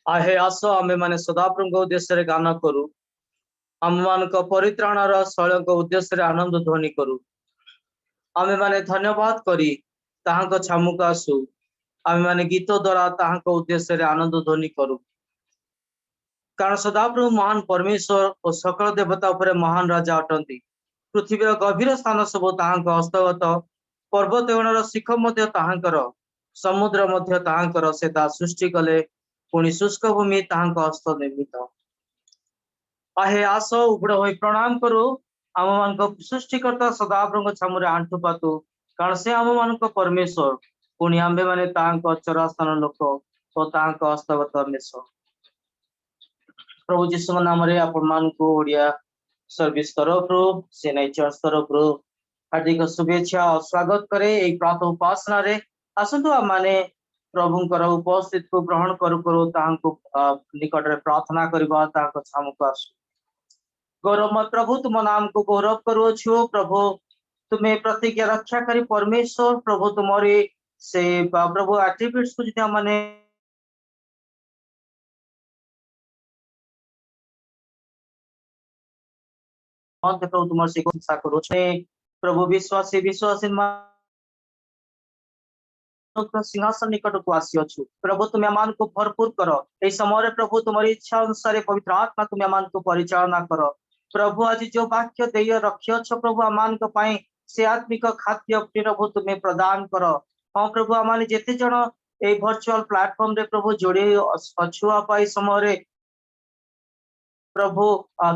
आहे आस आमे माने सदाप्रभु उद्देश्य गान करू आम मान परित्राणर शैल उद्देश्य आनंद ध्वनि करू आमे माने धन्यवाद करी ताहां छामुक आसु आमे माने गीत द्वारा ताहां उद्देश्य आनंद ध्वनि करू कारण सदाप्रभु महान परमेश्वर और सकल देवता उपरे महान राजा अटंती पृथ्वीर गभीर स्थान सब ताहां हस्तगत पर्वत एवं शिख मध्य ताहांकर समुद्र मध्य ताहांकर से ता सृष्टि कले पुणी शुष्क भूमि ताहां हस्त निर्मित आहे आस उबड़ हो प्रणाम करू आम मान सृष्टिकर्ता सदाप्रभु छामुरे आंठु पातु कारण से आम मान परमेश्वर पुणी आंबे माने ताहां चरास्थान लोक तो ताहां हस्तगत मेष प्रभु जीशु नाम रे आपण मान को ओडिया सर्विस तरफ सेनाई चर्च तरफ हार्दिक शुभेच्छा और स्वागत करे एक प्रातः उपासना रे आसतु माने प्रभुंकर उपस्थित को ग्रहण करू करू ताहां निकट रे प्रार्थना करबा ताहां छामुक आसु गौरवमय प्रभु तुम नाम को गौरव करुछु प्रभु तुम्हें प्रतिज्ञा रक्षा करी परमेश्वर प्रभु तुम्हारी से प्रभु एट्रिब्यूट्स को जितना माने प्रभु तुम्हारे से शिक्षा करो प्रभु विश्वासी सिंहासन निकट को आसी अच्छु प्रभु तुम्हें मान को भरपूर करो ए समय प्रभु तुम्हारी इच्छा अनुसार पवित्र आत्मा तुम्हें मान को परिचालना करो प्रभु आज जो वाक्य दे रखियो प्रभु आमान से आत्मिक खाद्य प्रभु तुम्हें प्रदान कर हाँ प्रभु आम जिते जन ए वर्चुअल प्लेटफॉर्म रे प्रभु जोड़े अच्छुआ समय प्रभु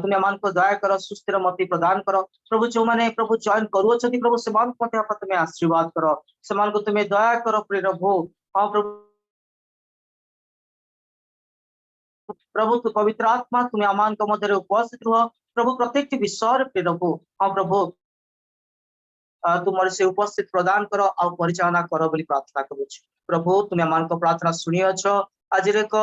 तुम्हें मान को दया कर सुस्थिर मति प्रदान कर प्रभु जो मैंने प्रभु जॉइन करूँ प्रभु से तुम्हें आशीर्वाद कर से तुम्हें दया कर प्रभु हाँ प्रभु प्रभु तु पवित्र आत्मा तुम्हें आमान मध्य उपस्थित रुह प्रभु प्रत्येक विषय प्रभु हाँ प्रभु तुम से उपस्थित प्रदान कर आ परिचालना कर बोली प्रार्थना करूँ प्रभु तुम्हें आमान प्रार्थना शुणी अछ आज एक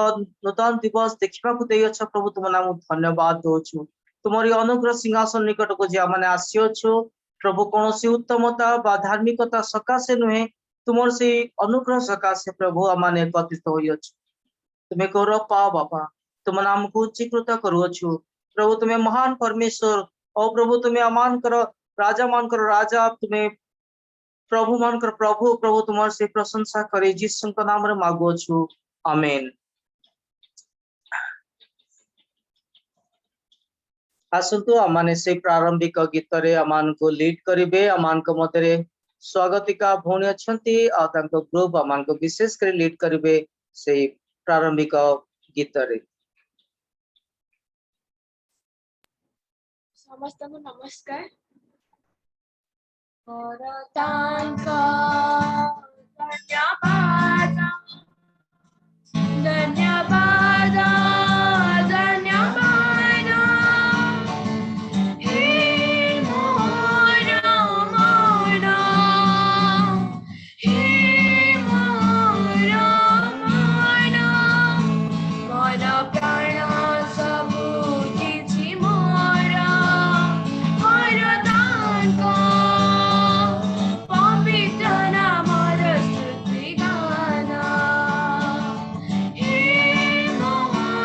नूतन दिवस देखा प्रभु तुम नाम धन्यवाद दौचु तुम्हारी अनुग्रह सिंहासन निकट को जे मैंने आसीअछु प्रभु कौन सी उत्तमता धार्मिकता सकाशे नुहे तुम से अनुग्रह सकाशे प्रभु आम एकत्रित हो तुम्हें गौरव पाओ बापा तुम नाम को उच्चीकृत करुछु प्रभु तुम्हें महान परमेश्वर और प्रभु तुम्हें अमान कर राजा मान कर राजा तुम्हें प्रभु मान कर प्रभु प्रभु तुम्हारे से प्रशंसा करे जीसु का नाम रे मागुछु आमेन आसतु आमाने से प्रारंभिक गीत रे आमान को लीड करिवे आमान को मधरे स्वागतिका भौणी अछंती आ तांको ग्रुप आमान को विशेष कर लीड करिवे से प्रारंभिक गीत रे समस्त को नमस्कार और तांका धन्यवाद धन्यवाद धन्यवाद हे मोरा मोरा हे मोरा मोरा मोरा प्राण सबु किछि मोरा वरदान को पवित्र नामर स्तुति गाना हे मोरा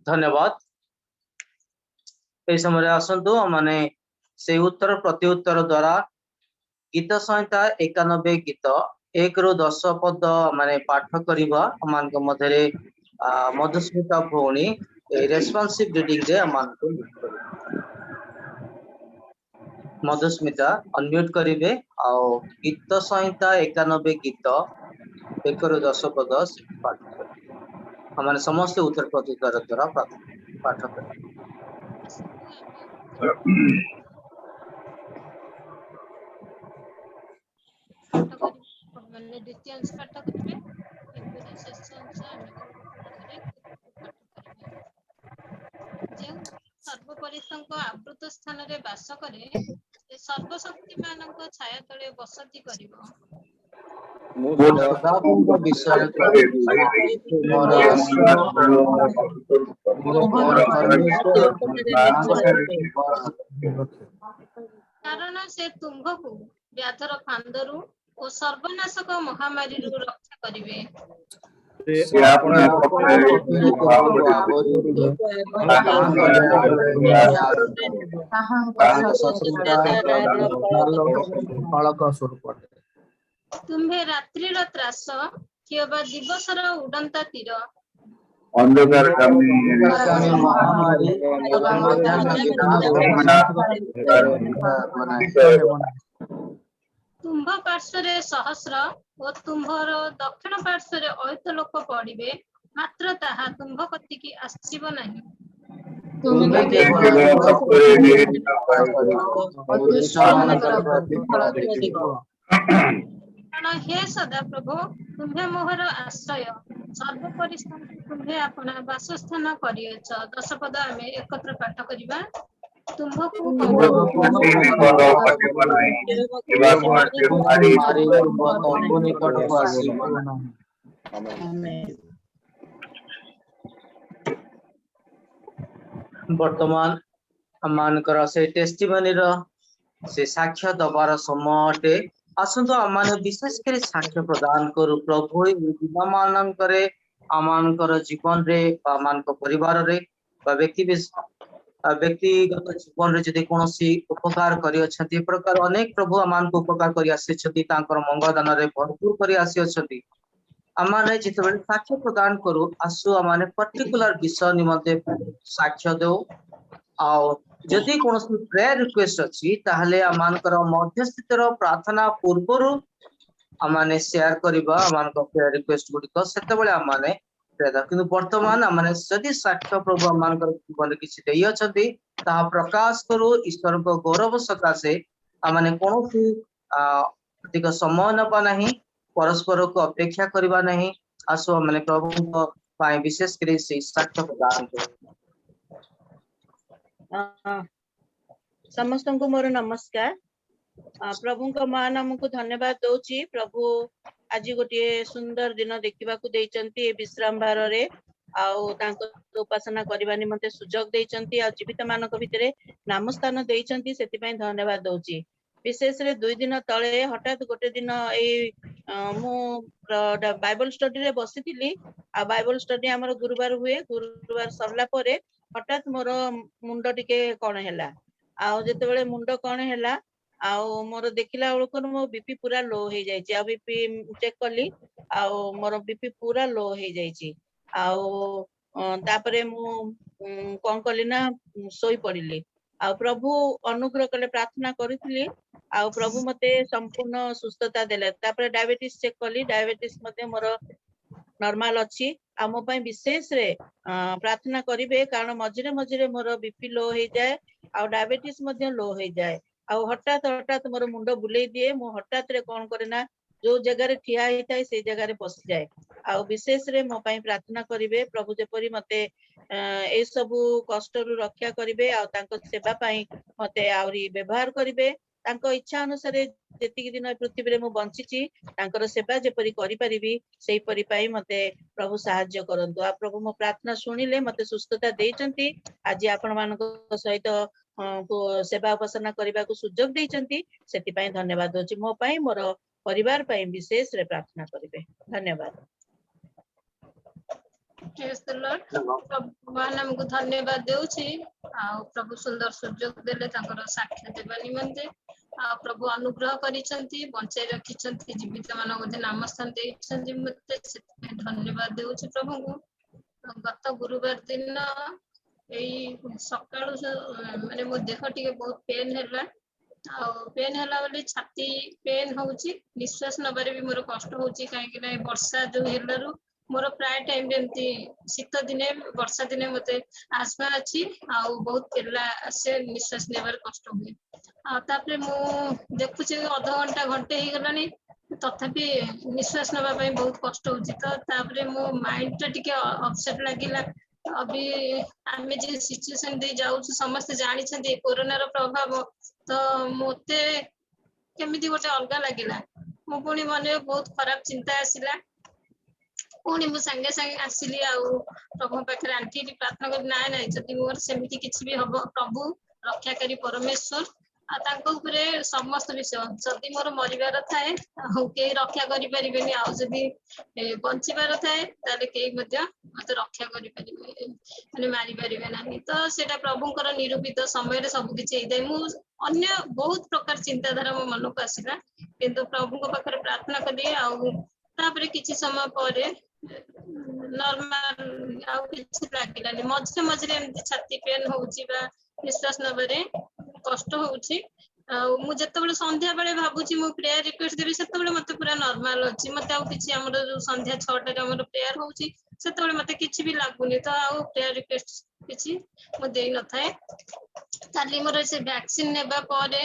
धन्यवाद ए समय आसतु माने से उत्तर प्रति उत्तर द्वारा गीत संहिता 91 गीत 1 ରୁ 10 पद माने पाठ करबा अमान को मधरे मधुस्मिता भौणी रेस्पॉन्सिव रीडिंग रे अमान को मधुस्मिता अनम्यूट करिवे आउ गीत संहिता 91 गीत 1 ରୁ 10 पद पाठ करिवे हमारे समस्त उत्तर प्रति उत्तर द्वारा पाठ करिवे ମାନେ ଦ୍ୱିତୀୟାଂଶ ପାଠ କରିବେ କିନ୍ତୁ ଶେଷ ଅଂଶ ଆମେ ପାଠ କରିବେ ଯେଉଁ ସର୍ବପରିସଙ୍କ ଆବୃତ ସ୍ଥାନରେ ବାସ କରେ ସେ ସର୍ବଶକ୍ତିମାନଙ୍କ ଛାୟା ତଳେ ବସତି କରିବ सदापुंग विषय मोर मोर परमेश्वर କାରଣ ସେ ତୁମ୍ଭକୁ ବ୍ୟାଧର ଫାନ୍ଦରୁ ଓ ସର୍ବନାଶକ ମହାମାରୀରୁ ରକ୍ଷା କରିବେ ସେ ଆପଣ ତୁମ୍ଭେ ରାତ୍ରିର ତ୍ରାସ କିମ୍ବା ଦିବସର ଉଡ଼ନ୍ତା ତୀର ଅନ୍ଧକାର महामारी ତୁମ୍ଭ ପାର୍ଶ୍ୱରେ ସହସ୍ର ଓ ତୁମ୍ଭର ଦକ୍ଷିଣ ପାର୍ଶ୍ୱରେ ଅୟତ ଲୋକ ପଡ଼ିବେ ମାତ୍ର ତାହା ତୁମ୍ଭ କତିକି ଆସିବ ନାହିଁ କାରଣ ହେ ସଦାପ୍ରଭୁ ତୁମ୍ଭେ ମୋହର ଆଶ୍ରୟ ସର୍ବପରିସ୍ଥାନକୁ ତୁମ୍ଭେ ଆପଣା ବାସସ୍ଥାନ କରିଅଛ 10 ପଦ ଆମେ ଏକତ୍ର ପାଠ କରିବା ତୁମ୍ଭକୁ वर्तमान मानकर से टेस्टिमनी रो से साक्ष्य दबार समय अटे आसंतो आमान विशेष कर साक्ष्य प्रदान करू प्रभु दिना मान करे आमानकर जीवन रे आमान को परिवार रे व्यक्तिगत जीवन रे जदि कोनोसी उपकार करि अछंती प्रकार अनेक प्रभु आमान को उपकार करि आछंती तांकर मंगल दान रे भरपूर करि आसी अछंती आमाने जितबेले साक्ष्य प्रदान करू आसु आमाने पर्टिकुलर विषय निमंते साक्ष्य दो आउ जदि कोनोसी प्रेयर रिक्वेस्ट अछि ताहले आमानकर मध्यस्थितर प्रार्थना पूर्वरु आमाने शेयर करबा आमानकर प्रेयर रिक्वेस्ट गुडी को सेतेबेले आमाने किंतु वर्तमान आमाने जदि साक्ष्य प्रभु आमानकर जीवन किछि देई अछंती ता प्रकाश करू ईश्वर को गौरव सकाशे आमाने कोनोसी अधिक समय नपा नहीं परस्पर को अपेक्षा करबा नहीं आसु आमाने प्रभु को पाए विशेष करे से साक्ष्य प्रदान करू समस्त को मोर नमस्कार प्रभु को महानाम को धन्यवाद दौची प्रभु आज गोटे सुंदर दिन देखा विश्राम बार रे उपासना करने निमंते सुजोग देइचंती आ जीवित मानक भितर नाम स्थान देइचंती सेति पई धन्यवाद दौची विशेष रे 2 दिन तले हठात गोटे दिन मु बाइबल स्टडी रे बसिथिली आ बाइबल स्टडी हमर गुरुवार हुए गुरुवार सरला परे हठात मोर मुंड टिके कोन हैला आ जते बेले मुंड कोन हैला आ मोर देखिला बेलको मो बीपी पूरा लो हो जाइछि आ बीपी चेक करली आ मोर बीपी पूरा लो हो जाइछि आ तापरे मु कोन करली ना सोई पड़िली आ प्रभु अनुग्रह कले प्रार्थना करितली आ प्रभु मते संपूर्ण सुस्थता देले तापरे डायबिटीज चेक करली डायबिटीज मते मोर नॉर्मल अछि आ मो पई विशेष रे प्रार्थना करिवे कारण मझिरे मझिरे मोर बीपी लो हो जाए आ डायबिटीज मते लो हो जाए आ हठात मोर मुंड बुलेई दिए मो हठात रे कोन करे ना जो जगह रे ठिया हिताय से जगह रे पस जाए आ विशेष रे मो पई प्रार्थना करिवे प्रभु जेपरि मते ए सबु कष्ट रु रक्षा करिवे आ तांको सेवा पई मते आउरी व्यवहार करिवे तांको इच्छा अनुसार जेतिक दिन पृथ्वी रे मु बंचिची तांकर सेवा जेपरि करि परिबी सेही परि पई मते प्रभु सहाय्य करंतु आ प्रभु मो प्रार्थना सुनिले मते सुस्थता देइचंती आज आपण मानको सहित सेवा उपासना करबा को सुजोग देइचंती सेति पई धन्यवाद होची मो पई मोर परिवार पई विशेष रे प्रार्थना करिवे धन्यवाद Praise the Lord. ପ୍ରଭୁ ମାନଙ୍କୁ ଧନ୍ୟବାଦ ଦେଉଛି ଆଉ ପ୍ରଭୁ ସୁନ୍ଦର ସୁଯୋଗ ଦେଲେ ତାଙ୍କର ସାକ୍ଷ୍ୟ ଦେବା ନିମନ୍ତେ ଆଉ ପ୍ରଭୁ ଅନୁଗ୍ରହ କରିଛନ୍ତି ବଞ୍ଚାଇ ରଖିଛନ୍ତି ଜୀବିତ ମାନଙ୍କ ମଧ୍ୟ ନାମ ସ୍ଥାନ ଦେଇଛନ୍ତି ମତେ ସେଥିପାଇଁ ଧନ୍ୟବାଦ ଦେଉଛି ପ୍ରଭୁଙ୍କୁ ଗତ ଗୁରୁବାର ଦିନ ଏଇ ସକାଳୁ ମାନେ ମୋ ଦେହ ଟିକେ ବହୁତ ପେନ୍ ହେଲା ଆଉ ପେନ୍ ହେଲା ବୋଲି ଛାତି ପେନ୍ ହଉଛି ନିଶ୍ୱାସ ନବାରେ ବି ମୋର କଷ୍ଟ ହଉଛି କାହିଁକି ନା ଏ ବର୍ଷା ଯୋଉ ହେଲାରୁ ମୋର ପ୍ରାୟ ଟାଇମ୍ ଏମିତି ଶୀତ ଦିନେ ବର୍ଷା ଦିନେ ମତେ ଆସ୍ମା ଅଛି ଆଉ ବହୁତ କେଲା ଆସେ ନିଶ୍ୱାସ ନେବାରେ କଷ୍ଟ ହୁଏ ଆଉ ତାପରେ ମୁଁ ଦେଖୁଛି ଅଧଘଣ୍ଟା ଘଣ୍ଟେ ହେଇଗଲାଣି ତଥାପି ନିଶ୍ୱାସ ନେବା ପାଇଁ ବହୁତ କଷ୍ଟ ହଉଛି ତ ତାପରେ ମୋ ମାଇଣ୍ଡ ଟା ଟିକେ ଅପସେଟ ଲାଗିଲା ଅବି ଆମେ ଯେ ସିଚୁଏସନ ଦେଇ ଯାଉଛୁ ସମସ୍ତେ ଜାଣିଛନ୍ତି କୋରୋନାର ପ୍ରଭାବ ତ ମତେ କେମିତି ଗୋଟେ ଅଲଗା ଲାଗିଲା ମୋ ପୁଣି ମନରେ ବହୁତ ଖରାପ ଚିନ୍ତା ଆସିଲା ପୁଣି ମୁଁ ସାଙ୍ଗେ ସାଙ୍ଗେ ଆସିଲି ଆଉ ପ୍ରଭୁଙ୍କ ପାଖରେ ଆଣ୍ଠିଏଠି ପ୍ରାର୍ଥନା କରି ନାଇଁ ଯଦି ମୋର ସେମିତି କିଛି ବି ହବ ପ୍ରଭୁ ରକ୍ଷାକାରୀ ପରମେଶ୍ୱର ଆଉ ତାଙ୍କ ଉପରେ ସମସ୍ତ ବିଷୟ ଯଦି ମୋର ମରିବାର ଥାଏ ଆଉ କେହି ରକ୍ଷା କରିପାରିବେନି ଆଉ ଯଦି ବଞ୍ଚିବାର ଥାଏ ତାହେଲେ କେହି ମଧ୍ୟ ମତେ ରକ୍ଷା କରିପାରିବେ ମାନେ ମାରିପାରିବେ ନାହିଁ ତ ସେଇଟା ପ୍ରଭୁଙ୍କର ନିରୂପିତ ସମୟରେ ସବୁ କିଛି ହେଇଥାଏ ମୁଁ ଅନ୍ୟ ବହୁତ ପ୍ରକାର ଚିନ୍ତାଧାରା ମୋ ମନକୁ ଆସିଲା କିନ୍ତୁ ପ୍ରଭୁଙ୍କ ପାଖରେ ପ୍ରାର୍ଥନା କଲି ଆଉ ତାପରେ କିଛି ସମୟ ପରେ ନର୍ମାଲ ଆଉ କିଛି ଲାଗିଲାନି ମଝିରେ ଏମିତି ଛାତି ପେନ୍ ହଉଛି ବା ନିଶ୍ୱାସ ନେବାରେ କଷ୍ଟ ହଉଛି ଆଉ ମୁଁ ଯେତେବେଳେ ସନ୍ଧ୍ୟା ବେଳେ ଭାବୁଛି ମୁଁ ପ୍ରେୟାର ରିକ୍ୱେଷ୍ଟ ଦେବି ସେତେବେଳେ ମତେ ପୁରା ନର୍ମାଲ ଅଛି ମତେ ଆଉ କିଛି ଆମର ଯୋଉ ସନ୍ଧ୍ୟା 6ଟାରେ ଆମର ପ୍ରେୟାର ହଉଛି ସେତେବେଳେ ମତେ କିଛି ବି ଲାଗୁନି ତ ଆଉ ପ୍ରେୟାର ରିକ୍ୱେଷ୍ଟ କିଛି ମୁଁ ଦେଇନଥାଏ କାଲି ମୋର ସେ ଭ୍ୟାକ୍ସିନ ନେବା ପରେ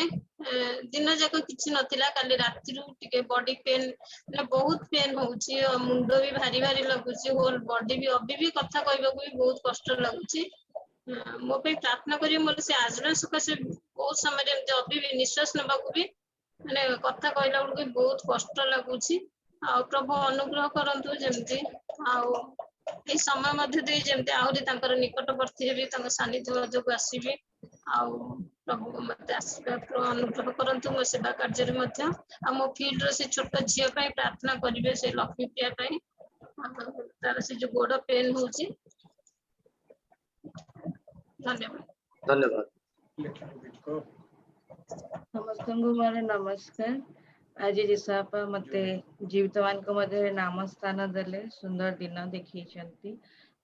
ଦିନ ଯାକ କିଛି ନଥିଲା କାଲି ରାତିରୁ ଟିକେ ବଡି ପେନ୍ ମାନେ ବହୁତ ପେନ୍ ହଉଛି ମୁଣ୍ଡ ବି ଭାରି ଭାରି ଲାଗୁଛି ହୋଲ ବଡି ବି ଅବି କଥା କହିବାକୁ ବି ବହୁତ କଷ୍ଟ ଲାଗୁଛି ମୋ ପାଇଁ ପ୍ରାର୍ଥନା କରିବେ ମୋର ସେ ଆଜମା ସକାଶେ ବହୁତ ସମୟରେ ଏମିତି ଅବି ନିଶ୍ୱାସ ନେବାକୁ ବି ମାନେ କଥା କହିଲା ବେଳକୁ ବି ବହୁତ କଷ୍ଟ ଲାଗୁଛି ଆଉ ପ୍ରଭୁ ଅନୁଗ୍ରହ କରନ୍ତୁ ଯେମିତି ଆଉ ଏଇ ସମୟ ମଧ୍ୟ ଦେଇ ଯେମିତି ଆହୁରି ତାଙ୍କର ନିକଟବର୍ତ୍ତୀ ହେବି ତାଙ୍କ ସାନ୍ନିଧ୍ୟ ଯୋଗୁ ଆସିବି ଆଉ ପ୍ରଭୁ ମତେ ଆସିବା ଅନୁଗ୍ରହ କରନ୍ତୁ ମୋ ସେବା କାର୍ଯ୍ୟରେ ମଧ୍ୟ ଆଉ ମୋ ଫିଲ୍ଡର ସେ ଛୋଟ ଝିଅ ପାଇଁ ପ୍ରାର୍ଥନା କରିବେ ସେ ଲକ୍ଷ୍ମୀ ପ୍ରିୟା ପାଇଁ ତାର ସେ ଯୋଉ ଗୋଡ ପେନ୍ ହଉଛି ଧନ୍ୟବାଦ ଧନ୍ୟବାଦ ସମସ୍ତଙ୍କୁ ମୋର ନମସ୍କାର ଆଜି ଯୀଶୁଆପା ମତେ ଜୀବିତ ମାନଙ୍କ ମଧ୍ୟରେ ନାମ ସ୍ଥାନ ଦେଲେ ସୁନ୍ଦର ଦିନ ଦେଖେଇଛନ୍ତି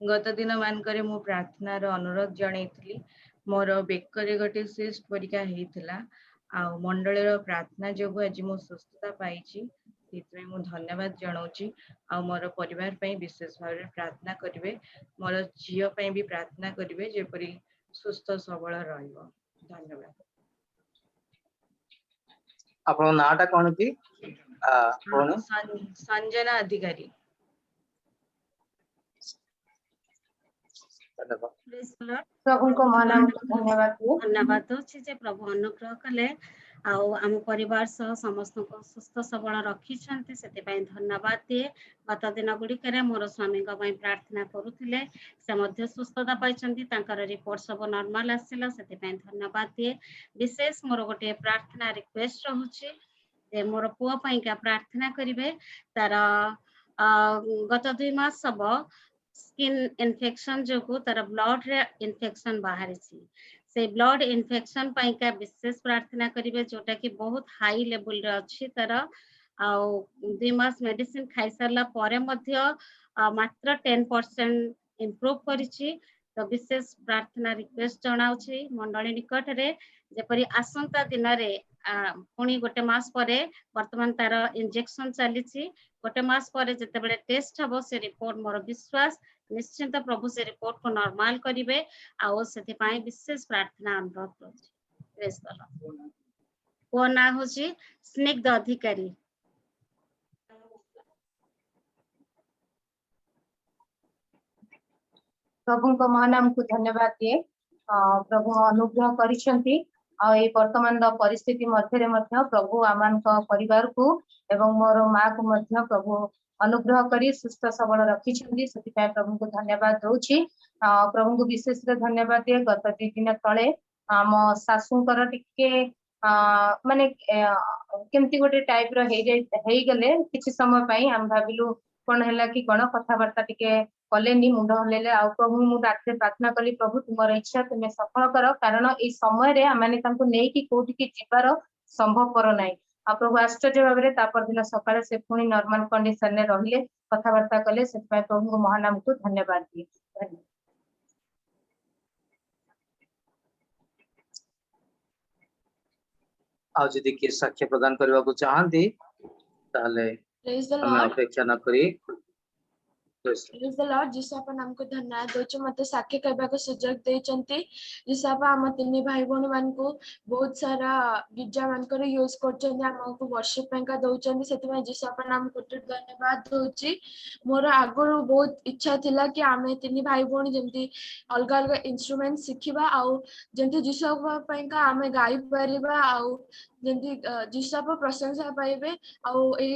ଗତ ଦିନ ମାନଙ୍କରେ ମୁଁ ପ୍ରାର୍ଥନାର ଅନୁରୋଧ ଜଣେଇଥିଲି ମୋର ବେକରେ ଗୋଟେ ସିଷ୍ଟ ପରୀକ୍ଷା ହେଇଥିଲା ଆଉ ମଣ୍ଡଳୀର ପ୍ରାର୍ଥନା ଯୋଗୁ ଆଜି ମୁଁ ସୁସ୍ଥତା ପାଇଛି ସେଥିପାଇଁ ମୁଁ ଧନ୍ୟବାଦ ଜଣାଉଛି ଆଉ ମୋର ପରିବାର ପାଇଁ ବିଶେଷ ଭାବରେ ପ୍ରାର୍ଥନା କରିବେ ମୋର ଝିଅ ପାଇଁ ବି ପ୍ରାର୍ଥନା କରିବେ ଯେପରି ସୁସ୍ଥ ସବଳ ରହିବ ଧନ୍ୟବାଦ ଆପଣଙ୍କ ନାଁଟା କଣ କି କଣ ସଞ୍ଜନା ଅଧିକାରୀ ଧନ୍ୟବାଦ ପ୍ରଭୁଙ୍କ ମହାନାମକୁ ଧନ୍ୟବାଦ ଦିଏ ଧନ୍ୟବାଦ ଦଉଛି ଯେ ପ୍ରଭୁ ଅନୁଗ୍ରହ କଲେ ଆଉ ଆମ ପରିବାର ସହ ସମସ୍ତଙ୍କୁ ସୁସ୍ଥ ସବଳ ରଖିଛନ୍ତି ସେଥିପାଇଁ ଧନ୍ୟବାଦ ଦିଏ ଗତ ଦିନ ଗୁଡିକରେ ମୋର ସ୍ୱାମୀଙ୍କ ପାଇଁ ପ୍ରାର୍ଥନା କରୁଥିଲେ ସେ ମଧ୍ୟ ସୁସ୍ଥତା ପାଇଛନ୍ତି ତାଙ୍କର ରିପୋର୍ଟ ସବୁ ନର୍ମାଲ ଆସିଲା ସେଥିପାଇଁ ଧନ୍ୟବାଦ ଦିଏ ବିଶେଷ ମୋର ଗୋଟେ ପ୍ରାର୍ଥନା ରିକ୍ୱେଷ୍ଟ ରହୁଛି ଯେ ମୋର ପୁଅ ପାଇଁକା ପ୍ରାର୍ଥନା କରିବେ ତାର ଗତ 2 ମାସ ହବ ସ୍କିନ୍ ଇନଫେକ୍ସନ ଯୋଗୁ ତାର ବ୍ଲଡ ରେ ଇନଫେକ୍ସନ ବାହାରିଛି ସେ ବ୍ଲଡ ଇନଫେକ୍ସନ ପାଇଁକା ବିଶେଷ ପ୍ରାର୍ଥନା କରିବେ ଯୋଉଟା କି ବହୁତ ହାଇ ଲେଭେଲ ରେ ଅଛି ତାର ଆଉ 2 ମାସ ମେଡିସିନ ଖାଇସାରିଲା ପରେ ମଧ୍ୟ ମାତ୍ର 10% ଇମ୍ପ୍ରୁଭ କରିଛି ତ ବିଶେଷ ପ୍ରାର୍ଥନା ରିକ୍ୱେଷ୍ଟ ଜଣାଉଛି ମଣ୍ଡଳୀ ନିକଟରେ ଯେପରି ଆସନ୍ତା ଦିନରେ ପୁଣି ଗୋଟେ ମାସ ପରେ ବର୍ତ୍ତମାନ ତାର ଇଞ୍ଜେକ୍ସନ ଚାଲିଛି ଗୋଟେ ମାସ ପରେ ଯେତେବେଳେ ଟେଷ୍ଟ ହବ ସେ ରିପୋର୍ଟ ମୋର ବିଶ୍ୱାସ ନିଶ୍ଚିନ୍ତ ପ୍ରଭୁ ସେ ରିପୋର୍ଟକୁ ନର୍ମାଲ କରିବେ ଆଉ ସେଥିପାଇଁ ବିଶେଷ ପ୍ରାର୍ଥନା ଅନୁରୋଧ କରୁଛି ପୁଅ ନାଁ ହଉଛି ସ୍ନିଗ୍ଧ ଅଧିକାରୀ ପ୍ରଭୁଙ୍କ ମହାନାମକୁ ଧନ୍ୟବାଦ ଦିଏ ପ୍ରଭୁ ଅନୁଗ୍ରହ କରିଛନ୍ତି ଆଉ ଏଇ ବର୍ତ୍ତମାନର ପରିସ୍ଥିତି ମଧ୍ୟରେ ମଧ୍ୟ ପ୍ରଭୁ ଆମମାନଙ୍କ ପରିବାରକୁ ଏବଂ ମୋର ମାକୁ ମଧ୍ୟ ପ୍ରଭୁ ଅନୁଗ୍ରହ କରି ସୁସ୍ଥ ସବଳ ରଖିଛନ୍ତି ସେଥିପାଇଁ ପ୍ରଭୁଙ୍କୁ ଧନ୍ୟବାଦ ଦଉଛି ପ୍ରଭୁଙ୍କୁ ବିଶେଷରେ ଧନ୍ୟବାଦ ଦିଏ ଗତ 2 ଦିନ ତଳେ ଆମ ଶାଶୁଙ୍କର ଟିକେ ମାନେ କେମିତି ଗୋଟେ ଟାଇପର ହେଇଗଲେ କିଛି ସମୟ ପାଇଁ ଆମେ ଭାବିଲୁ କଣ ହେଲା କି କଣ କଥାବାର୍ତ୍ତା ଟିକେ कलेनी मुंड हलेले आ प्रभु मु रात्रि प्रार्थना कली प्रभु तुमर इच्छा तुम्हें सफल कर कारण ए समय रे आमाने तांको नेकी कोठी की जिबार संभवपर नाही आ प्रभु आश्चर्य भाव रे तापर दिन सकाळे से पुणी नॉर्मल कंडीशन रे रहिले कथावार्ता कले से प्रभु को महानाम को धन्यवाद दिए धन्यवाद। आज यदि किए साक्ष्य प्रदान करने को चाहती ताले Praise the हमें Lord. अपेक्षा न करी Praise the Lord. जिस अपन हमको धन्यवाद दौचु मते साक्षी कहबा को सुजोग देचंती जिस आप हम तिनी भाई भौणी मान को बहुत सारा गिरजा मान कर यूज करचंदी हमको वर्शिप पेंका दौचंदी सेति में जिस अपन हम को धन्यवाद दौची मोर आगुरु बहुत इच्छा थिला कि आमे तिनी भाई भौणी जेंती अलग अलग इंस्ट्रूमेंट शिखिबा आउ जेंती जिस पेंका आमे गाई परिबा आउ जेंती जिस प्रशंसा पाइबे आउ ए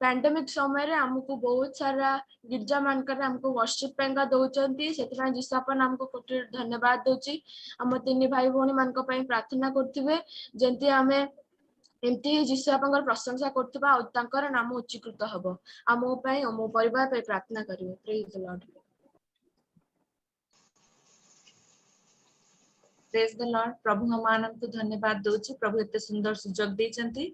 पैंडेमिक समय रे हमको बहुत सारा गिरजा मानकर हमको वर्शिप पेंगा दौचंती सेति जिस अपन हमको कोटी धन्यवाद दौची हम तिनी भाई भौणी मान को पई प्रार्थना करथिबे जेंती हमें एमती जिसु आपनकर प्रशंसा करथिबा आ तांकर नाम उच्चीकृत हबो आ मो पई मो परिवार पई प्रार्थना करिवे। Praise the Lord. Praise the Lord. प्रभु हमମାନଙ୍କୁ धन्यवाद दउची प्रभु एते सुंदर सुजोग देचंती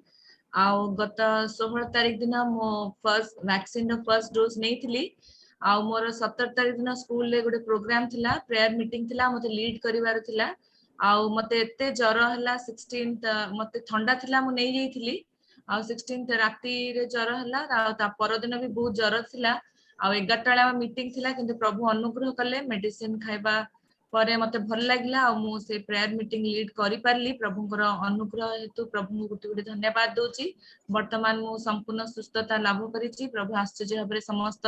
आउ गत 16 तारिख दिन मो first vaccine row first dose नेइथिली आउ मोर 17 तारिख दिन स्कूल ले गोटे प्रोग्राम थिला प्रेयर मीटिंग थिला मते लीड करिवार थिला आउ मते एते जर हला 16th मते ठंडा थिला मु नै जाईथिली आउ 16th राती रे जर हला आउ ता पर दिन भी बहुत जर थिला आउ 11 टाला मीटिंग थिला किंतु प्रभु अनुग्रह कले मेडिसिन खाइबा परे मते भल लागला आ मु से प्रेयर मीटिंग लीड करि पारली प्रभुकर अनुग्रह हेतु प्रभु गुटी गुटी धन्यवाद दोची वर्तमान मु संपूर्ण सुस्थता लाभ करिछि प्रभु आश्चर्य भाबरे समस्त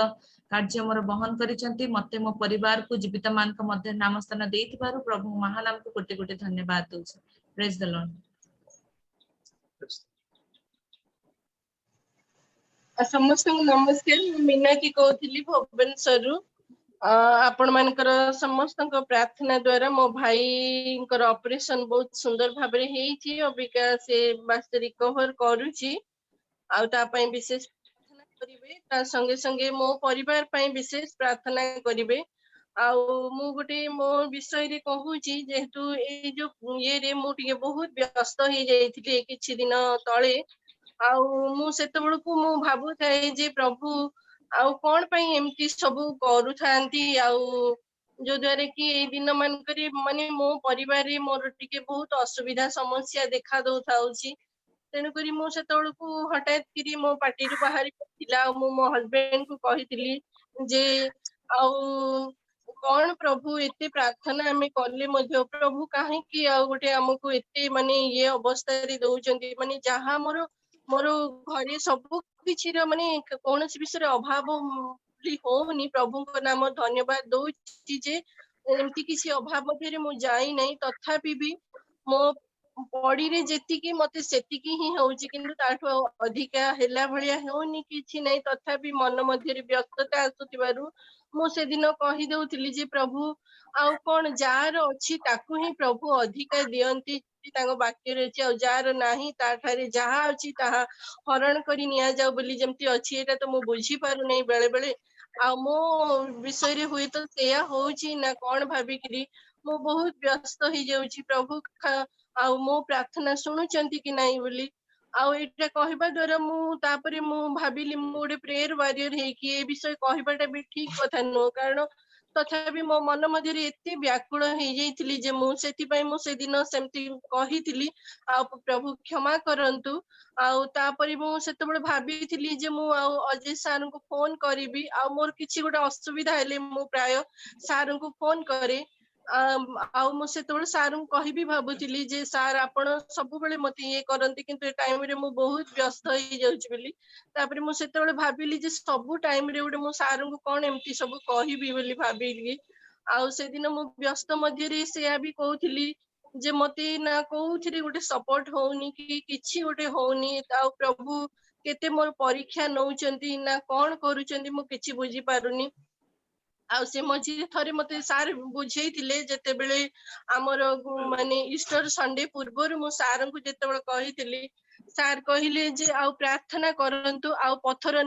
कार्य मोर बहन करिसंती मते मो परिवार को जीवित मान को मध्य नाम स्थान देइथिबारु प्रभु महानाम को कोटि कोटि धन्यवाद दोछि। Praise the Lord. समस्त नमस्कार मीना की कहती भुवनेश्वर आपण मानकर समस्त प्रार्थना द्वारा मो भाई ऑपरेशन बहुत सुंदर भाव अबिका से रिकवर करुची विशेष प्रार्थना करिवे संगे संगे मो परिवार पई विशेष प्रार्थना करिवे मु गोटे मो विषय रे कहूची जेहेतु ए जो ये रे मु टिके बहुत व्यस्त हो जाइथिले किछि दिन तळे मु सेते बेलकु मु भाबु थाए जे प्रभु आउ कौन पई एमती सब करू थांती जो द्वारा कि ए दिन मान करी माने मो परिवार रे मोर टिके बहुत असुविधा समस्या देखा दो थाउची तेनु करी मो सेते बेलकु हठात करी मो पार्टी रू बाहर थिला मो हस्बैंड को कहितली जे आउ कौन प्रभु एते प्रार्थना हमें करले मध्ये प्रभु काहे कि आ गोटे हमको एते माने ये अवस्था रे दउचंती माने जहां मोर घरे सब किछि रे माने कौन विषय अभाव होनी प्रभु को नाम धन्यवाद दउची जे एमती किछि अभाव मध्ये रे मु जाई नै तथापि भी मो बॉडी रे जेतिकी मते सेतिकी ही होउची किंतु ताठो अधिका हेला भलिया होनी किछि नै तथापि मन मध्ये रे व्यक्तता आसुतिबारु मु से दिन कहि देउथिली जे प्रभु आउ कोन जार अछि ताकू ही प्रभु अधिका दियंती तांगो वाक्य रे अछि आ जार नाही ताठारे जहा अछि ताहा हरण करी निया जाउ बोली जेमती अछि एटा तो मु बुझी पारु नै बेले बेले आ मो विषय रे होई तो सेया होउची ना कोन भाबी करी मु बहुत व्यस्त हो जाउची प्रभु आ मो प्रार्थना सुनुचंती कि नाही बोली आउ एटा कहबा द्वारा मु तापरे मु भाबिली मु गोटे प्रेयर वॉरियर हे कि ए विषय कहबाटा भी ठीक कथा नो कारण तथापि मो मन मध्ये रे एते व्याकुल हो जाइथिली जे मु सेति पई मु से दिन सेमती कहिथिली आ प्रभु क्षमा करंतु आउ तापरे मु सेते बळे भाबिथिली जे मु आउ अजय सार को फोन करिवि आ मोर किछि गोटे असुविधा हेले मु प्राय सार को फोन करे आउ मु सेते बळे सार को कहिबि भाबुथिली जे सार आपण सब बळे मते ये करंती किंतु ए टाइम रे मु बहुत व्यस्त हो जाउछि बोली तापरे मु सेते बळे भाबिली जे सब टाइम रे गोटे मु सार को कोन एमती सब कहिबि बोली भाबिली आउ से दिन मु व्यस्त मध्ये रे सेया भी कहउथिली जे मते ना कहउथिरी गोटे सपोर्ट होउनी कि किछि गोटे होउनी आउ प्रभु केते मोर परीक्षा नउचंती ना कोन करूचंती मु किछि बुझी पारुनी आ से मझी थरे मते सार बुझेइथिले जते बेले हमर माने ईस्टर संडे पूर्वर मु सार को जते बेले कहिथिली सार कहिले जे आउ प्रार्थना करंतु आउ पत्थर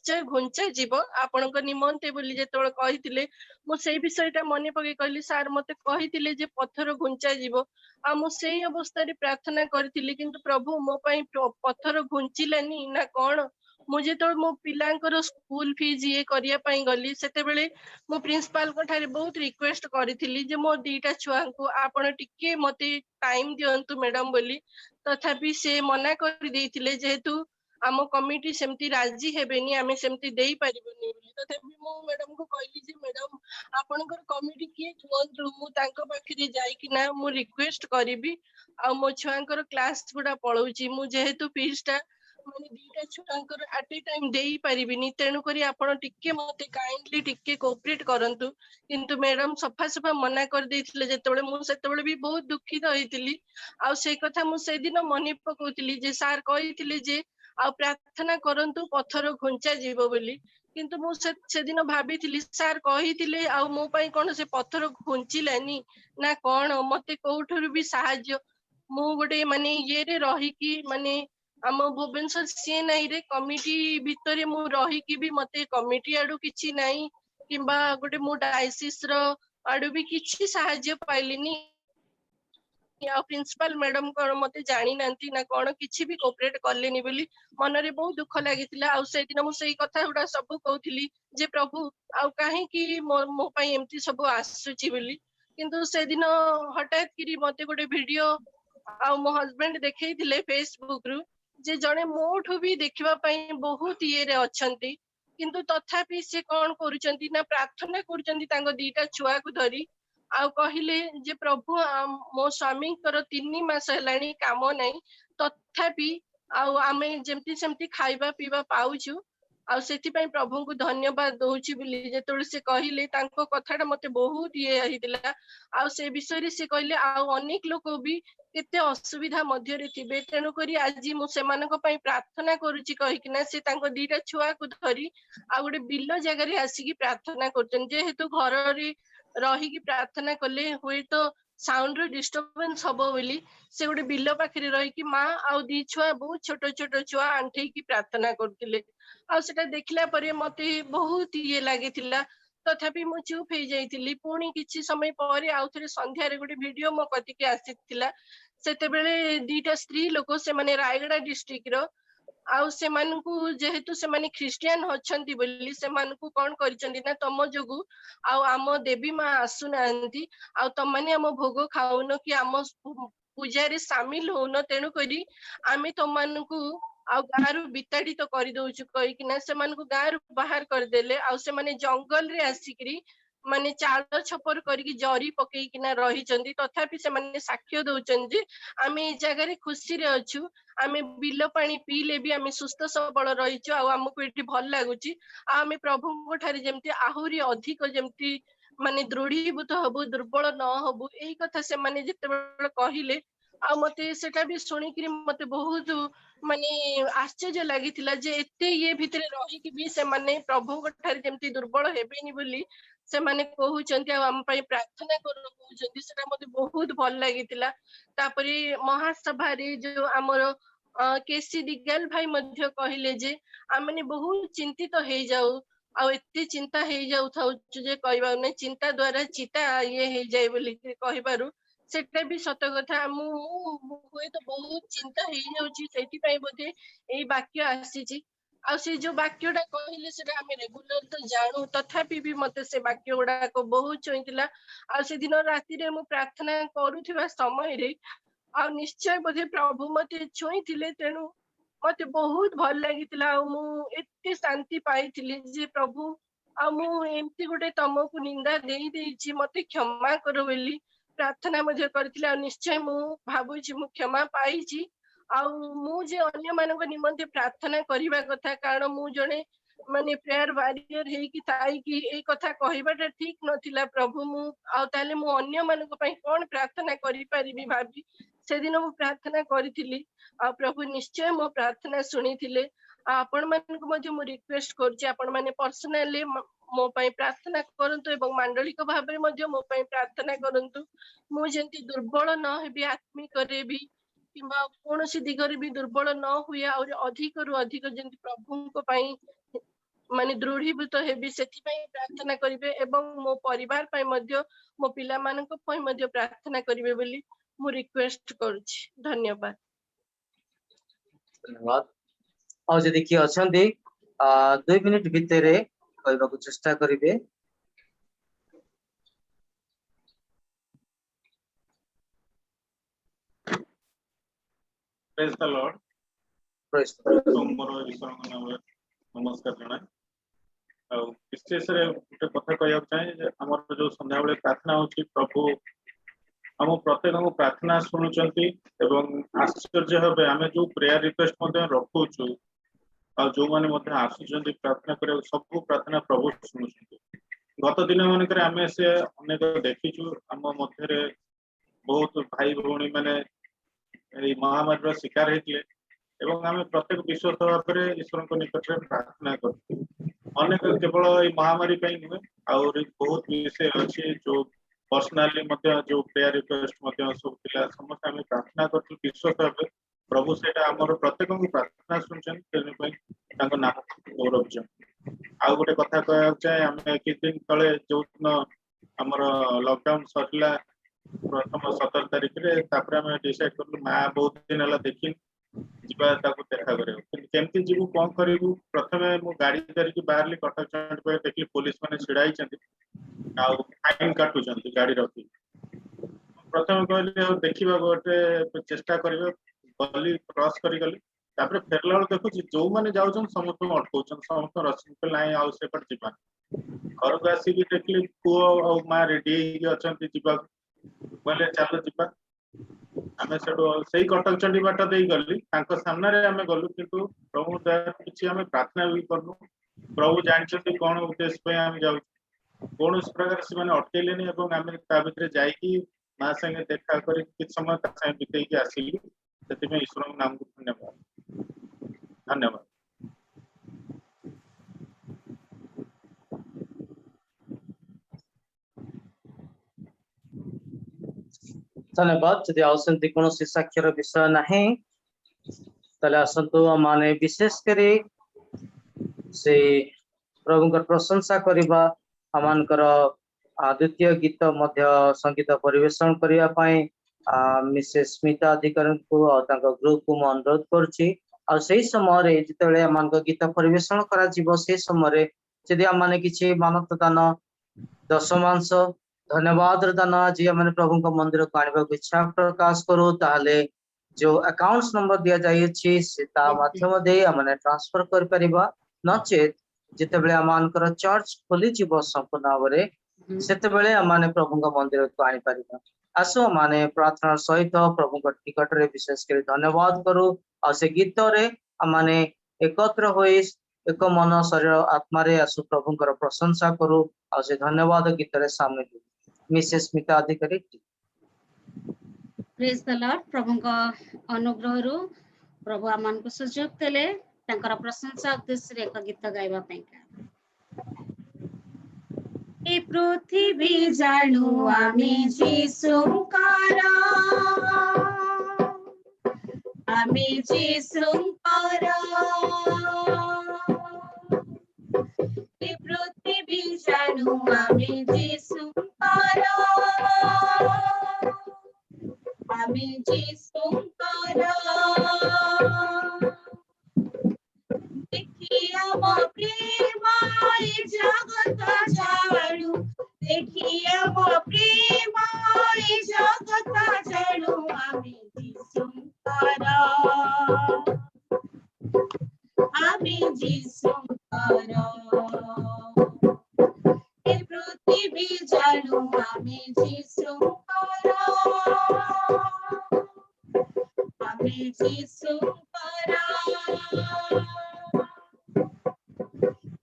निश्चय घुंचा जीव आपणक निमंते बोली जेतेबेले कहिथिले मु सेई विषयटा मने पके कहली सार मते कहिथिले जे पत्थर घुंचा जीव आ मु सेई अवस्था रे प्रार्थना करथिली किंतु प्रभु मो पई पत्थर घुंचिलानी ना कोन मु जेतेबेले मो पिलांकर स्कूल फीस ये करिया पई गली सेतेबेले मो प्रिंसिपल को ठारे बहुत रिक्वेस्ट करिथिली जे मो दीटा छुआ को आपण टिके मते टाइम दियंतु मैडम बोली तथापि से मना कर देथिले जेहेतु आम कमिटी सेमती राजी हेबेनी आमे सेमती देई परिबोनी बोली तथापि मो मैडम को कहली जे मैडम आपनकर कमिटी किए थुअंतु मु तांको पाखरे जाई कि ना मु रिक्वेस्ट करिवि आ मो छुआंकर क्लास गुडा पळौची मु जेहेतु फीसटा माने दीटा छुआंकर एट ए टाइम देई परिबिनी तेनु करी आपण टिके मते काइंडली टिके कोऑपरेट करंतु किंतु मैडम सफा सफा मना कर देथिले जेतेबेले मु सेतेबेले भी बहुत दुखित होइतिली आ से कथा मु से दिन मने पकोतिली जे सार कहिथिले जे आ प्रार्थना करंतु पत्थर घुंचा जीवो बोली किंतु मु से दिन भाबिथिली सार कहिथिले आ मो पई कोन से पत्थर घुंचिलानी ना कोन मते कोठुर भी सहाय्य मु गोटे माने ये रे रही की माने आम भुवनेश्वर सी नाई रे कमिटी भितरे मु रही की भी मते कमिटी आडू किछि नाही किंबा गोटे मु डायसिस रो आडू भी किछि सहाय्य पाइलिनी या प्रिंसिपल मैडम कोन मते जानि नांती ना कोन किछि भी कोऑपरेट करलेनी बोली मन रे बहुत दुख लागितिला आ से दिन मु सेही कथा उडा सब कहउथिली जे प्रभु आ काहे की मो पई एमती सब आसुची बोली किंतु से दिन हठात किरी मते गोटे वीडियो आ मो हस्बैंड देखैथिले फेसबुक रु जे जणे मोठु भी देखिबा पई बहुत ये रे अछंती किंतु तथापि से कोन करूचंती ना प्रार्थना करूचंती तांगो दीटा छुआ को धरी आ कहिले जे प्रभु मो स्वामी कर 3 मास हेलानी काम नै तथापि आमे जेमती सेमती खाइबा पीबा पाउछु आ सेति पई प्रभु को धन्यवाद दोउची बिली जेतोले से कहिले तांको कथाटा मते बहुत ये हिदिला आ से विषय रे से कहिले आ अनेक लोक भी केते असुविधा मध्य रे थिबे तेनु करी आज मु सेमानक पई प्रार्थना करूची कहि कि ना से तांको दीटा छुआ को धरी आ गोटे बिल्लो जगह रे आसी की प्रार्थना करचन जे हेतु घर रे रही की प्रार्थना कले हुए तो साउंड रो डिस्टर्बेंस हबो बोली से गोटे बिल्लो पाखरे रही की मां आ दी छुआ बहुत छोट छोट छुआ आंठे की प्रार्थना करथिले आ सेटा देखला परे मते बहुत ये लागितिला तथापि मु चुप हे जाइतिली पुणी किछि समय परे आउथरे संध्या रे गोटे वीडियो मो कतिके आसीतिला सेते बेले दीटा स्त्री लोक से माने रायगड़ा डिस्ट्रिक्ट रो आउ से मानकु जेहेतु से माने ख्रिस्टियन होछंती बोली से मानकु कोन करिसंती ना तम जोगु आउ आम देवी मां आसु नांती आउ तम माने आम भोग खाउनो कि आम पूजा रे शामिल होनो तेनु करी आमे तम मानकु आउ गारु बिताड़ी तो करि दोछु कहि कि ना से मानकु गारु बाहर कर देले आउ से माने जंगल रे आसिकरी माने चाल छपर करी जरी पकई किना रही चंदी तथापि से माने साक्ष्य दउचन जे आमे ए जगह रे खुशी रे अछु आमे बिलो पानी पीले भी आमे सुस्थ सबल रहिछु आ हमकु एठी भल लागुची आ आमे प्रभु को ठारे जेमती आहुरी अधिक जेमती माने दृढ़ीभूत हबु दुर्बल न हबु एही कथा से माने जेते कहिले आ मते सेटा भी सुनी कि मते बहुत माने आश्चर्य लागितिला जे एते ये भितरे रही कि भी से माने प्रभु को ठारे जेमती दुर्बल हेबेनी बोली से माने कहउचंती आ हम पई प्रार्थना करू कहउचंती सेटा मते बहुत भल लागितिला तापरे महासभा रे जो हमर केसी दिगल भाई मध्य कहिले जे आमने बहुत चिंतित हो जाऊ आ एते चिंता हो जाऊ थाउ जे कहबा नै चिंता द्वारा चिता ये हो जाय बोली कहबारु सेटा भी सत कथा मु होय तो बहुत चिंता हो जाउची सेठी पई बोधे एई वाक्य आसीची आ से जो वाक्यटा कहिले सेटा हम रेगुलर तो जानू तथापि भी मते से वाक्य गुडा को बहुत चोइतिला आ से दिन राति रे मु प्रार्थना करूथिबा समय रे आ निश्चय बोधे प्रभु मते छुईथिले तेनु मते बहुत भल लागितिला आ मु एते शांति पाइथिली जे प्रभु आ मु एमती गोटे तमको निंदा देई देइची मते क्षमा करो बोली प्रार्थना मजे करथिला निश्चय मु भाबुची मु क्षमा पाइची आ मु जे अन्य मानक निमंते प्रार्थना करिबा कथा कारण मु जने माने प्रेयर वॉरियर हे कि ताई कि ए कथा कहबाटा ठीक नथिला प्रभु मु आ ताले मु अन्य मानक पई कोन प्रार्थना करि परिबी भाबी से दिन मु प्रार्थना करिथिली आ प्रभु निश्चय मो प्रार्थना सुनिथिले आपण मानक मजे मु रिक्वेस्ट करछि आपण माने पर्सनली मो पई प्रार्थना करंतु एवं मांडलिक भाबरे मजे मो पई प्रार्थना करंतु मु जेंति दुर्बल न हेबी आत्मिक करे भी किंबा कोनोसी दिगरे भी दुर्बल न हुए और अधिक रु अधिक जेंति प्रभु को पई माने दृढ़ीभूत हेबी सेथिपाई प्रार्थना करिवे एवं मो परिवार पाई मध्य मो पिला मानक पाई मध्य प्रार्थना करिवे बोली मु रिक्वेस्ट करूछि। धन्यवाद। धन्यवाद। और जदि किए अछंती 2 मिनिट भितरे कहबाकू चेष्टा करिवे। Praise the Lord. प्रेज मोर ईश्वर नाम नमस्कार जनाए आ विशेष रे गोटे कथा कहया चाहे जे हमर जो संध्या बेले प्रार्थना होची प्रभु हम प्रत्येक को प्रार्थना शुणुचंती एवं आश्चर्य हबे आमे जो प्रेयर रिक्वेस्ट मध्ये रखुछु आ जो माने मध्ये आसुचंती प्रार्थना करे सब प्रार्थना प्रभु शुणुचंती। गत दिन मानकर आमे से अनेक देखिछु हम मध्ये रे बहुत भाई भौणी माने ए महामारी शिकार हेतिले एवं आमे प्रत्येक विश्वास भाव ईश्वर को निकट में प्रार्थना करते अनेक केवल ये महामारी नुहे और बहुत विषय अच्छे जो पर्सनाली जो प्रेयर रिक्वेस्ट सब समस्त आम प्रार्थना कर विश्वास भाव प्रभु से प्रत्येक को प्रार्थना शुणुचन नाम गौरव। आउ गोटे कथा कह चाहे आम किछ दिन तले जो दिन आमर लॉकडाउन सरला प्रथम 17 तारिख आम डिसाइड कलु माँ बहुत दिन है देखी जीवा देखा करमती जीवु कौन करूँ प्रथम मु गाड़ी करके बाहर कटक चंड देखिए पुलिस मैंने ढड़ा फाइन काटुं गाड़ी रखी प्रथम कहली देखा गोटे चेष्टा कर गली क्रॉस कर गली फेरला बेल देखुची जो मैंने जाऊँ समस्त अटकाउन समस्त रसी ना आउ से जीवा घर को आसिक देखिए पुओ और माँ रेडी अच्छा कहले चलो जीवा आम से कटक चंडी बाट दे गली सामने आम गलु किंतु प्रभु दया किसी आम प्रार्थना भी करूँ प्रभु जानते कौन उद्देश्य आम जाऊँ कौन प्रकार से अटकैले आम भर जाकि माँ संगे देखा कर किस समय बितेक आसिलु से ईश्वर नाम को धन्यवाद। धन्यवाद। धन्यवाद। जदि आसंती कौन साक्षर विषय नहीं तले आसतु माने विशेष करी से प्रभु प्रशंसा करवा आमानकर द्वितीय गीत मध्य संगीत परिवेशन करने पाई मिसेस स्मिता अधिकारी को ग्रुप को मैं अनुरोध करुच्ची आ से समय जिते आम गीत परिवेशन करा से समय जदि आम मैंने किसी मानव दान दशमांश धन्यवाद दान आज मैंने प्रभु को मंदिर को आने को इच्छा प्रकाश करूँ ताले जो अकाउंट्स नंबर दि जाता माध्यम मैंने ट्रांसफर कर नचेत जिते आम चर्च खोली संपूर्ण भाव में से प्रभु मंदिर को आनी पार आसो माने प्रार्थना सहित प्रभु निकट में विशेषकर धन्यवाद करूँ आ से गीत माने एकत्र हो एक मन शरीर आत्मा आसु प्रभु प्रशंसा करूँ आ से धन्यवाद गीत सामने मिसेस स्मिता अधिकारी। Praise the Lord. प्रभु का अनुग्रह रु प्रभु आमान को सुजोग देले तांकर प्रशंसा उद्देश्य एक गीत गाइबा पैका ए पृथ्वी जाणु आमी जीसुंकर ए पृथ्वी जाणु आमी जीसुंकर देखिया मो प्रेमाय जगत जाणु देखिया मो प्रेमाय जगत जाणु आमी जीसुंकर ए पृथ्वी जाणु आमी जीसुंकर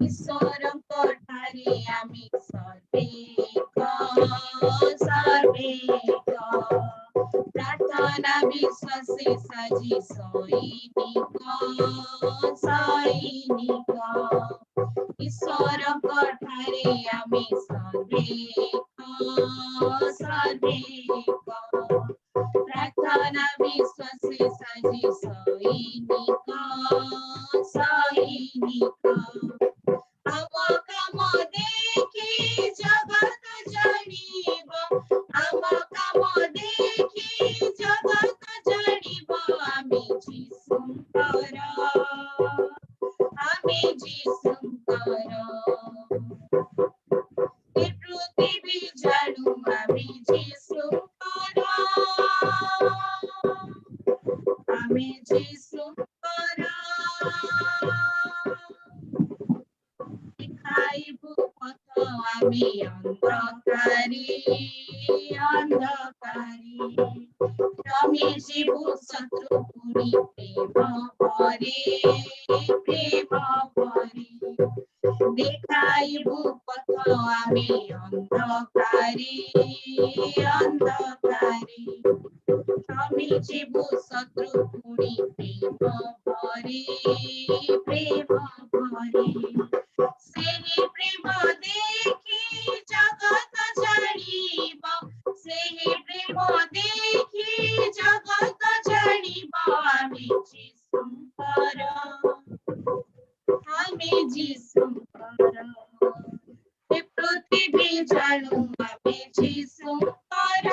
ईश्वरंको ठारे आमी सर्वेक प्रार्थना विश्वासे सजी सैनिक ईश्वरंको ठारे आमी सर्वेक प्रार्थना विश्वासे सजी सैनिक আমি অন্ধকারী অন্ধকারী আমি জীব শত্রু পুরি প্রেম পরে দেখাইবু পথ আমি অন্ধকারী অন্ধকারী আমি জীব শত্রু পুরি প্রেম পরে ସେହି ପ୍ରେମ ଦେଖି ଜଗତ ଜାଣିବ ସେହି ପ୍ରେମ ଦେଖି ଜଗତ ଜାଣିବ ଆମେ ଯୀଶୁଙ୍କର ଏ ପୃଥିବୀ ଜାଣୁ ଆମେ ଯୀଶୁଙ୍କର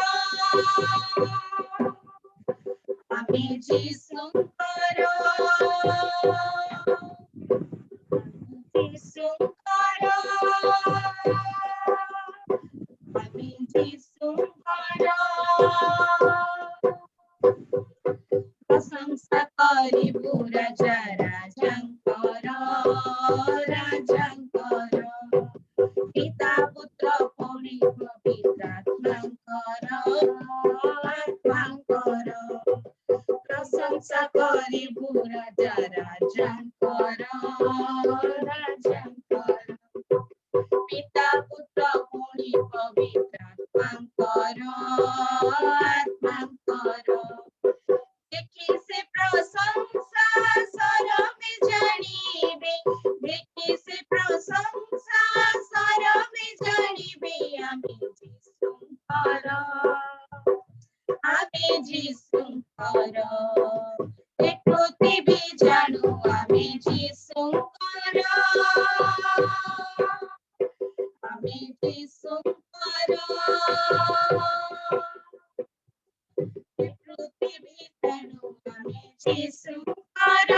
ଆମେ ଯୀଶୁଙ୍କର ଯୀଶୁଙ୍କର ଆମେ ଯୀଶୁଙ୍କର ପ୍ରଶଂସା କରିବୁ ରାଜା ରାଜାଙ୍କର ପିତା ପୁତ୍ର ପୁଣି ପବିତ୍ର ଆତ୍ମାଙ୍କର ପ୍ରଶଂସା କରିବୁ ରାଜା ରାଜାଙ୍କର ପିତା ପୁତ୍ର ପୁଣି ପବିତ୍ର ଆତ୍ମାଙ୍କର ଦେଖି ସେ ପ୍ରଶଂସା ସରମେ ଜାଣିବେ ଦେଖି ସେ ପ୍ରଶଂସା ସରମେ ଜାଣିବେ ଆମେ ଯୀଶୁଙ୍କର ଏ ପୃଥିବୀ ଜାଣୁ ଆମେ ଯୀଶୁଙ୍କର ଆମେ ଯୀଶୁଙ୍କର ଏ ପୃଥିବୀ ଜାଣୁ ଆମେ ଯୀଶୁଙ୍କର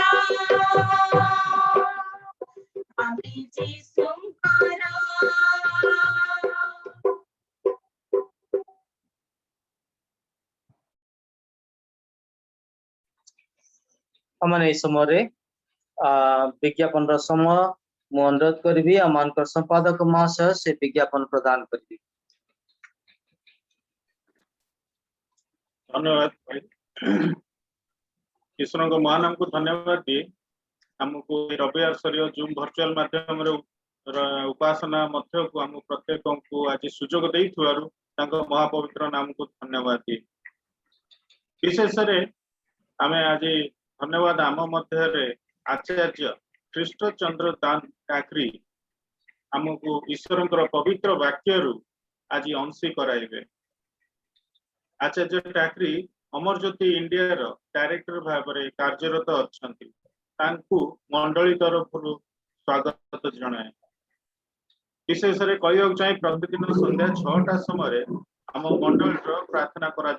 ଆମେ ଯୀଶୁଙ୍କର हमने इस समय विज्ञापन समय मु अनुरोध करी आम संपादक महाशय से विज्ञापन प्रदान करी। धन्यवाद भाई ईश्वर को महान हमको धन्यवाद दिए हमको रविवार सर जूम वर्चुअल माध्यम उपासना मध्य को हम प्रत्येक को आज सुजोग महापवित्र नाम को धन्यवाद दिए विशेष आम आज धन्यवाद आम मध्य आचार्य कृष्णचंद्र दान टाकरी आमको ईश्वर पवित्र वाक्य आज अंशी कराइबे। आचार्य टाकरी अमर ज्योति इंडिया डायरेक्टर भाव में कार्यरत अच्छा मंडली तरफ स्वागत जनाए विशेष कह चाहे प्रतिदिन संध्या 6टा समय आम मंडल प्रार्थना करा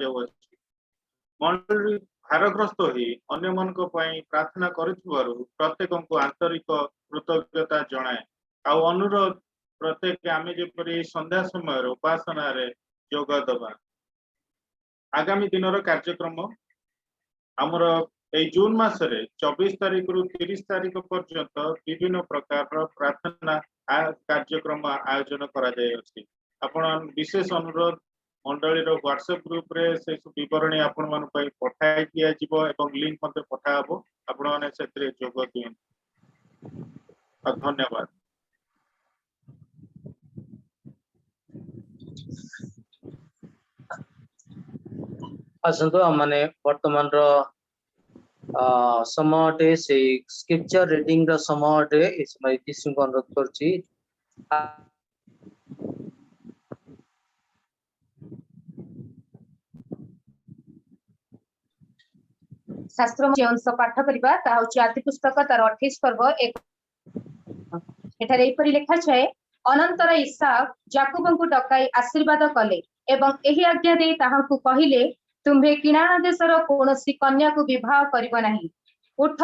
मंडली भारग्रस्त ही अन्य मन प्रार्थना करुथिबारु प्रत्येक को आंतरिक कृतज्ञता जनाए आउ अनुरोध प्रत्येक आम जपरी संध्या समय उपासना जोग दबा आगामी दिन कार्यक्रम आमर जून मासरे 24 तारीख रु 30 तारीख पर्यंत विभिन्न प्रकार प्रार्थना कार्यक्रम आयोजन करा जाय अछि। आपण विशेष अनुरोध मंडली व्हाट्सएप ग्रुप रे से विवरणी आपण मन पई पठाई दिया जिवो एवं लिंक मते पठाबो आपण माने सेतरे जोग दियन। धन्यवाद। आसंतो माने वर्तमान रो समयटे से स्क्रिप्चर रीडिंग रो समयटे इस समय किछु अनुरोध करछि। शास्त्र अंश पाठ करबा ता होछि आदि पुस्तक तार 28 पर्व एक एठारे एपरि लेखा छे अनंतर इसहाक याकूब को डकाई आशीर्वाद कले एवं एही आज्ञा दे ताहाकू कहिले तुम्हे किनान देशर कोनोसी कन्या को विवाह करिबो नाही उठ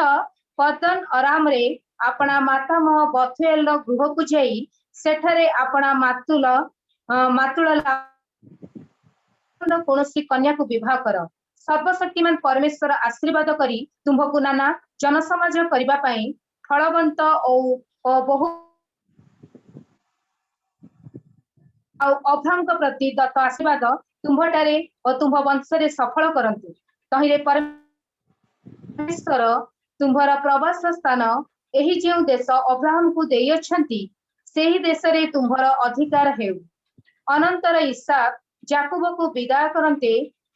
पतन आराम रे अपना मातामह बथुएल गृह को जाई सेठरे अपना मातुल कोनोसी कन्या को विवाह कर सर्वशक्तिमान परमेश्वर आशीर्वाद करी तुम्हकु नाना जनसमाज करिबा पई फलवंत ओ बहु अब्राहम प्रति दत्त आशीर्वाद तुम्भटारे और तुम्भ वंशरे सफल करंतु तहिरे परमेश्वर तुम्भर प्रवास स्थान एही जे देश अब्राहम को देई अछंती सेही देश रे तुम्भर अधिकार हेउ। अनंतर इसहाक याकूब को विदाय करंते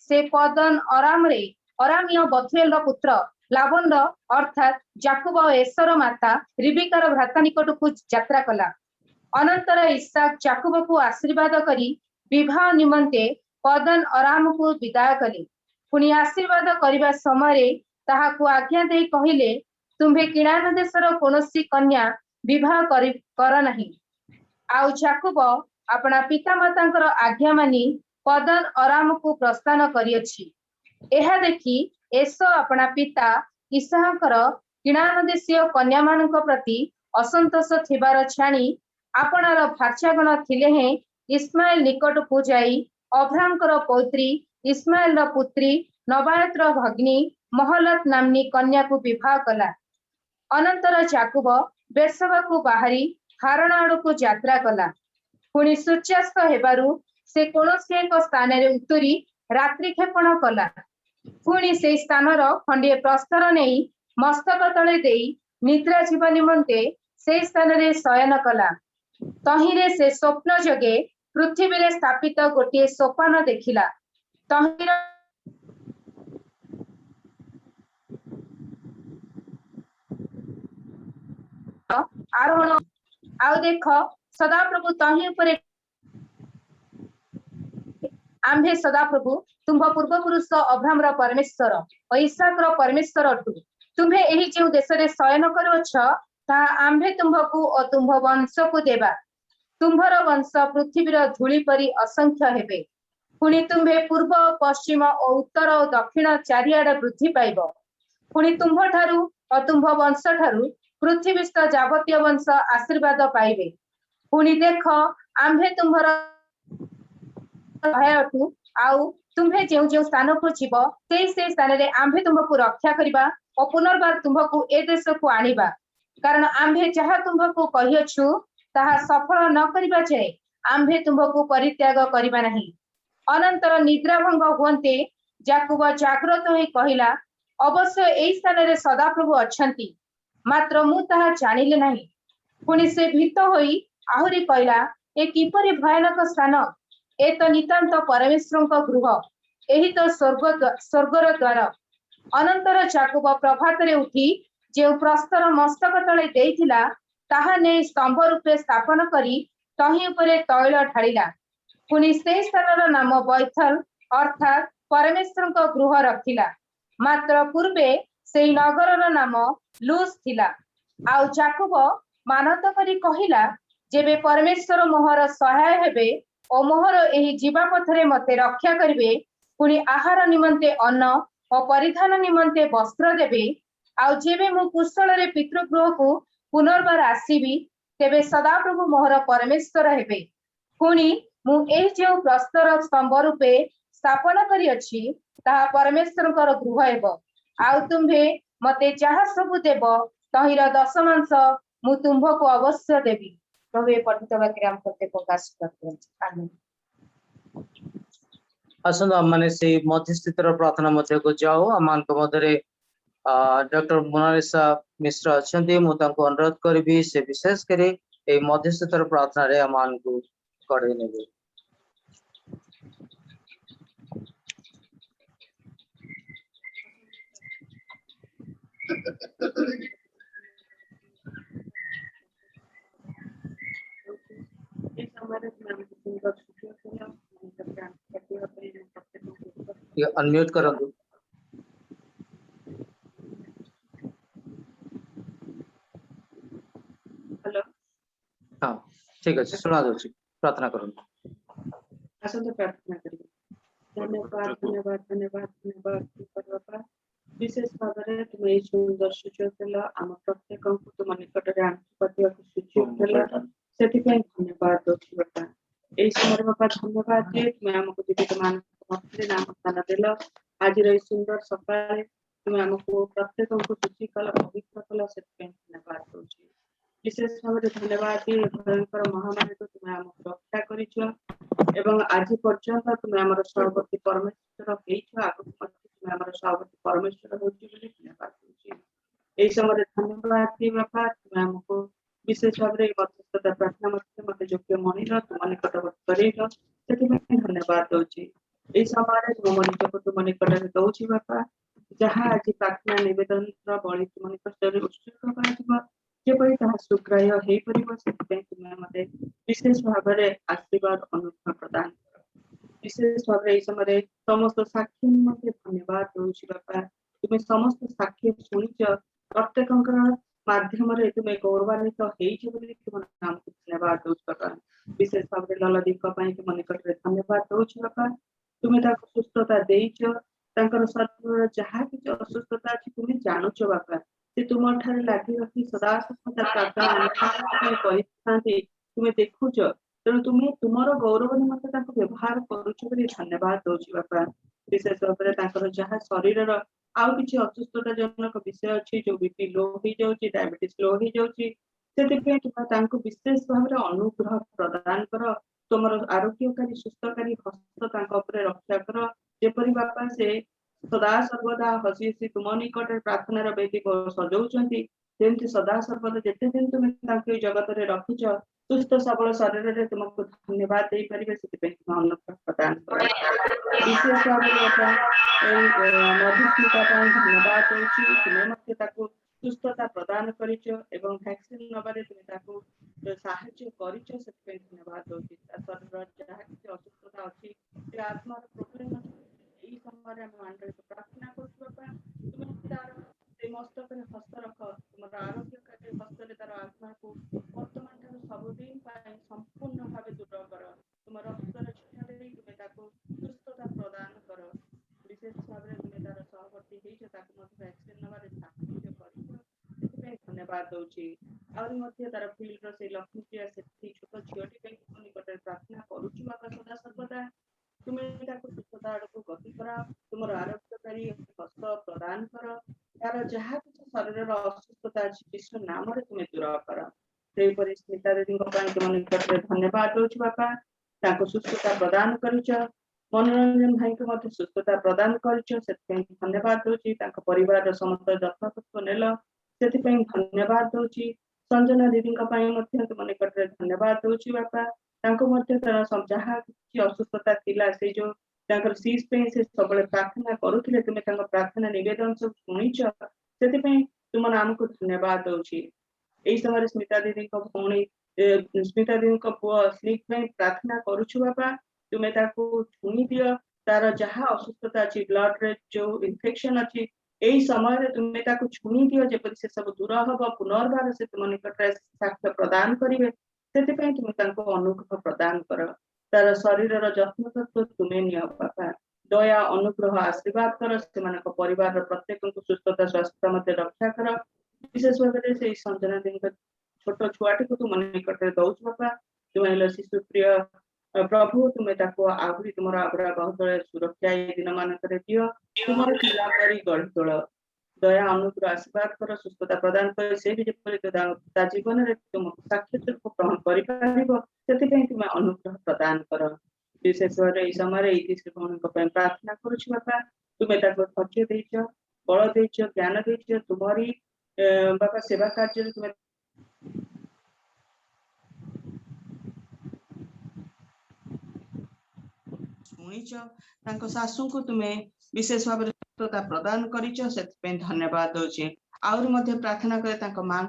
से पदन अरामीय बथुएल पुत्र लाबन अर्थात याकूब और एसर माता रिबिकार भ्राता निकट को यात्रा कला। अनंतर इसहाक याकूब को आशीर्वाद करी विवाह निमंते पदन अराम को विदाय कले। पुणी आशीर्वाद करने समय ताहाकु आज्ञा दे कहिले तुम्हे किणान देशर कोनोसी कन्या विवाह कर नहीं। आउ याकूब अपना पितामातांकर आज्ञा मानी पदन अराम को प्रस्थान करियछि। एहा देखि एसो अपना पिता इसहाकर किणान देशीय कन्या मानक प्रति असंतोष थिबार छाणी आपणार भाषागण थिले हैं इस्माइल निकट को जाई अब्राहमकर पौत्री इस्माइल पुत्री नबायतर भगिनी महलत नामनी कन्या को विवाह कला। अनंतर याकूब बेर्शेबा को बाहरी हारण आड़ को यात्रा कला। पुणी सूर्यास्त हेबारु से कोनोसी एक स्थान रे उतरी रात्रि क्षेपण कला। पुणी से स्थान खंडिए प्रस्तर नहीं मस्तक तले देई निद्रा जीवा निमंते से स्थान रे शयन कला। तहिरे से स्वप्न जगे पृथ्वी रे स्थापित गोटे सोपान देखिला। तहिर आरोहण आउ देख सदा प्रभु तहि उपरे आम्भे सदा प्रभु तुम्भ पूर्व पुरुष अब्राहम परमेश्वर और इसहाक परमेश्वर अटु। तुम्हे एही जे देश रे शयन करुछ ता आम्भे तुम्भकु और तुम्भ वंश को देबा। तुम्भर वंश पृथ्वीर धूली परी असंख्य हेबे। पुणी तुम्हे पूर्व पश्चिम और उत्तर और दक्षिण चारिआडे वृद्धि पाइब। पुणी तुम्भ ठारू और तुम्भ वंश ठारू पृथ्वीस्थ जावतीय वंश आशीर्वाद पाइबे। पुणी देख आम्भे तुम्भर अटु आउ तुम्हे जो स्थान को जीव से स्थान रे आम्भे तुम्भकु रक्षा करिबा और पुनर्बार तुम्भकु ए देश को आनिबा। कारण आम्भे जहा तुम्भकु कहियछु ताहा सफल न करिबा जाय आम्भे तुम्भकु परित्याग करिबा नहीं। अनंतर निद्रा भंग हुंते याकूब जाग्रत होई कहिला अवश्य एई स्थान रे सदा प्रभु अछंती मात्र मु ताहा जानिले नहीं। पुणी से भीत होई आहुरी कहिला ए किपरि भयानक स्थान ए तो नितांत परमेश्वर गृह एही तो स्वर्गर द्वार। अनंतर याकूब प्रभात रे उठी जे प्रस्तर मस्तक तले देइथिला ताहा ने स्तंभ रूपे स्थापन करी तहि उपरे तैल ढाळिला। पुणी से स्थानर नाम बैथल अर्थात परमेश्वर गृह रखिला। मात्र पूर्वे से नगरर नाम लूज थिला। आउ याकूब मानत करी कहिला जेबे परमेश्वर मोहर सहाय हेबे और मोहर एही जीवा पथरे मते रक्षा करिवे पुणी आहार निमंते अन्न और परिधान निमंते वस्त्र देबे आउ जेबे मु कुशल रे पितृगृह को पुनर्बार आसीबी तेबे सदा प्रभु मोहर परमेश्वर हेबे। पुणी मु एही जे प्रस्तर स्तंभ रूपे स्थापन करी अछि ताहा परमेश्वरकर गृह हेबो। आउ तुम्हे मते जहा सब देब तहिर दशमांश मु तुम्भको अवश्य देबी। प्रभु ए पठित वाक्य हम प्रत्येक प्रकाश करते हैं। आमीन। आसन हमने से मध्यस्थितर प्रार्थना मध्य को जाओ आमान को मधरे डॉक्टर मोनालिसा मिश्र अच्छे मु अनुरोध करी से विशेष करे ए मध्यस्थितर प्रार्थना रे आमान को करे नेबे। ये अनम्यूट करो। हेलो हाँ ठीक है सुना दो प्रार्थना करो। आसंत प्रार्थना करिए। धन्यवाद धन्यवाद धन्यवाद धन्यवाद बाबा विशेष भाव में तुम ये सुंदर सुযোগ देला आम प्रत्येक को तुम निकट रे आंकिया को सुযোগ देला सेति पे धन्यवाद दोछि बाबा। एई समय बाबा धन्यवाद जे तुम हमको जीवित मान मते नाम स्थान देला आज रे सुंदर सकाळे तुम हमको प्रत्येक को शुचि कला पवित्र कला सेति पे धन्यवाद दोछि। विशेष भाव धन्यवाद दिए भयंकर महामारी तुम आमको रक्षा कर आज पर्यंत तुम आम सहवर्ती परमेश्वर आगुक तुम आम सहवर्ती परमेश्वर धन्यवाद दूसरी समय धन्यवाद दिए बापा तुम आमको विशेष भाव मध्यस्थता प्रार्थना मत योग्य मणिर तुम निकटवर्ती कर धन्यवाद दूसरी यही समय तुम निजक तुम निकट दौची बापा जहाँ आज प्रार्थना नवेदन बलि तुम निकट उत्सर्ग जेपरी ताहा सुग्राह्य हो पार से तुम्हें मत विशेष भाव में आशीर्वाद अनुग्रह प्रदान कर विशेष भाव में समय समस्त साक्षी निम्ते धन्यवाद दूसरी बापा तुम्हें समस्त साक्षी शुणिच प्रत्येक माध्यम तुम्हें गौरवान्वित तुम नाम को धन्यवाद दूस बापा विशेष भाव में ललदी तुम निकट धन्यवाद दूसरी बापा तुम्हें सुस्थता देच शरीर जहाँ किसी असुस्थता अच्छी तुम्हें जानूच बापा से तुम ठारे लगी रखी सदा प्रार्थना तुम्हें देखुच तेणु तुम्हें तुमर गौरव निमंते व्यवहार करुच धन्यवाद दूसरी बापा विशेष भाव में जहाँ शरीर आउ किसी असुस्थता जनक विषय अच्छी जो बीपी लो हो जाऊँगी डायबिटीज लो हो जाऊँगी तुम विशेष भाव में अनुग्रह प्रदान कर तुम आरोग्यकारी सुस्थकारी हस्त रक्षा कर जेपरी बापा से सदा सर्वदा हसी हसी तुम निकट प्रार्थनार बेदी सजाऊँगी जमी सदा सर्वदा जिते दिन तुम्हें जगत में रखिच सुस्थ सबल शरीर में तुमको धन्यवाद दे पारे से अनुग्रह प्रदान कर विशेष भाव मधुस्मिता धन्यवाद दूसरी तुम्हें मत सुस्थता प्रदान वैक्सीन नबारे तुम्हें साहाय्य कर धन्यवाद दूसरी शरीर जहाँ किसी असुस्थता अच्छी आत्मार प्रोब्लेम अच्छी समय प्रार्थना कर मस्तक हस्त रख तुम आरोग्यकारी हस्त तार आत्मा को वर्तमान सबुदिन संपूर्ण भाव दूर कर तुम रक्तर छिटा दे तुम्हें सुस्थता प्रदान कर विशेष भाव में तुम्हें तार सहवर्ती वैक्सीन नबारे साहाय्य कर धन्यवाद दूसरी आहरी तार फिल्ड से लक्ष्मी प्रिया से छोट झीटी निकट प्रार्थना करुचु बापा सदा सर्वदा तुम्हें सुस्थता आड़ को गति कर तुम आरोग्यकारी हस्त प्रदान कर यार जहाँ किसी शरीर असुस्थता अच्छी विश्व नाम तुम्हें दूर कर स्मिता दीदी तुम निकट धन्यवाद दूसरी बापा सुस्थता प्रदान कर मनोरंजन भाई को सुस्थता प्रदान कर धन्यवाद दूसरी परिवार समस्त जत्न नेल से धन्यवाद दूसरी संजना दीदी तुम निकट धन्यवाद दूसरी बापा जहाँ किसी असुस्थता थिला से जो सीज से सब प्रार्थना करुले तुम्हें प्रार्थना नवेदन सब शुणिच से तुम नाम को धन्यवाद दूसरी यही समय स्मिता दीदी भौणी स्मिता दीदी पुओ स्लीप प्रार्थना करुछु बापा तुम्हें छुणी दियो तार जहाँ असुस्थता अच्छी ब्लड रे जो इन्फेक्शन अच्छी यही समय तुम्हें छुणी दियो जेपरि से सब दूर हम पुनर्बार से तुम निकट साक्ष्य प्रदान करेंगे से तुम्हें अनुग्रह प्रदान कर तार शरीर जत्न तत्व तुम्हें नि बापा दया अनुग्रह आशीर्वाद कर से परिवार प्रत्येक सुस्थता स्वास्थ्य मध्य रक्षा कर विशेष भाव में संजना दीदी छोट छुआटी को तुम निकट दौच बापा तुम्हें शिशु प्रिय प्रभु तुम्हें आहरी तुम आबरा बहुत सुरक्षा दिन मानक दियो तुम गढ़ी तोल दया अनुग्रह आशीर्वाद कर सुस्थता प्रदान कर से भी जीवन में तुम साक्षात ग्रहण कर तुम्हें अनुग्रह प्रदान कर विशेष भाव में समय भौणी प्रार्थना करुछु बापा तुम्हें धैर्य देच बल देच ज्ञान देच तुम्हारी बापा सेवा कार्य तुम्हें शुणिच शाशु को तुम्हें विशेष भाव में सुस्थता प्रदान कर धन्यवाद दूसरी आहरी प्रार्थना करे माँ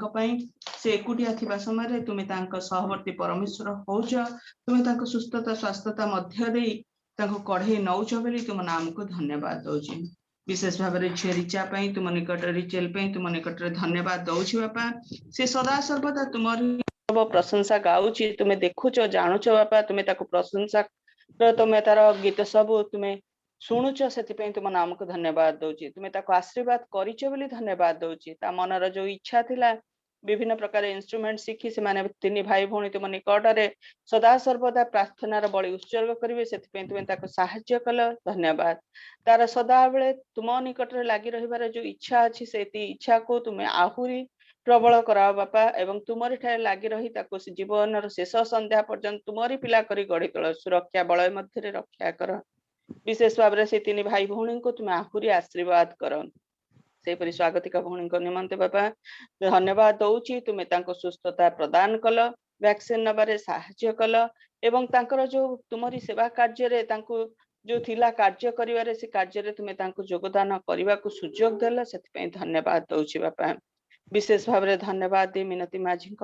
से एकुटिया थिबा समय तुम्हें सहवर्ती परमेश्वर होच तुम्हें सुस्थता स्वास्थ्यता मध्य दे कढ़े नौच बोली तुम नाम को धन्यवाद दूसरी विशेष भाव में झी रिचा तुम निकट रिचेल तुम निकट धन्यवाद दौची बापा से सदा सर्वदा तुम प्रशंसा गाउची तुम्हें देखुच जानूच बापा तुम्हें प्रशंसा तुम्हें तार गीत सब तुम्हें शुणुच से तुम नाम को धन्यवाद दूची तुम्हें आशीर्वाद करिच बोली धन्यवाद दूची ता मनर जो इच्छा थिला विभिन्न प्रकार इंस्ट्रूमेंट शिखी से तीन भाई भौणी तुम निकट सदा सर्वदा प्रार्थनार बलि उत्सर्ग करेंगे से तुम्हें साहाय्य कल धन्यवाद तार सदा बेले तुम निकट लगी रही जो इच्छा अच्छी से इच्छा को तुम्हें आहरी प्रबल कराओ बापा एवं तुमरी ठारे लागी रही ताको जीवन शेष संध्या पर्यंत तुमरी पिला करी गढ़ी तोल सुरक्षा बलय मध्य रक्षा कर विशेष भाव से तीन भाई भौणी को तुम आहुरी आशीर्वाद कर सेपरी स्वागतिका भौणी निमंते बापा धन्यवाद दौची तुमे तांको सुस्थता प्रदान कल वैक्सीन नबारे साहाय्य कल एवं तांकर जो तुमरी सेवा कार्य रे तांको जो थिला कार्य करिवारे से कार्य रे तुमे तांको योगदान करबा को सुयोग देला सेति पई धन्यवाद दौची बापा विशेष भाव में धन्यवाद दी मिनती माझी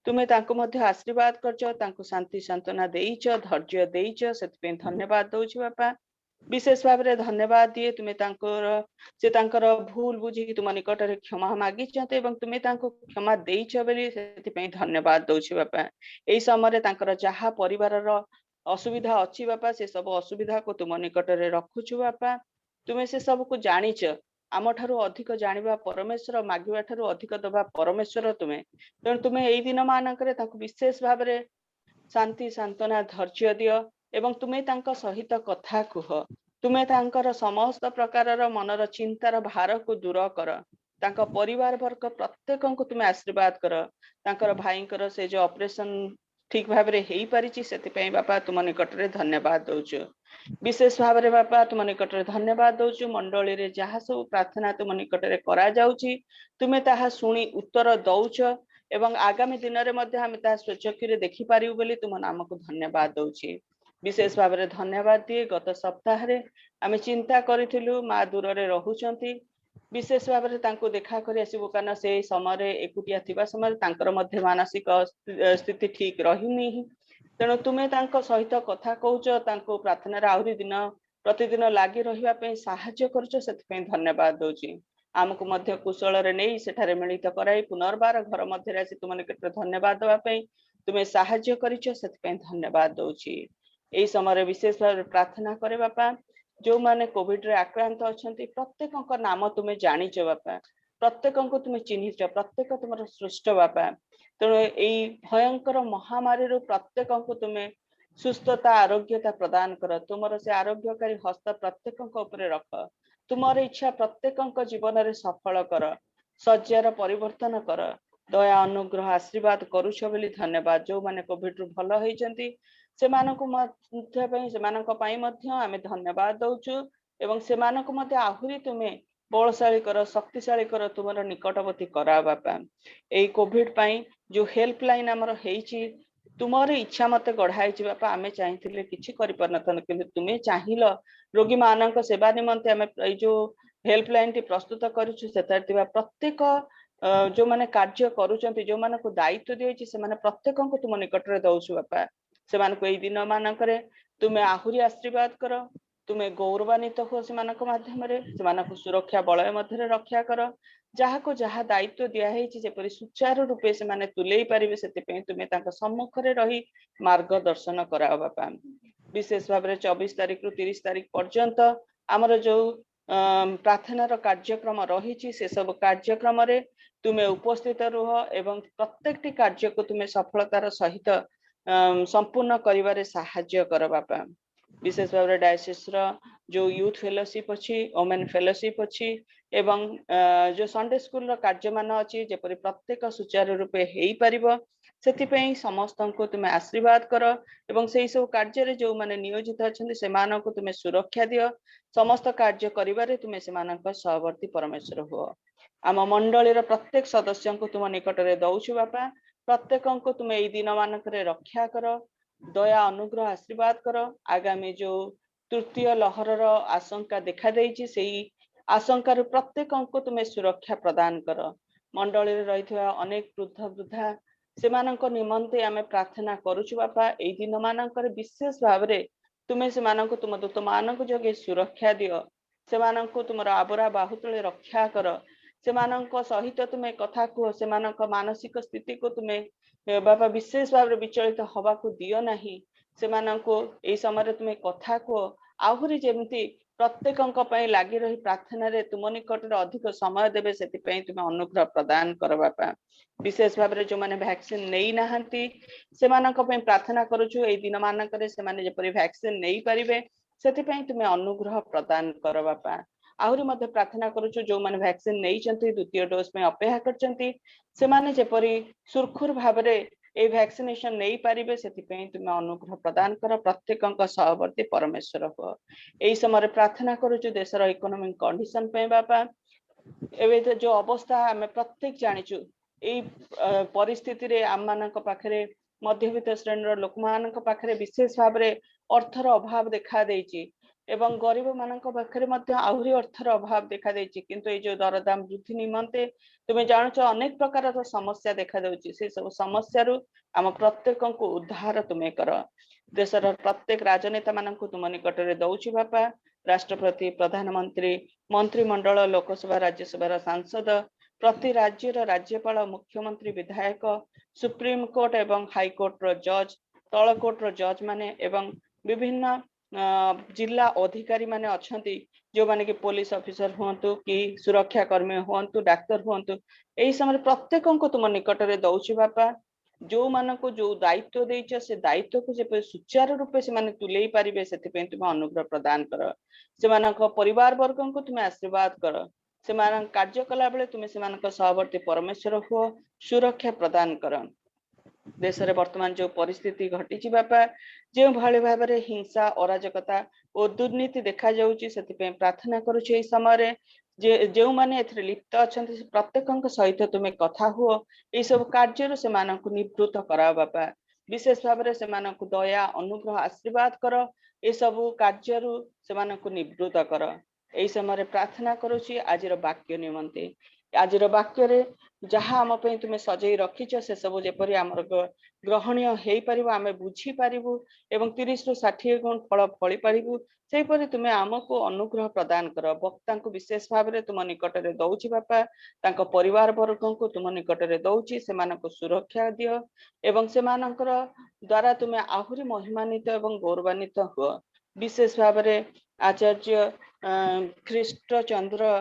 तुम्हें तांको मध्य आशीर्वाद करछ तांको शांति सांत्वना देइछ धैर्य देइछ सेति पई धन्यवाद दौची बापा विशेष भाव में धन्यवाद दिए तुम्हें से तांकर भूल बुझी तुम निकट रे क्षमा मागी एवं तुम्हें तांको क्षमा देइछ बेली सेति पई धन्यवाद दौची बापा एई समय तांकर जहा परिवार रो असुविधा अच्छी बापा से सब असुविधा को तुम निकट रे रखुछु बापा तुम्हें से सब को जानिछ आम ठारू अधिक जानिबा परमेश्वर मागिबा ठारू अधिक दबा परमेश्वर तुम्हें तेणु तुम्हें एई दिन मानकरे तांको विशेष भाव में शांति सांत्वना धैर्य दियो एवं तुम्हें तांको सहित कथा कुह तुम्हें तांकर समस्त प्रकार मनर चिंतार भार को दूर कर तांको परिवार वर्ग प्रत्येक को तुम्हें आशीर्वाद कर तांकर भाईंकर से जो ऑपरेशन ठीक भाव में हो पारिछि सेति पई बापा तुम निकट रे धन्यवाद दौछु विशेष भाव में बापा तुम निकट रे धन्यवाद दौछु मंडली रे जहा सब प्रार्थना तुम निकट रे करा जाउछि तुमे ताहा सुनी उत्तर दौछ एवं आगामी दिन रे मध्ये हम ताहा स्वचक्षु रे देखि पारिउ बोली तुम नाम को धन्यवाद दौछि विशेष भाव में धन्यवाद दिए गत सप्ताह रे आमे चिंता करिथिलु मा दूर रे रहुचंती विशेष भाव में तांको देखा करी आसीबो कारण से समय एकुटिया थिबा समय तांकर मध्य मानसिक स्थिति ठीक रहिनी तेणु तुम्हें तांको सहित कथा कहूच तांको प्रार्थना आहुरी दिन प्रतिदिन लागी रहिबा पई साहाय्य करछ सेति पई धन्यवाद दौची आमको मध्य कुशल रे नै सेठारे मिलित कराई पुनर्बार घर मध्य रे आसी तुम निकट धन्यवाद देबा पई तुम्हें साहाय्य करिछ सेति पई धन्यवाद दौची एई समय विशेष भाव प्रार्थना करे बापा जो माने कोविड रे आक्रांत अछंती प्रत्येक नाम तुम्हें जानिच बापा प्रत्येक को तुम्हें चिन्हिच प्रत्येक तुम सृष्ट बापा तेणु यही भयंकर महामारी रू प्रत्येक को तुम्हें सुस्थता आरोग्यता प्रदान कर तुमर से आरोग्यकारी हस्त प्रत्येक ऊपर रख तुमर इच्छा प्रत्येक जीवन में सफल कर शଯ୍यार परिवर्तन कर दया अनुग्रह आशीर्वाद करुछ बोली धन्यवाद जो माने कोविड रू भल होइचंती सेमानकु मध्य पई सेमानक पई मध्य आमे धन्यवाद दउछु एवं सेमानक मध्य आहुरी तुमे बलशाली कर शक्तिशाली कर तुमर निकटवर्ती करा बापा एई कोविड पई जो हेल्पलाइन हमर हेइची तुमर इच्छा मते गढ़ाई छी बापा आमे चाहिथिले किछि करि परनथन किंतु तुमे चाहिलो रोगी मानक सेवा निमंते आमे ए जो हेल्पलाइन टी प्रस्तुत करिछु सेतार दिबा प्रत्येक जो माने कार्य करूचंती जो मानक दायित्व दियछि से माने प्रत्येक को तुम निकट रे दउछु बापा सेमानक एई दिन मानकरे तुमे आहुरी आशीर्वाद कर तुमे गौरवान्वित हो सेमानक माध्यम रे सेमानक सुरक्षा बलय मध्य रक्षा कर जहाँ को जहाँ दायित्व दिया हेछि जेपरि सुचारू रूपे से माने तुलेई पारिबे सेते पे तुमे तांका सम्मुख रे रही मार्गदर्शन कराओ बापा विशेष भाव में 24 तारीख रु 30 तारीख पर्यंत आमर जो प्रार्थनार कार्यक्रम रही से सब कार्यक्रम रे तुमे उपस्थित रुह एवं प्रत्येकटी कार्य को तुमे सफलतार सहित संपूर्ण करिवारे साहाय्य कर बापा विशेष भाव में डायसिस जो यूथ फेलोशिप अच्छी वोमेन फेलोशिप अच्छी एवं जो संडे स्कूल कार्य मान अच्छी जेपरि प्रत्येक सुचारू रूपे हेई परिबो सेतिपई समस्त को तुमे आशीर्वाद कर एवं सेई सब कार्य रे जो माने नियोजित अछंती सेमान को तुमे सुरक्षा दियो समस्त कार्य करिवारे तुमे सेमानक सहवर्ती परमेश्वर हो आम मंडली रो प्रत्येक सदस्य को तुम निकट रे दउछु बापा प्रत्येक को तुम एई दिन मानक रे रक्षा कर दया अनुग्रह आशीर्वाद कर आगामी जो तृतीय लहर आशंका देखा देइछि सेई आशंका रो प्रत्येक को तुमे सुरक्षा प्रदान कर मंडली रे रहिथवा अनेक वृद्ध वृद्धा सेमानक निमंते आमे प्रार्थना करूछु बापा एई दिन मानक रे विशेष भाव रे तुमे सेमानक तुम दूत मानक जगे सुरक्षा दियो सेमानक तुमर आबरा बाहुतले रक्षा कर सेमानक सहित तुमे कथा कुह सेमानक मानसिक स्थिति को तुमे बापा विशेष भाव विचलित हवा को दियो नाही सेमानक एई समय तुमे कथा कुह आहुरी जेमती प्रत्येक लगी रही प्रार्थना रे तुम निकट रे अधिक समय देबे सेति पई तुमे अनुग्रह प्रदान कर बापा विशेष भाव रे जो माने वैक्सीन नेई नाहंती सेमानक पई प्रार्थना करूछु एई दिन मानक रे सेमाने जेपरि वैक्सीन नेई परिबे सेति पई तुमे अनुग्रह प्रदान कर बापा आहुरी मध्य प्रार्थना करूछु जो माने वैक्सीन नहीं चंती द्वितीय डोज में अपेक्षा करचंती से माने जेपरी सुरखुर भाबरे ए वैक्सीनेशन नहीं पारिबे सेतिपई तुमे अनुग्रह प्रदान कर प्रत्येकଙ୍କ सहवर्ती परमेश्वर हो एई समय प्रार्थना करूछु देशर इकोनॉमिक कंडीशन पे बापा एबे तो जो अवस्था आमे प्रत्येक जानिछु एई परिस्थिति रे आम मानक पाखरे मध्यवित्त श्रेणीर लोकमानक पाखरे विशेष भाबरे अर्थर अभाव देखा देइछि एवं गरीब मानक पाखरे मध्य आहुरी अर्थर अभाव देखा देइछि किंतु ए जो दरदाम वृद्धि निमंते तुमे जानुछ अनेक प्रकार समस्या देखा देउछि से सब समस्या रु आम प्रत्येकଙ୍କୁ उद्धार तुमे कर देशर प्रत्येक राजनेता मानक तुम निकट रे दउछि बापा राष्ट्रपति प्रधानमंत्री मंत्रिमंडल लोकसभा राज्यसभा सांसद प्रति राज्यर राज्यपाल मुख्यमंत्री विधायक सुप्रीम कोर्ट एवं हाई कोर्ट रो जज तल कोर्ट रो जज माने एवं विभिन्न जिला अधिकारी माने अछंती जो माने कि पुलिस ऑफिसर हुंतु कि सुरक्षा कर्मी हुंतु डाक्टर हुंतु एई समय प्रत्येकଙ୍କୁ तुम निकट रे दउछि बापा जो मानको जो दायित्व देइछ से दायित्व को जे सुचारू रूपे से माने तुलेई पारिबे सेति तुम अनुग्रह प्रदान कर से मानक परिवार वर्गों को तुम आशीर्वाद कर से मान कार्य कला बेले तुम से मानक सहवर्ती परमेश्वर हो सुरक्षा प्रदान कर देश रे वर्तमान जो परिस्थिति घटी बापा जो भाई भाव में हिंसा अराजकता और दुर्नीति देखा जाउची सेति प्रार्थना करूछु एई समय जो माने एथरे लिप्त अछंती प्रत्येकଙ୍କ सहित तुमे कथा हुओ ए सब कार्य से मानक निवृत्त करा बापा विशेष भाव में से मानक दया अनुग्रह आशीर्वाद कर ए सब कार्य से मानक निवृत्त कर एई समय प्रार्थना करूछि आजिर वाक्य निमंते आजिर वाक्य रे जहाँ आम पे तुमे सजई रखिछ से सब जेपरि आमर ग्रहणीय हेई परिबो आमे बुझी परिबो एवं 30 रु 60 गुण फल फली परिबो सेपरि तुमे आमको अनुग्रह प्रदान कर वक्ता को विशेष भाव में तुम निकट रे दउछि बापा तांको परिवार वर्गों को तुम निकट रे दउछि से मानको सुरक्षा दियो एवं से मानकर द्वारा तुमे आहुरी महिमान्वित एवं गौरवान्वित हो विशेष भाव में आचार्य ख्रीष्ट चंद्र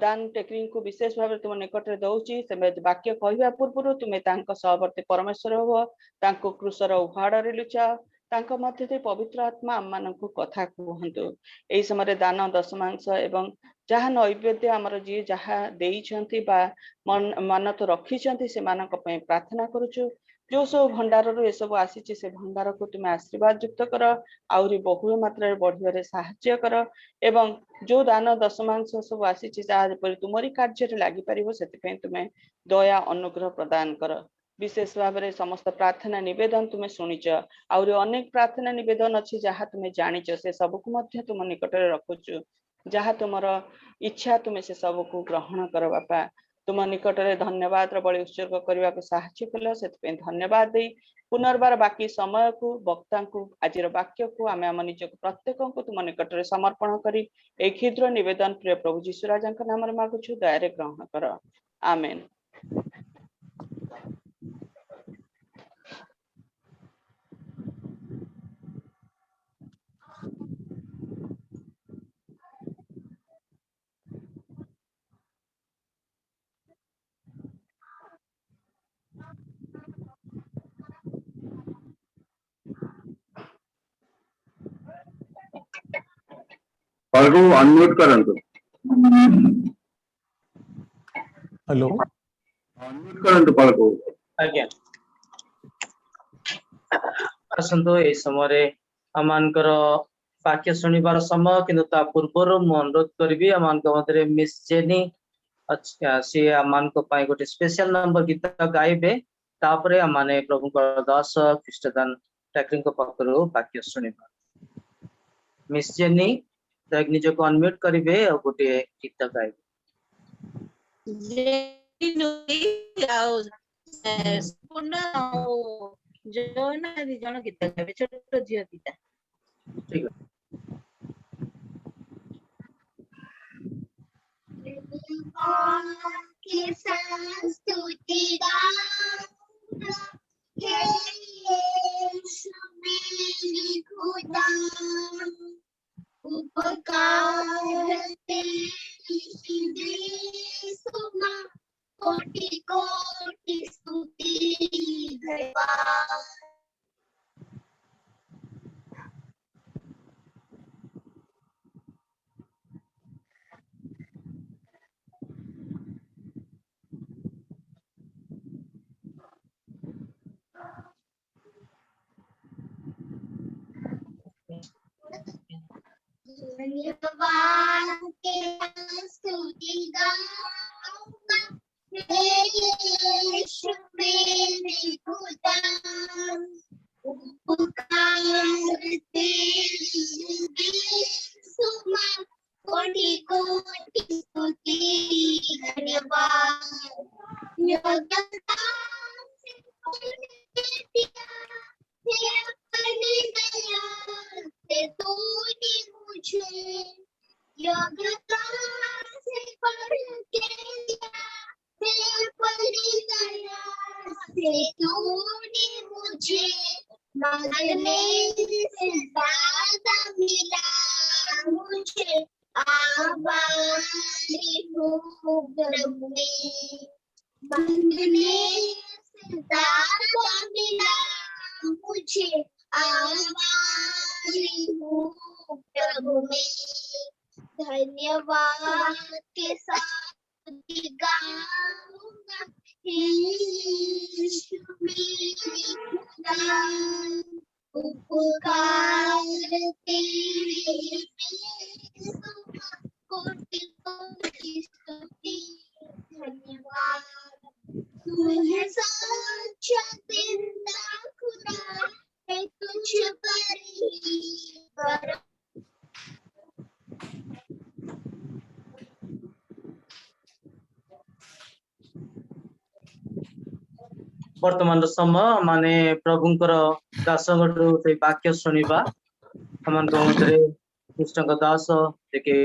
दान टेक्री को विशेष भाव तुम निकट रे दउछि से वाक्य कहवा पूर्व तुमे तांको सहवर्ती परमेश्वर हो तांको क्रूसर उहाड़ रे लुचाओ तांको मध्य पवित्र आत्मा आम मानक कथा कहतु एई समय दान दशमांश एवं जहाँ नैवेद्य आमर जी जहाँ देइछंती बा मन तो रखिछंती से मानक पय प्रार्थना करूछु जो सब भंडार रो ए सब आसीछि से भंडार को तुमे आशीर्वाद युक्त कर आउरी बहुल मात्रा रे बढ़ियारे सहाय्य कर एवं जो दान दशमांश सब आसीछि जहाँ पर तुमरी कार्य रे लागि परिबो सेति पय तुमे दया अनुग्रह प्रदान कर विशेष भाव में समस्त प्रार्थना निवेदन तुम्हें शुणिच आउरी अनेक प्रार्थना निवेदन अच्छी जहाँ तुम्हें जानिच से सबको मध्य तुम निकट रे रखुछु जहाँ तुमर इच्छा तुम्हें से सबको ग्रहण कर बापा तुम निकट रे धन्यवाद रो बलि उत्सर्ग करबा को सहाय्य कल से धन्यवाद दे पुनर्बार बाकी समय को वक्ता को आज वाक्य को आम आम निज प्रत्येक को तुम निकट रे समर्पण करी एक क्षुद्र निवेदन प्रिय प्रभु जीशु राजा नाम रे मागुछु दयारे ग्रहण कर आमेन। पलको अनम्यूट करंतु हेलो अनम्यूट करंतु पलको आज्ञा आसंतो ए समय आमानकर वाक्य शुणिबार समय किंतु ता पूर्वर मु अनुरोध करबी आमानक मधरे मिस जेनी अच्छा सी आमानक पाई गोटे स्पेशल नंबर गीत गाइबे तापरे आमाने प्रभु को दास ख्रीष्टदान टैक्रिंग को पकरो वाक्य शुणिबा मिस जेनी निज को अनम्यूट करिवे और गोटे गीत गाइबे जोना दी जण गीत गाइबे छोट झियो दिता ठीक है की संस्तुति गाऊंगा हे यीशु मेरे खुदा उपकार तेरी बेसुमा कोटि कोटि स्तुति धन्यवाद। धन्यवाद तेरा स्तुति गाऊंगा हे यीशु मेरे खुदा उपकार तेरी सुमा कोटि कोटि स्तुति धन्यवाद योग्यता से दिया है अपनी दया से तूने मुझे योग्यता से भर के दिया है अपनी दया से तूने मुझे मांगने से ज्यादा मिला मुझे आभारी हूँ प्रभु मांगने से ज्यादा मिला मुझे आभारी हूँ प्रभु धन्यवाद के साथ गाऊंगा यीशु मेरे खुदा उपकार तेरे कोटि कोटि स्तुति धन्यवाद तू है सच्चा जिंदा खुदा है तुझ पर ही भरोसा वर्तमान समय माने प्रभुंकर दासगठु से वाक्य सुनिबा हमन मध्य कृष्ण दास देखे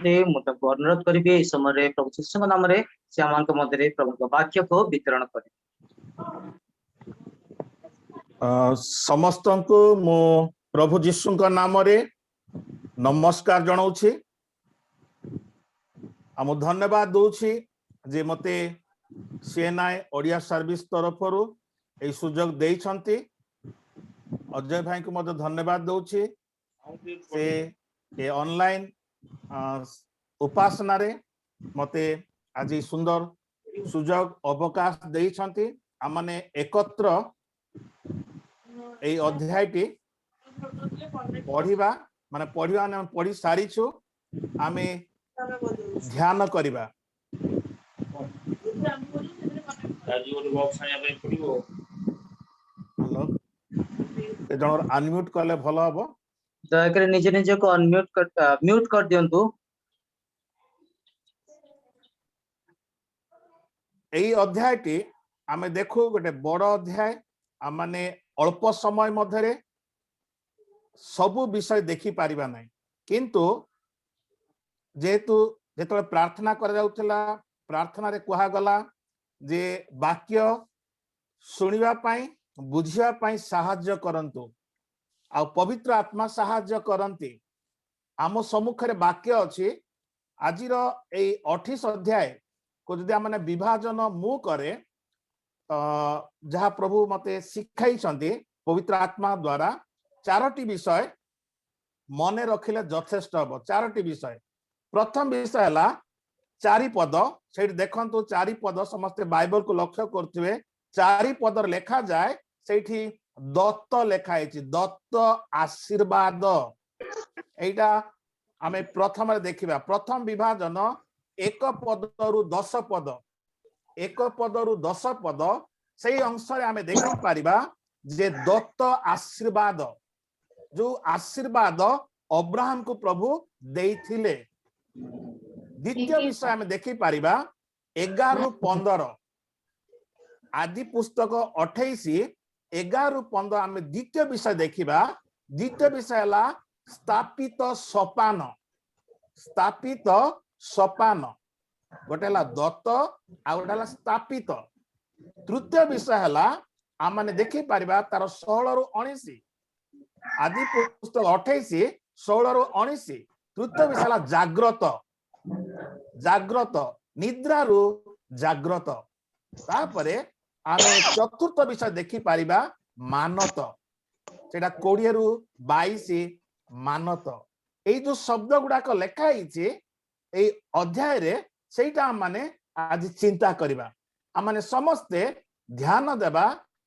अनुरोध करेंगे इस समय प्रभु शिष्य नाम से आम मध्य प्रभु वाक्य को वितरण करे समस्त को मो प्रभु जीशु नाम रे नमस्कार जनाऊँ आम धन्यवाद दूची जे मते सीएनआई ओडिया सर्विस तरफ ए सुजोग देइछंती अजय भाई को मते धन्यवाद दूची से ए ऑनलाइन उपासना रे मते आज सुंदर सुजोग अवकाश देइछंती आमने एकत्र ए अध्यायटी पढ़िबा माने पढ़िबा ने पढ़ी सारिछु आमे ध्यान करिबा अनम्यूट कले भल हम दया निजे निजे को म्यूट कर दियंतु एई अध्यायटी आमे देखु गोटे बड़ अध्याय आमाने अल्प समय मध्यरे सबु विषय देखि पारिबा नै किंतु जेतु जेतले प्रार्थना कर जाउतला प्रार्थना रे कहा गला जे वाक्य सुनिबा पाई बुझिबा पाई सहाय्य करंतु आ पवित्र आत्मा सहाय्य करंती आम सम्मुखरे वाक्य अछि आजिर ए 28 अध्याय को जदि आमने विभाजन मु करे जहाँ प्रभु मते शिखाई छंती पवित्र आत्मा द्वारा चारोटी विषय मने रखिले यथेष्ट हबो चारोटी विषय प्रथम विषय हला चारि पद से देखंतु चारि पद समस्त बाइबल को लक्ष्य करथिबे चारि पद लेखा जाए सेठी दत्त लेखा है दत्त आशीर्वाद एटा आमे प्रथम देखिबा प्रथम विभाजन एक पद रु 10 पद एक पद रु 10 पद से अंश रे आमे देखि पारिबा जे दत्त आशीर्वाद जो आशीर्वाद अब्राहम को प्रभु देइथिले द्वितीय विषय आमे देखि पारिबा 11 रु 15 आदि पुस्तक 28 11 रु 15 आमे द्वितीय विषय देखिबा द्वितीय विषय हला स्थापित सोपान गोटे हला दत्त आ गोटे हला स्थापित तृतीय विषय हला आमाने देखि पारिबा तार 16 रु 19 आदि पुस्तक 28 16 रु 19 तृतीय विषय हला जाग्रत निद्रा रु जाग्रत तापरे आमे चतुर्थ विषय देखि पारिबा मानत सेटा 20 रु 22 मानत ए जो शब्द गुडा को लेखा हिचे ए अध्याय रे सेटा माने आज चिंता करिबा आमाने समस्ते ध्यान देबा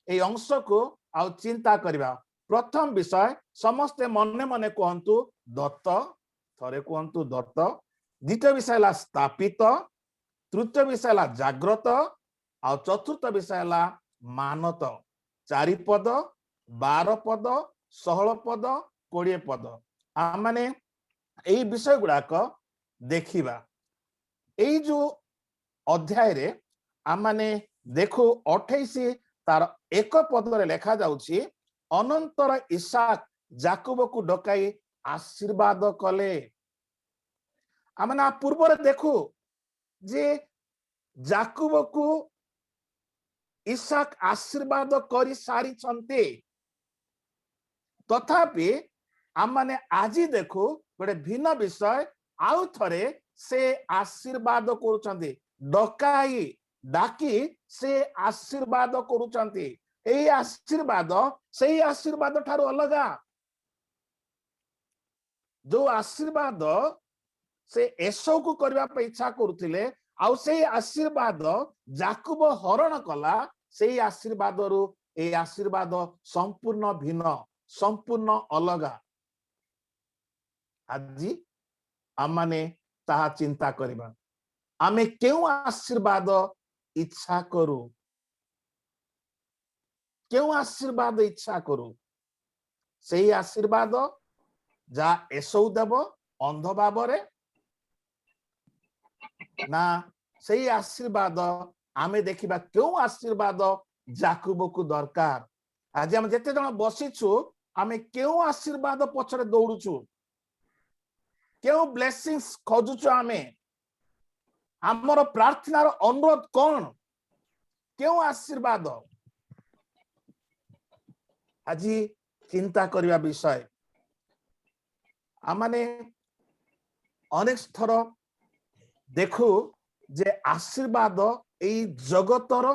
ए अंश को आ चिंता करिबा प्रथम विषय समस्ते मने मने कहतु दत्त, थरे कहतु दत्त, द्वितीय विषय है स्थापित, तृतीय विषय है जाग्रत, आ चतुर्थ विषय है मानत। 4 पद, 12 पद, 16 पद, 20 पद आमने यही विषय गुड़ाक देखिबा। एई जो अध्याय रे आमने देखो 28 तार 1 पद रे लेखा जाउछि, अनंतर इसाक जाकुब को डकाई आशीर्वाद कले। आमने पूर्व रे देखो जे जाकुब को इसाक आशीर्वाद करी सारी छंते, तथापि आमने आज देखो गोटे भिन्न विषय आउ थरे से आशीर्वाद करुछंती, डकाई डाकी से आशीर्वाद करुछंती। एई आशीर्वाद सेई आशीर्वाद ठारो अलगा। जो आशीर्वाद से एसौ को करबा पे इच्छा करुथिले आउ सेई आशीर्वाद जाकुब हरण कला, सेई आशीर्वाद रु ए आशीर्वाद संपूर्ण भिन्न, संपूर्ण अलगा। आज आमने ताहा चिंता करिबा, आमे केउ आशीर्वाद इच्छा करू, केउ आशीर्वाद इच्छा करू। सेई आशीर्वाद जा एसौ देव अंध भावरे ना सेई आशीर्वाद आमे देखिबा केउ आशीर्वाद जाकुब को दरकार। आज हम जेते जण बसिछु आमे केउ आशीर्वाद पछरे दौड़ुछु, केउ ब्लेसिंग्स खोजुछु, आमे हमर प्रार्थनार अनुरोध कोन, केउ आशीर्वाद आज चिंता करिया विषय। आमने अनेक थर देखू जे आशीर्वाद एई जगतर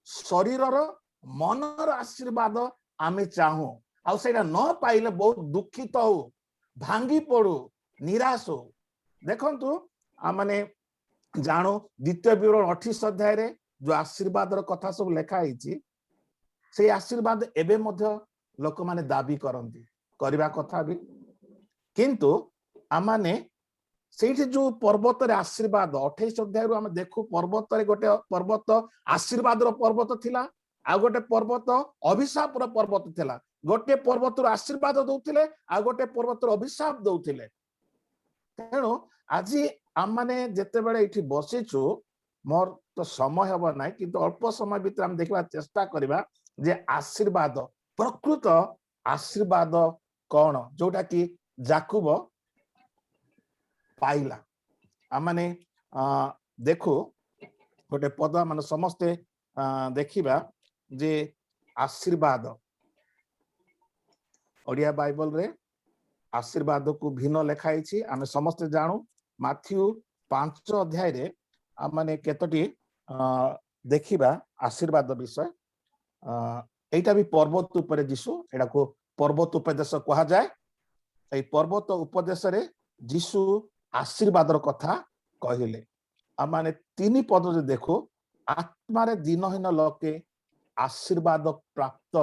शरीरर मनर आशीर्वाद आमे चाहू, आउ सेटा न पाइले बहुत दुखित हो, भांगी पड़ू, निराश हो। देखंतु आमने जानो द्वितीय विवरण 28 अध्याय रे जो आशीर्वाद कथा सब लेखा है, से आशीर्वाद एबे मध्य लोक माने दाबी करंती करबा कथा भी, किंतु आमाने सेठी जो पर्वत रे आशीर्वाद 28 अध्याय रो हम देखु, पर्वत रे गोटे पर्वत आशीर्वाद रो पर्वत थिला, आ गोटे पर्वत अभिशाप रो पर्वत थिला। गोटे पर्वत रो आशीर्वाद दउथिले, आ गोटे पर्वत रो अभिशाप दउथिले। तेणु आज आम माने जेते बेले इठी बसिछु, मोर तो समय हबो नाही, किंतु अल्प समय भीतर हम देखबा चेष्टा करबा जे आशीर्वाद, प्रकृत आशीर्वाद कोन, जोटा कि जाकुब पाइला। आम माने देखो गोटे पद माने समस्ते देखिबा जे आशीर्वाद ओडिया बाइबल रे आशीर्वाद को भिन्न लेखाई छी। आमे समस्ते जानू माथ्यू 5 अध्याय रे माने केतोटी देखिबा आशीर्वाद विषय। एटा भी पर्वत उपरे जीसु, एटा को पर्वत उपदेश कहा जाए। ए पर्वत उपदेश रे जीसु आशीर्वाद कथा कहिले। माने 3 पद जे देखो, आत्मा रे दीनहीन लोके आशीर्वाद प्राप्त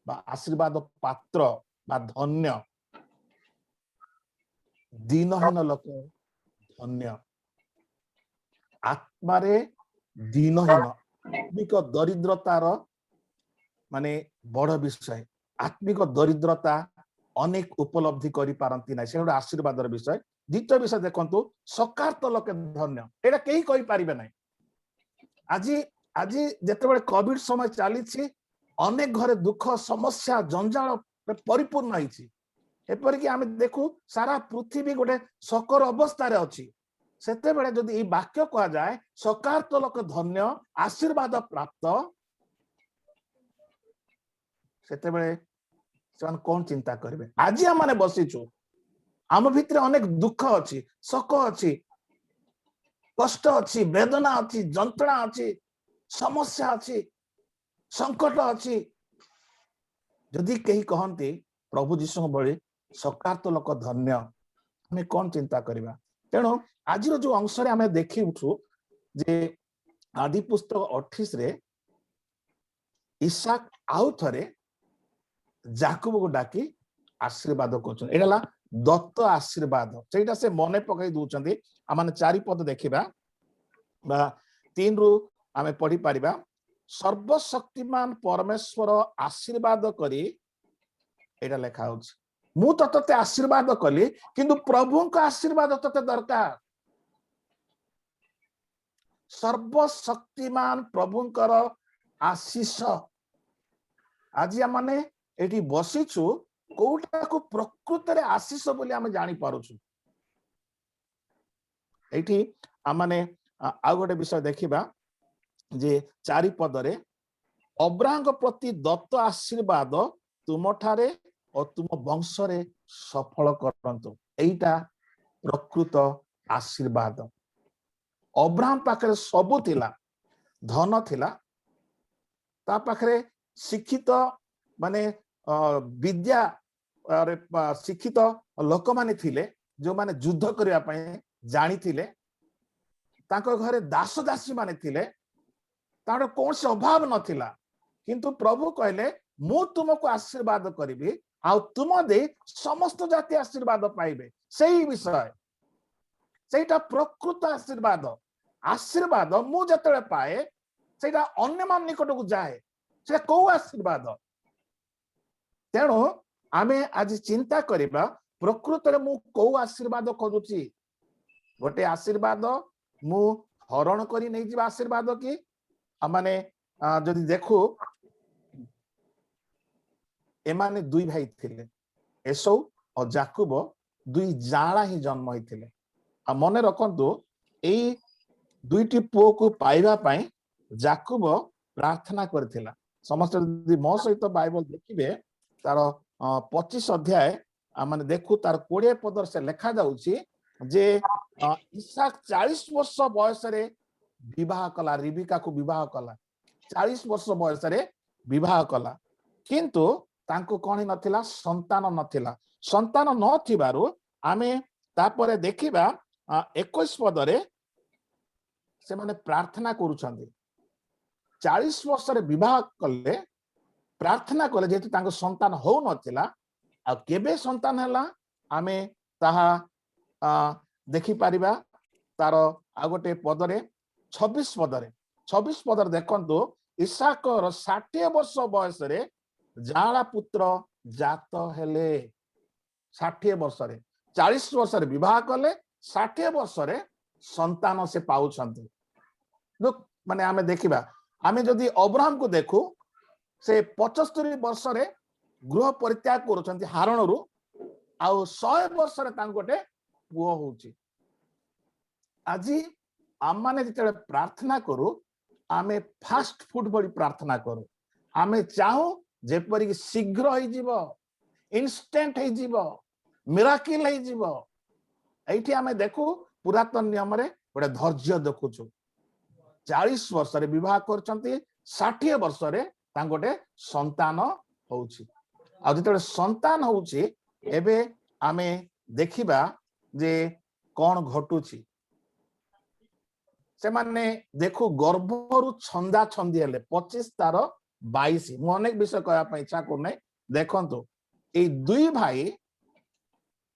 बा आशीर्वाद पात्र बा धन्य, दीनहीन लोक धन्य। आत्मा रे दीनहीन, आत्मिक दरिद्रतार माने बड़ विषय। आत्मिक दरिद्रता अनेक उपलब्धि करि पारंती नै, से आशीर्वाद विषय। द्वितीय विषय देखंतु, सकार्त लोके धन्य, एटा केही कहि पारिबे नै। आज जेते बेले कोविड समय चली छी, अनेक घरे दुख समस्या जंजाल परिपूर्ण होईछि। एपरिक आमे देखू सारा पृथ्वी गोटे शकर अवस्था रे अछि। सेते बेले जदि ई वाक्य कहा जाए, सकार्त लोक धन्य, आशीर्वाद प्राप्त, सेते बेले सन कोन चिंता करबे। आज हम माने बसिछु, आम भितर अनेक दुख अछि, शक अछि, कष्ट अछि, वेदना अछि, जंत्रणा अछि, समस्या अछि, संकट अछि। जदि केही कहंती प्रभु जीशु बळी सकार्त लोक धन्य, हमें कौन चिंता करिबा। तेणु आज जो अंश रे हमें देखि उठू जे आदि पुस्तक 28 रे इसाक आउ थरे जाकुब को डाकी आशीर्वाद कर एटा दत्त आशीर्वाद सेटा से मने पकई दूचंदी आमाने 4 पद देखिबा बा 3 रु आमे पढ़ी पारिबा सर्वशक्तिमान परमेश्वर आशीर्वाद करी एटा लेखा होछ मु तो तते आशीर्वाद कली किंतु प्रभु का आशीर्वाद तते दरकार सर्वशक्तिमान प्रभुंकर आशीष आज माने एठी बसिछु कोटा को प्रकृत रे आशीष बोली आमे जानि पारुछु एठी आमाने आ गोटे विषय देखिबा जे 4 पद रे अब्राहम प्रति दत्त आशीर्वाद तुमठारे और तुम वंश रे सफल करंतु एटा प्रकृत आशीर्वाद अब्राहम पाखरे सबु थिला धन थिला ता पाखरे शिक्षित माने विद्या शिक्षित लोक माने थिले जो माने युद्ध करिया पय जानि थिले ताको घरे दास दासी माने थिले तार कोन से अभाव नथिला किंतु प्रभु कहले मु तुमको आशीर्वाद करिबी आ तुम दे समस्त जाति आशीर्वाद पाइबे सही विषय सेटा प्रकृत आशीर्वाद आशीर्वाद मु जतले पाए सेटा अन्य मान निकट को जाए से को आशीर्वाद तेणु आमे आज चिंता करिबा प्रकृत रे मु को आशीर्वाद खोजुची गोटे आशीर्वाद मु हरण करी नै जिबा आशीर्वाद की माने जदि देखो एमाने दुई भाई थिले एसौ और जाकुब दुई जाड़ा ही जन्म होइथिले आ मने रखंतु एई दुईटी पुओ को पाइबा पई जाकुब प्रार्थना करथिला समस्त यदि मो सहित बाइबल देखिबे तार 25 अध्याय माने देखु तार 20 पद से लिखा जाउची जे इसहाक 40 वर्ष बयस रे विवाह कला रिबिका को विवाह कला 40 वर्ष बयस रे विवाह कला किंतु तांको कोनी नथिला संतान नथिबारु आमे तापरे देखिबा 21 पद रे से माने प्रार्थना करूछंदी 40 वर्ष रे विवाह कले प्रार्थना कले जेतु तांको संतान हो नथिला आ केबे संतान हला आमे ताहा देखि पारिबा तार आ गोटे पद रे 26 पद रे देखंतु इसहाकर 60 वर्ष बयस रे जाड़ा पुत्र जात हेले 60 वर्ष रे 40 वर्ष रे विवाह कले 60 वर्ष रे संतान से पाउछंती लोक माने आमे देखिबा आमे जदि अब्राहम को देखु से 75 वर्ष रे गृह परित्याग करूछंती हारण रु आ 100 वर्ष रे तां गोटे पुओ होउची आजी आम माने जेते प्रार्थना करू आमे फास्ट फूड बड़ी प्रार्थना करू आमे चाहू जेपरि शीघ्र होई जीवो इंस्टेंट होई जीवो मिराकिल होई जीवो एठी आमे देखू पुरातन नियम रे गोटे धैर्य देखुछु 40 वर्ष रे विवाह करछंती 60 वर्ष रे तां गोटे संतान होउची आ जेते संतान होउची एबे आमे देखिबा जे कोन घटुची से माने देखो गर्भरु छंदा छंदी हेले 25 तार 22 मु अनेक विषय कहया पई इच्छा करनै देखंतु ए दुई भाई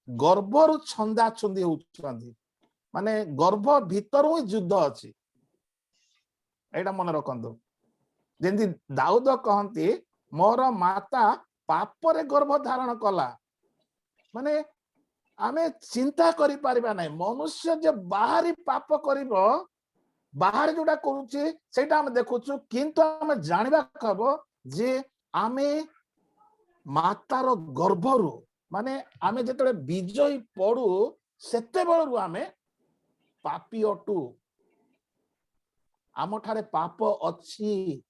गर्भरु छंदा छंदी होउछंती माने गर्भ भीतर ही युद्ध अछि एटा मन रखंतु जेंति दाऊद कहंती मोर माता पाप रे गर्भ धारण कला माने आमे चिंता करि पारिबा नै मनुष्य जे बाहरी पाप करिवो बाहर जोटा करूचे सेटा हम देखुछु किंतु हम जानिबा खबो जे आमे मातार गर्भरु माने आमे जेतले विजय पडू सेते बेलरु आमे पापी अटू आम ठारे पाप अछि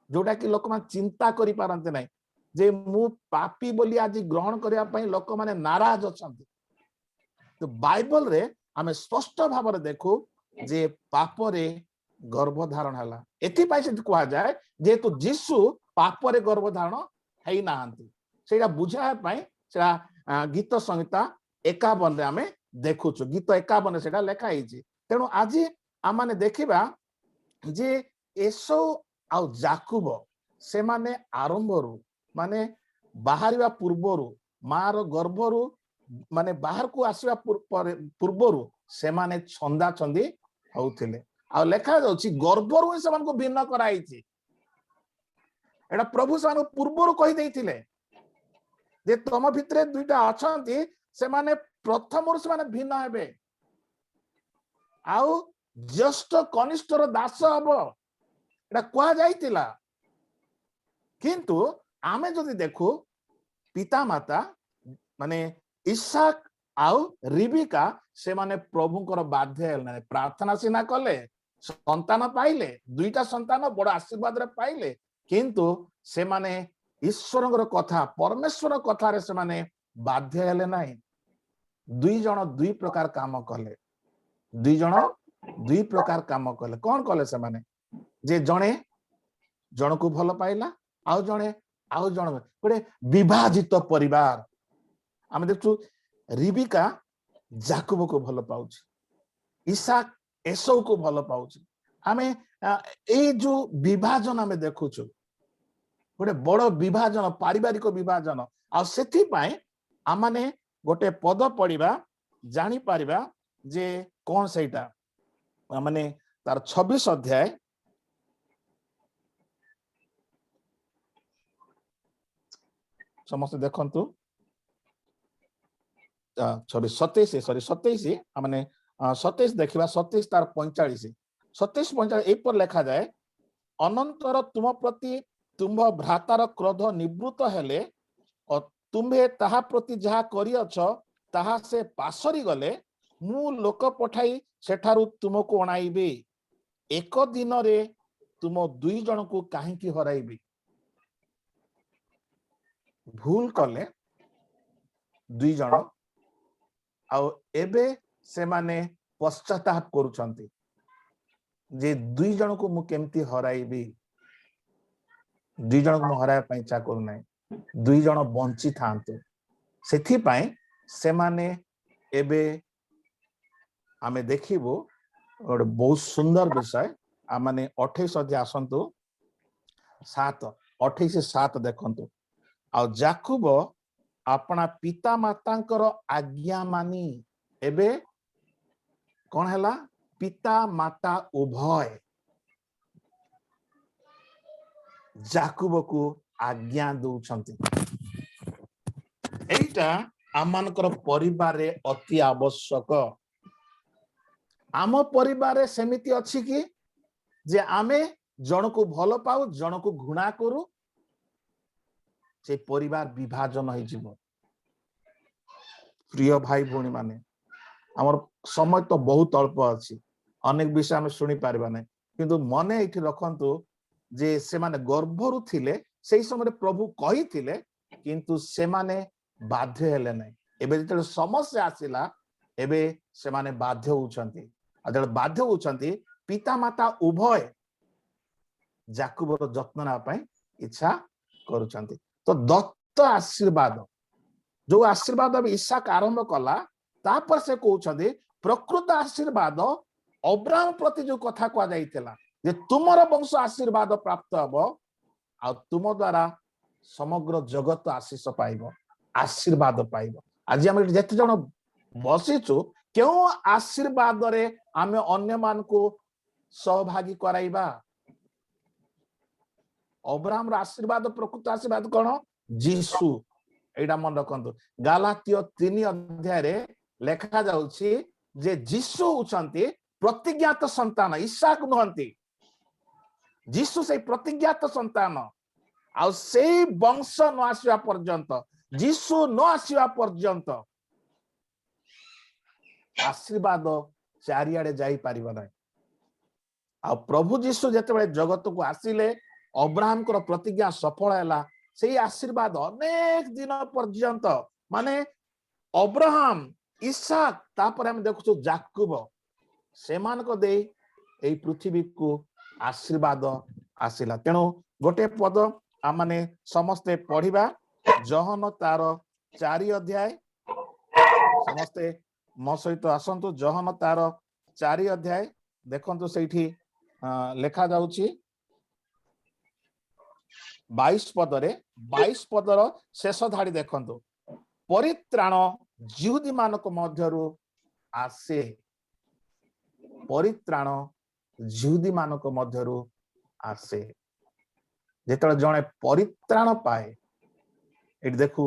जोटा कि लोक मान चिंता करि पारंते नै जे मु पापी बोली आज ग्रहण करिया पई लोक माने नाराज अछंती तो बाइबल रे आमे स्पष्ट भाव रे देखू जे पाप रे गर्भधारण हला एथि पाई से कुआ जाए जेतु जीसु पाप रे गर्भधारण हेई नाहंती सेटा बुझाय पई सेटा गीत संहिता 51 रे आमे देखुछु गीत 51 रे सेटा लेखा हिची तेनु आज आमाने देखिबा जे एसो आ जाकुब से माने आरंभ रु माने बाहरिबा पूर्वरु मार गर्भरू माने बाहर को आसवा पूर्वरु से माने छंदा छंदी होउथिले आ लेखा जाउची गर्भरू ही समान को भिन्न कराइछि एटा प्रभु समान पूर्वरु कहि दैथिले जे तम भितरे दुईटा अछंती से माने प्रथम से माने भिन्न हेबे आउ ज्येष्ठ कनिष्ठर दास हबो एटा कुआ जाइतिला किंतु आमे जदि देखु पिता माता माने इसाक आउ रिबिका से माने प्रभुंकर बाध्य हेले प्रार्थना सिना कले संतान पाइले दुईटा संतान बड़ आशीर्वाद रे पाइले किंतु से माने ईश्वरंकर कथा परमेश्वर कथा रे से माने बाध्य हेले नाही दुई जण दुई प्रकार काम कले दुई जण दुई प्रकार काम कले कौन कले से माने जे जणे जण को भल पाइला आउ जणे आउ जण गोटे विभाजित परिवार आम देखु रिबिका जाकुब को भल पाउछि इसाक एसौ को भल पाउछि आमे ए जो विभाजन आमे देखुछु गोटे बड़ विभाजन पारिवारिक विभाजन आ सेथि पय आमाने गोटे पद पढ़िबा जानि पारिबा जे कोन सेटा माने तार 26 अध्याय समस्त देखंतु 27 माने 27 देखिबा 27 तार 45 27 45 ए पर लिखा जाए अनंतर तुम प्रति तुम भ्रातार क्रोध निवृत्त हेले और तुम्हे ताहा प्रति जहा करियछ ताहा से पासरी गले मु लोक पठाई सेठारु तुमको अणाइबे एक दिन रे तुम दुई जन को काहे की हराइबे भूल कले दुई जन आउ एबे से माने पश्चाताप करूछंती जे दुई जन को मु केमती हराइबी दुई जन को हराय पई इच्छा करू नै दुई जन बंची थांते सेथि पई से माने एबे आमे देखिबो और बहुत सुंदर विषय आ माने 28 अध्याय आसंतु 7 28 7 देखंतु आ जाकुब अपना पिता मातांकर आज्ञा मानी एबे कौन हैला पिता माता उभय जाकुब को आज्ञा दउछंती एटा आमानकर परिवार रे अति आवश्यक आम परिवार रे सेमिति अछि कि जे आमे जन को भल पाउ जन को घृणा करू से परिवार विभाजन हो जीवो प्रिय भाई भौणी माने हमर समय तो बहुत अल्प अछि अनेक विषय हम सुनी पारबा नै किंतु मने एठी रखंतु जे से माने गर्भरु थिले सेही समय प्रभु कहि थिले किंतु से माने बाध्य हेले नै एबे जेते समस्या आसिला एबे से माने बाध्य होउछंती आ जेते बाध्य होउछंती पिता माता उभय जाकुबर जत्न ना पई इच्छा करूछंती तो दत्त आशीर्वाद जो आशीर्वाद अब इसाक आरंभ कला तापर से कहउछंती प्रकृत आशीर्वाद अब्राहम प्रति जो कथा को जाइतिला जे तुमर वंश आशीर्वाद प्राप्त हबो आ तुम द्वारा समग्र जगत आशीष पाइबो आशीर्वाद पाइबो आज हम जेते जण बसिछु क्यों आशीर्वाद रे आमे अन्य मान को सहभागी कराइबा अब्राहम रो आशीर्वाद प्रकृत आशीर्वाद कोन जीसु एडा मन रखंतु गालातियो 3 अध्याय रे लेखा जाउछि जे जीसु उछंती प्रतिज्ञात संतान इसाक नहंती जीसु से प्रतिज्ञात संतान आ से वंश न आसीवा पर्यंत जीसु न आसीवा पर्यंत आशीर्वाद चारियाडे जाई परिबा नै आ प्रभु जीसु जेतेबे जगत को आसीले अब्राहम को प्रतिज्ञा सफल हैला से आशीर्वाद अनेक दिन पर्यंत माने अब्राहम इसाक तापर हम देखु जाकुब सेमान को दे ए पृथ्वी को आशीर्वाद आसिला तेणु गोटे पद आमाने समस्ते पढ़िबा जहन तार 4 अध्याय समस्ते मो सहित आसंतु जहन तार 4 अध्याय देखंतु सेठी लेखा जाउची 22 पदरे 22 पदर शेष धाड़ी देखंतु परित्राण जिहुदी मानक मध्यरु आसे परित्राण जिहुदी मानक मध्यरु आसे जेतले जणे परित्राण पाए एट देखु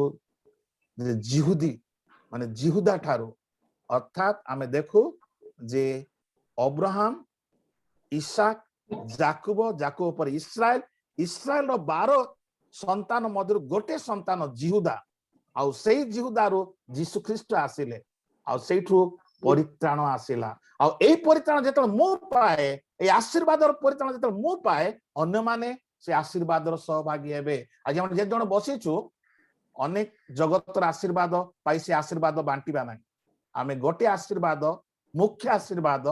जिहुदी माने जिहुदा ठारू अर्थात आमे देखु जे अब्राहम इसाक जाकुब जाकुब पर इस्राएल इस्राएल रो 12 संतान मध्यरु गोटे संतान जिहुदा आउ सेई जिहुदारू जीशु ख्रीष्ट आसिले आउ सेठू परित्राण आसिला आउ एई परित्राण जेतल मु पाए एई आशीर्वादर परित्राण जेतल मु पाए अन्य माने से आशीर्वादर सहभागी हेबे आज हम जे जण बसिछु अनेक जगतर आशीर्वाद पाई से आशीर्वाद बांटीबा नाही आमे गोटे आशीर्वाद मुख्य आशीर्वाद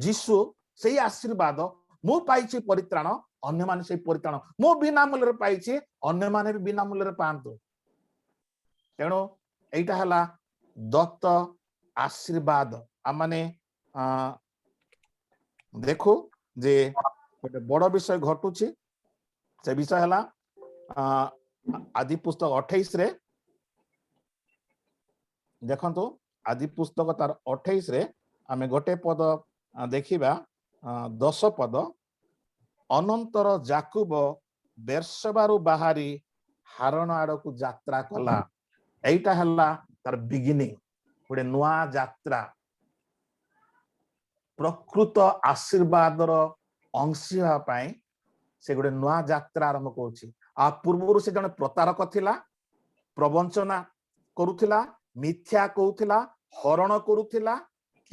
जीशु सेई आशीर्वाद मु पाइछि परित्राण अन्य माने सेई परित्राण मु बिना मूल्य रे पाइछि अन्य माने भी बिना मूल्य रे पांतु तेणु एटा हला दत्त आशीर्वाद आमाने देखो जे गोटे बड़ विषय घटुछि से विषय हला आदि पुस्तक 28 रे देखंतु आदि पुस्तक तार 28 रे आमे गोटे पद देखिबा 10 पद अनंतर जाकुब बेर्शबारु बाहारी हारण आड़कू यात्रा कला एटा हल्ला तार बिगिनिंग गोटे नुआ यात्रा प्रकृत आशीर्वादर अंशी होगा पाई से गोटे नुआ यात्रा आरंभ करुछि आ पूर्व से जने प्रतारक थिला प्रवंचना करुथिला मिथ्या कहूथिला हरण करुथिला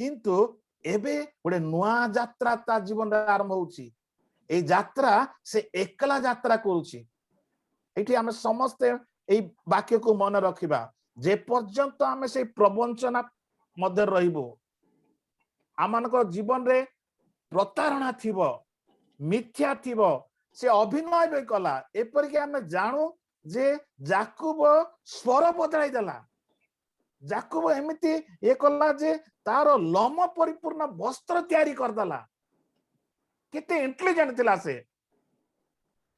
किंतु एबे गोटे नुआ यात्रा ता जीवन रे आरंभ होउछि ए यात्रा से एकला यात्रा करुछि एठी हम समस्त ए वाक्य को मन रखिबा जे पर्यंत आमे से प्रवंचना मध्य रहिबो आमानक जीवन रे प्रतारणा थिबो मिथ्या थिबो से अभिनय भी कला एपरिक आमे जानू जे जाकुब स्वर बदलाई देला जाकुब एमिति ए कला जे तार लम परिपूर्ण वस्त्र तैयारी कर देला केते इंटेलिजेंट थिला से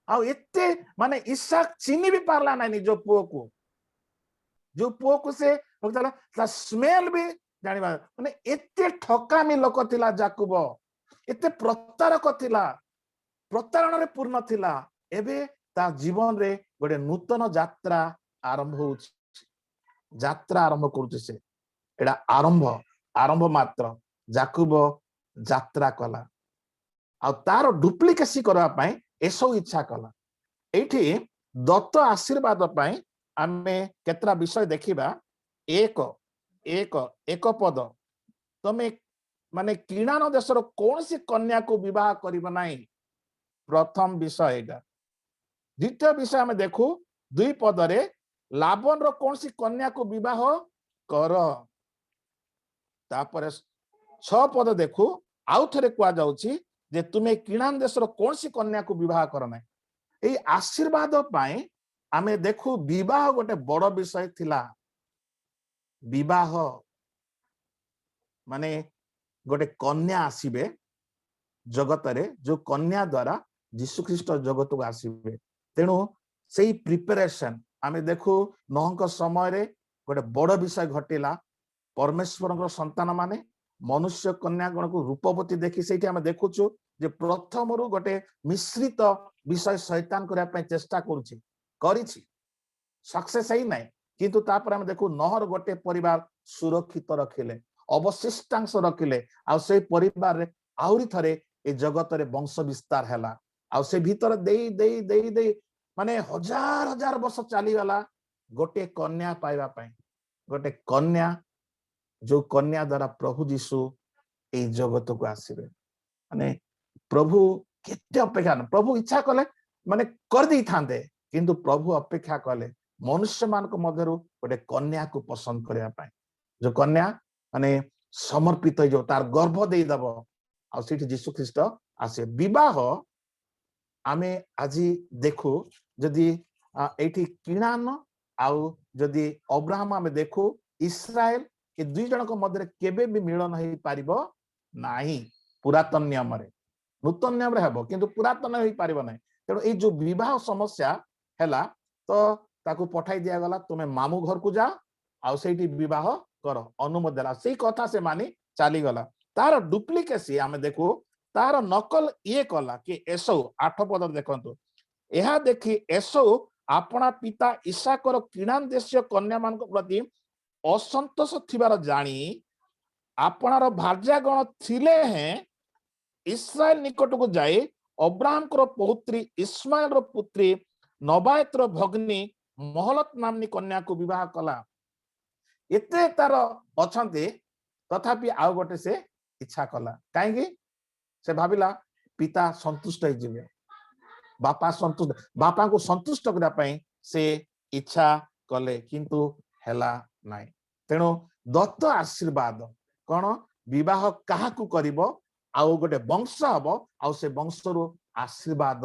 आ एते माने इसाक चिनी भी पारला नहीं जो पुओ को से ता स्मेल भी जानिबा माने एते ठकामी लोक थिला जाकुब एते प्रतारक थिला प्रतारण रे पूर्ण थिला एबे ता जीवन रे गोटे नूतन यात्रा आरंभ होउछ यात्रा आरंभ करूछ से एडा आरंभ मात्र जाकुब यात्रा कला आ तार डुप्लिकेसी करबा पई एसो इच्छा कला एठी दत्त आशीर्वाद पई आमे केतरा विषय देखिबा एक एक एक पद तमे माने किणान देशर कोनसी कन्या को विवाह करिबा नाही प्रथम विषय एटा द्वितीय विषय हमें देखू 2 पद रे लाबन रो कोनसी कन्या को विवाह कर तापर 6 पद देखू आउ थरे कुआ जाउची जे तुमे किणान देशर कोनसी कन्या को विवाह कर नै एई आशीर्वाद पाए आमे देखू विवाह गोटे बड़ विषय थिला विवाह माने गोटे कन्या आसीबे जगत रे जो कन्या द्वारा जीशु ख्रीष्ट जगत को आसीबे तेणु सेई प्रिपरेशन आमे देखू नहंक समय रे गोटे बड़ विषय घटिला परमेश्वर संतान माने मनुष्य कन्या गण को रूपवती देखि सेठी आमे देखुछु जे प्रथम रु गोटे मिश्रित विषय शैतान करया पय चेष्टा करूछि करिछि सक्सेस है नहीं किंतु तापर हम देखू नहर गोटे परिवार सुरक्षित रखिले अवशिष्टांश रखिले आ से परिवार रे आउरी थरे ए जगत रे वंश विस्तार हैला आ से भीतर देई देई देई देई माने हजार हजार वर्ष चली गला गोटे कन्या पाइबा पय गोटे कन्या जो कन्या द्वारा प्रभु जीशु ए जगत को आसीबे माने प्रभु केते अपेक्षा प्रभु इच्छा कले माने कर दी थांदे किंतु प्रभु अपेक्षा कले मनुष्य मान को मध्यरु गोटे कन्या को पसंद करया पाए जो कन्या माने समर्पित जो तार गर्भ दे दबो आ सेठी जीशु ख्रीष्ट आसे विवाह आमे आजी देखू जदि एठी किणान आउ जदि अब्राहम आमे देखू इस्राएल ए दुई जन को मध्य केबे भी मिलन होई पारिबो नाही पुरातन नियम रे नूतन नियम रे हबो किंतु पुरातन होई पारिबो नाही तेणु ए जो विवाह समस्या हैला तो ताकू पठाई दिया गला तुमे मामू घर को जा आउ सेठी विवाह कर अनुमति देला सेई कथा से मानी चली गला तार डुप्लिकेसी आमे देखू तार नकल ये कला कि एसौ 8 पद देखंतु यह देखि एसौ अपना पिता इसाकर किणान देशीय कन्या मान प्रति असंतोष थिबार जानी आपणार भार्यागण थिले हैं इस्राएल निकट को जाए अब्राहम को पौत्री इस्माइल रो पुत्री नबायत रो भग्नी महलत नामनी कन्या को विवाह कला एते तार अछंते तथापि आउ गोटे से इच्छा कला काहेकि से भाबिला पिता संतुष्ट हो जिवे बापा संतुष्ट बापा को संतुष्ट करा पई से इच्छा कले किंतु हेला नाही तेणु दत्त आशीर्वाद कौन विवाह काहा को करिवो आउ गोटे वंश हबो आउ से वंशरु आशीर्वाद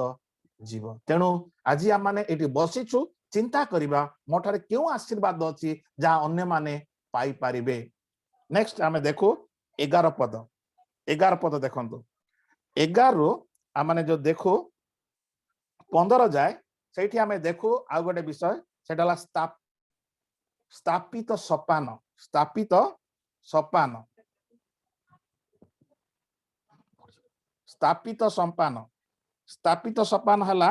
जीव तेणु आज आम माने एटी बसिछु चिंता करिबा मोठारे क्यों आशीर्वाद अछि जा अन्य माने पाई पारिबे नेक्स्ट आमे देखो 11 पद देखंतु 11 रो आ माने जो देखो 15 जाए सेठी आमे देखो आ गोटे विषय सेटाला स्थापित सोपान स्थापित सोपान स्थापित सोपान हला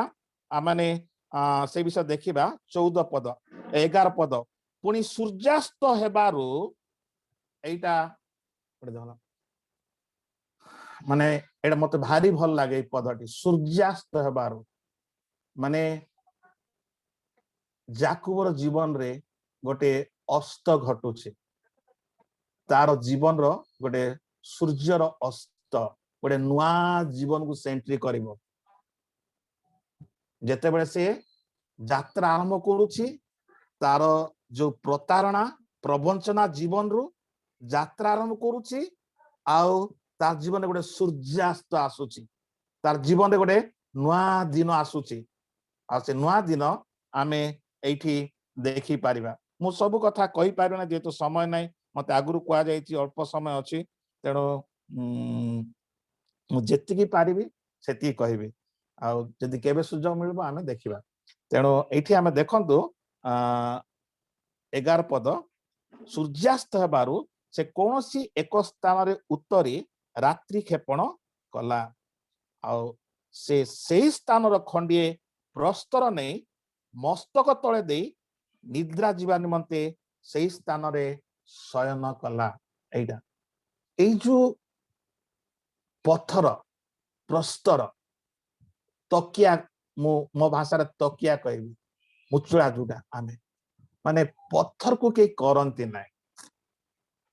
आ माने से विषय देखिबा 14 पद 11 पद पुनी सूर्यास्त हेबारु एटा माने एटा मते भारी भल लागे ए पदटी सूर्यास्त हेबारु माने जाकुबर जीवन रे गोटे अस्त घटुचे तार जीवन रो गोटे सूर्यर अस्त गोटे नुआ जीवन को सेंट्री करिवो जेते बेले से यात्रा आरंभ करूची तार जो प्रतारणा प्रवंचना जीवन रु यात्रा आरंभ करूची आउ तार जीवन गोटे सूर्यास्त आसुची तार जीवन गोटे नुआ दिन आसुची आ से नुआ दिन आमे एठी देखि पारिबा मु सब कथा कहि पारिना जेतो समय नै मते आगुरु कुआ जायछि अल्प समय अछि तेणु मु जेतिकी पारिबी सेति कहिबी आ जदि केबे सुजोग मिलबो आमे देखिबा तेणु एठी आमे देखंतु 11 पद सूर्यास्त हेबारु से कोनोसी एक स्थान रे उत्तरी रात्रि क्षेपण कला आ से सेही स्थान रो खंडिए प्रस्तर नै मस्तक तळे देई निद्रा जीवा निमंते सेही स्थान रे शयन कला एटा एई जो पत्थर प्रस्तर तकिया मो भाषा रे तकिया कहबी मुचुड़ा जुडा आमे माने पत्थर को के करंती नै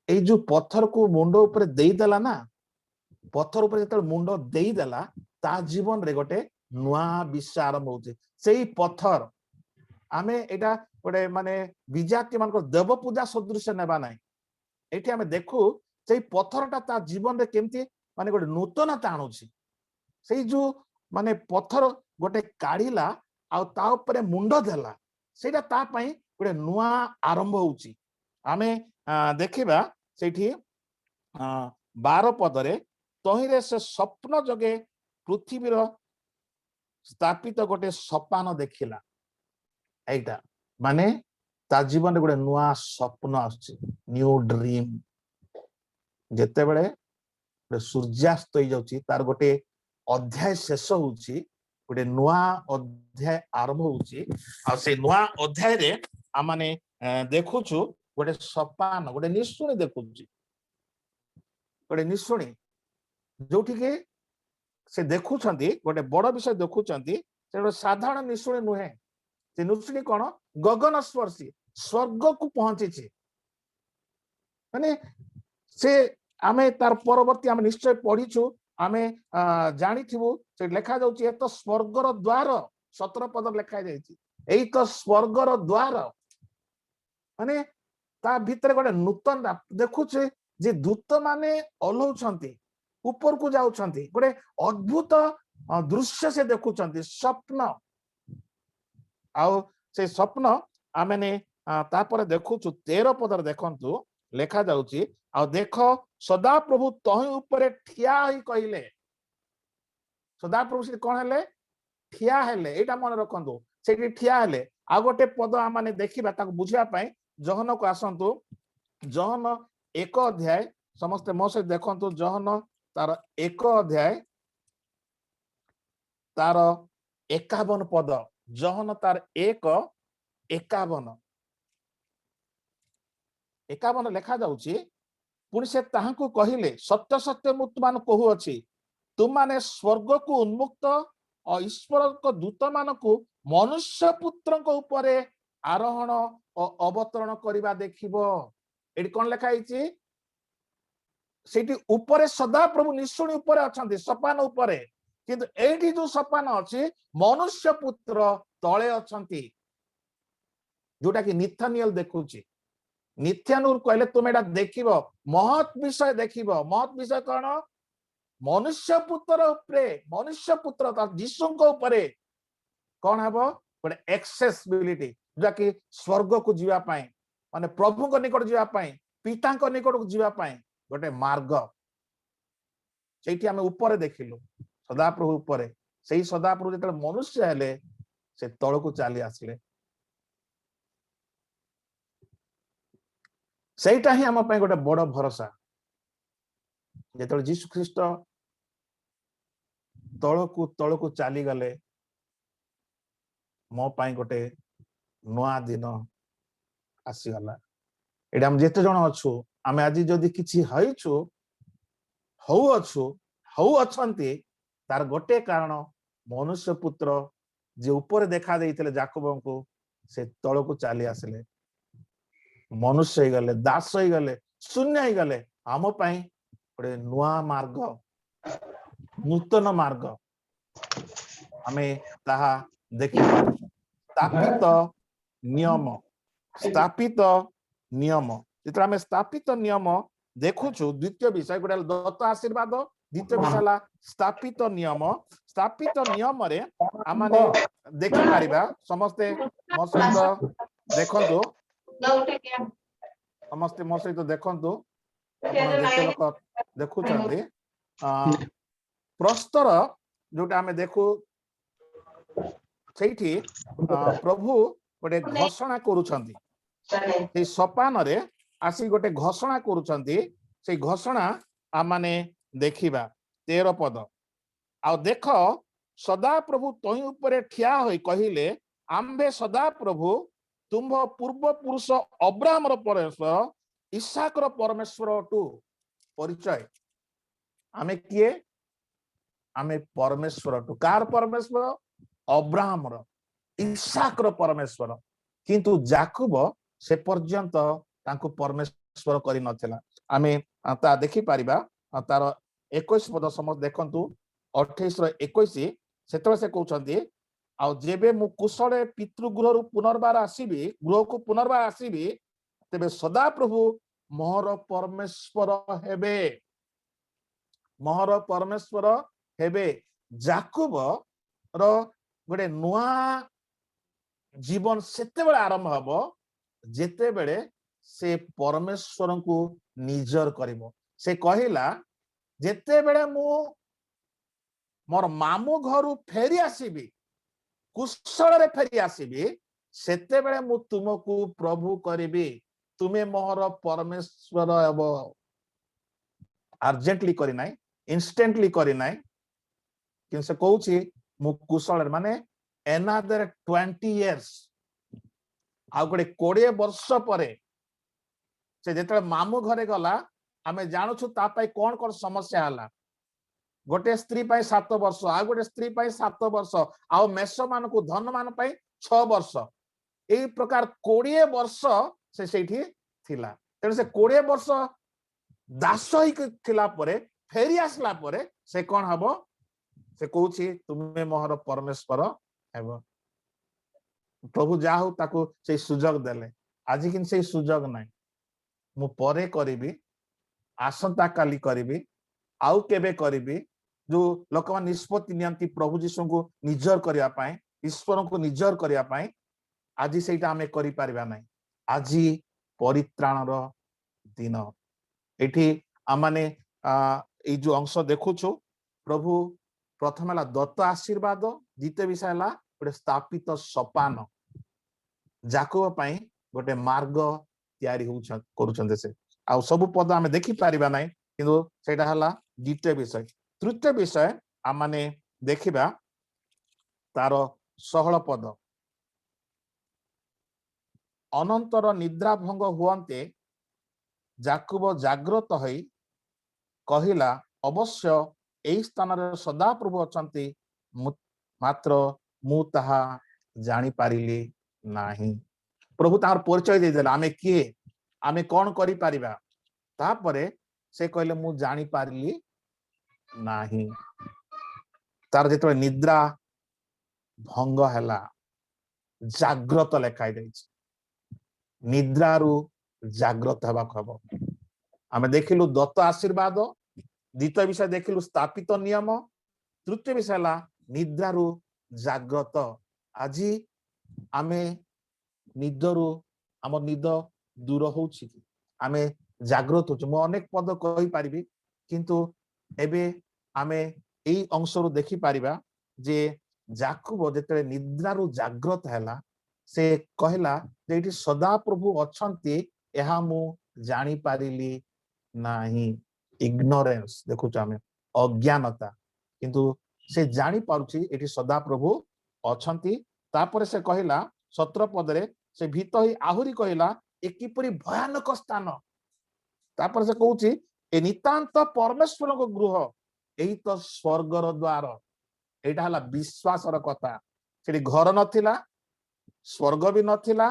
एई जो पत्थर को मुंडो ऊपर देई देला ना पत्थर ऊपर जते मुंडो देई देला ता जीवन रे गोटे नुआ विषय आरंभ होचे सेई पत्थर आमे एटा गोटे माने विजाति मान को देव पूजा सदृश नेबा नै एठी आमे देखू सेई पत्थरटा ता जीवन रे केमती माने गोटे नूतनता आणुची सेई जो माने पत्थर गोटे काढिला आ ता ऊपर मुंडो देला सेटा ता पई गोटे नुआ आरंभ होउची आमे देखिबा सेठी 12 पदरे तहिरे से स्वप्न जगे पृथ्वीर स्थापित गोटे सोपान देखिला एटा माने ता जीवन रे गोटे नुआ स्वप्न आछी न्यू ड्रीम जेते बेले गोटे सूर्यास्त हो जाउची तार गोटे अध्याय शेष होउची गोटे नुआ अध्याय आरंभ होउची आ से नुआ अध्याय रे आ माने देखुछु गोटे सोपान गोटे निशुणी देखुची गोटे निशुणी जोठी के से देखुछंती गोटे बड़ विषय देखुछंती से गोटे साधारण निशुणी नुहे से निशुणी कोन गगन स्पर्शी स्वर्ग को पहुंची माने से आमे तार परवर्ती आमे निश्चय पढ़ीछु आमे जानिथिबु से लेखा जाउची ए तो स्वर्गर द्वार 17 पद लेखा जायछि एई तो स्वर्गर द्वार माने ता भीतर गोटे नूतन देखुछे जे दूत माने ओलौछंती ऊपर को जाउछंती गोटे अद्भुत दृश्य से देखुछंती स्वप्न आउ से स्वप्न आमेने तापर देखुछु 13 पदर देखंतु लेखा जाउची आ देखो सदा प्रभु तहि ऊपर ठिया ही कहिले सदा प्रभु से कोन हेले ठिया हेले एटा मन रखंतु सेठी ठिया हेले आ गोटे पद आ माने देखिबा ताको बुझिया पई जहन को आसतु जहन 1 अध्याय समस्ते मो से देखंतु जहन तार 1 अध्याय तार 51 पद जहन तार 1:51 लेखा जाउची पुणी से ताहांकु कहिले सत्य सत्य मु तुमान कहू अछि तुम माने स्वर्ग को उन्मुक्त और ईश्वर को दूत मान को मनुष्य पुत्र को ऊपर आरोहण और अवतरण करवा देखिबो। एडी कोन लेखा हिची सेठी ऊपर सदा प्रभु निशुणी ऊपर अछंती सपान ऊपर किंतु एठी जो सपान अछि मनुष्य पुत्र तळे अछंती जोटा कि निथानियल देखुची। निथ्यानुर कहले तुम एटा देखिबो महत् विषय देखिबो। महत् विषय कौन मनुष्य पुत्र तार यीशु को ऊपर कौन हबो गोटे एक्सेसिबिलिटी जो कि स्वर्ग को जीवा पाए माने प्रभु को निकट जीवा पाए पिता को निकट को जीवा पाए गोटे मार्ग सेठी हमें ऊपर देखिलु सदाप्रभु ऊपर सेही सदाप्रभु जेतले मनुष्य हेले से तळ को चली आसले सेटा ही हम गोटे बड़ भरोसा जेतले यीशु ख्रीष्ट तळ को चली गले मो पाई गोटे नुआ दिन आसीगला। एटा हम जेते जण अछु आमे आज जदि किछि हइछु हउ अछंती तार गोटे कारण मनुष्य पुत्र जे ऊपर देखा देइतले जाकब को से तळ को चली आसले मनुष्य ही गले दास ही गले शून्य ही गले आम पाई गोटे नुआ मार्ग नूतन मार्ग आमे ताहा देखि स्थापित नियम जिते आम स्थापित नियम देखुछु। द्वितीय विषय गोटे दत्त आशीर्वाद द्वितीय विषय स्थापित नियम रे आमाने देखि पारिबा समस्ते मो सहित देखंतु समस्ते मो सहित देखंतु जेते लोक देखुछन्ती प्रस्तर जोटा आमे देखु सेठी प्रभु गोटे घोषणा करूछन्ती से सपान रे आसी गोटे घोषणा करूछन्ती से घोषणा आमाने देखिबा 13 पद आ देख सदा प्रभु तोही ऊपर ठिया होई कहिले आम्भे सदा प्रभु तुम पूर्व पुरुष अब्राहम रो परमेश्वर इसहाक रो परमेश्वर टू परिचय आमे किए आमे परमेश्वर टू कार परमेश्वर अब्राहम रो इसहाक रो परमेश्वर किंतु जाकब से पर्यंत तांको परमेश्वर करि नथिला। आमे ता देखि पारिबा तार 21 पद समस्त देखंतु 28 रो 21 सेतले से कहउछन्ती आ जेबे मु कुशले पितृगृह रु पुनर्बार आसीबी गृह को पुनर्बार आसीबी तेबे सदा प्रभु मोहर परमेश्वर हेबे जाकब रो गोटे नुआ जीवन सेते बेले आरंभ हबो जेते बेले से परमेश्वर को निजर करिवो। से कहिला जेते बेले मु मोर मामू घरु फेरी आसीबी कुशल रे फेरी आसीबी सेते बेले मु तुमको प्रभु करिबी तुमे मोहर परमेश्वर हेबो। अर्जेंटली करि नाइ इंस्टेंटली करि नाइ कि से कहूची मु कुशल माने एनादर 20 इयर्स आ गोटे 20 वर्ष परे से जेतले मामू घरे गला आमे जानुछु ता पाई कोन कोन समस्या हला गोटे स्त्री पाई 7 वर्ष आ गोटे स्त्री पाई 7 वर्ष आ मेष मान को धन मान पाई 6 वर्ष एई प्रकार 20 वर्ष से सेठी थिला। तेन से 20 वर्ष दास ही थिला परे फेरी आसला परे से कोन हबो से कहूची तुमे मोहर परमेश्वर हेबो। प्रभु जाहु ताको से सुजोग देले आज किन से सुजोग नाही मु परे करिबी आसंता काली करिबी आउ केबे करिबी जो लोक निष्पत्ति नियंती प्रभु जीशु को निजर करिया पाए ईश्वर को निजर करिया पाए आज सेटा हमें करि पारिबा नाही। आज परित्राणर दिन एठी आमाने ए जो अंश देखुछु प्रभु प्रथम है दत्त आशीर्वाद द्वितीय विषय है गोटे स्थापित सपान जाकब पाई गोटे मार्ग तैयारी करुछन्ते से आ सब पद आमे देखि पारिबा नै किंतु सेटा हला द्वितीय विषय। तृतीय विषय आ माने देखिबा तार 16 पद अनंतर निद्रा भंग हुअन्ते जाकुब जाग्रत होई कहिला अवश्य एई स्थान रे सदा प्रभु अछंती मात्र मु ताहा जानी पारिली नाही। प्रभु तार परिचय दे देला आमे किए आमे कोन करि पारिबा तापरे से कहले मु जानी पारिली नाही। तार जेतो निद्रा भंग हैला जाग्रत लेखाई दैछि निद्रारु जाग्रत हवा खबर आमे देखिलु दत्त आशीर्वाद द्वितीय विषय देखिलु स्थापित नियम तृतीय विषय हला निद्रारु जाग्रत। आज आमे निदरु आम निद दूर होउछि कि आमे जाग्रत होछु। मो अनेक पद कहि पारिबी किंतु एबे आमे एई अंशरु देखि पारिबा जे जाकुब जेते निद्रारु जाग्रत हैला से कहला जे एठी सदा प्रभु अछंती एहा मु जानी पारिली नाही। इग्नोरेंस देखु आमे अज्ञानता किंतु से जानी पारुछि एठी सदा प्रभु अछंती। तापर से कहला 17 पदरे से भीत ही आहुरी कहला ए किपरि भयानक स्थान। तापर से कहूछि ए नितांत परमेश्वर को गृह एही तो स्वर्गर द्वार। एटा हला विश्वासर कथा सेठी घर नथिला स्वर्ग भी नथिला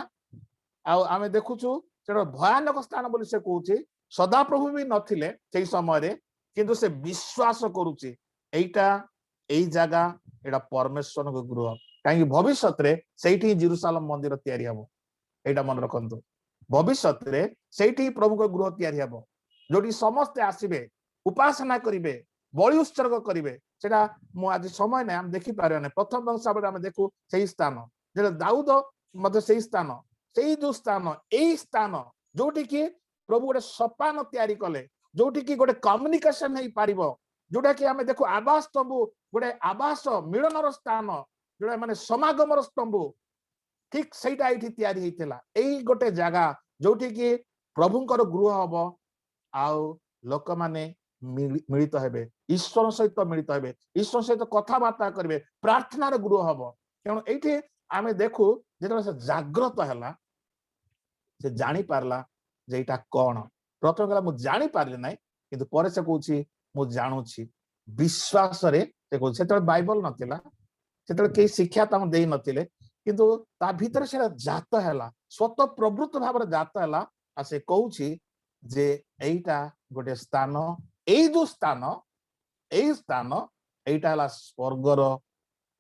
आ आमे देखुछु सेटा भयानक स्थान बोली से कहूछि सदा प्रभु भी नथिले सेही समय रे किंतु से विश्वास करूछि एटा एई जगह एटा परमेश्वर को गृह काहे भविष्य रे सेठी जेरूशलेम मंदिर तयारी हबो। एटा मन रखंतु भविष्य रे सेठी प्रभु को गृह तयारी हबो जोटी समस्त आसीबे उपासना करिवे बलि उत्सर्ग करिवे। सेटा मु आज समय नै हम देखि पारे नै प्रथम वंश साबरे हम देखु सेही स्थान जे दाऊद मते सेही स्थान सेही जो स्थान एई स्थान जोटी की प्रभु गोटे सपान तैयारी कले जोटी की गोटे कम्युनिकेशन नहीं पारिबो जोटा कि आमे देखो आवास स्तंभ गोटे आवास मिलनर स्थान जोटा माने समागमर स्तंभ ठीक सेटा एठी तैयारी हेतिला एई गोटे जगह जोटी की प्रभुंकर गृह हबो आउ लोक माने मिलित हेबे ईश्वर सहित मिलित हेबे ईश्वर सहित कथा बार्ता करिवे प्रार्थना रे गृह हबो। कारण एठी आमे देखु जेतरा से जाग्रत हैला से जानी पारला जे एटा कोन प्रथम गला मु जानी पारले नै किंतु परे से कहूछि मु जानुछि विश्वास रे से कहूछि सेतरे बाइबल नथिला सेतरे के शिक्षा ता देई नथिले किंतु ता भीतर से जात हैला स्वत प्रवृत्त भाव रे जात हैला आ से कहूछि जे एटा गोटे स्थान एई जो स्थान एटा हला स्वर्गर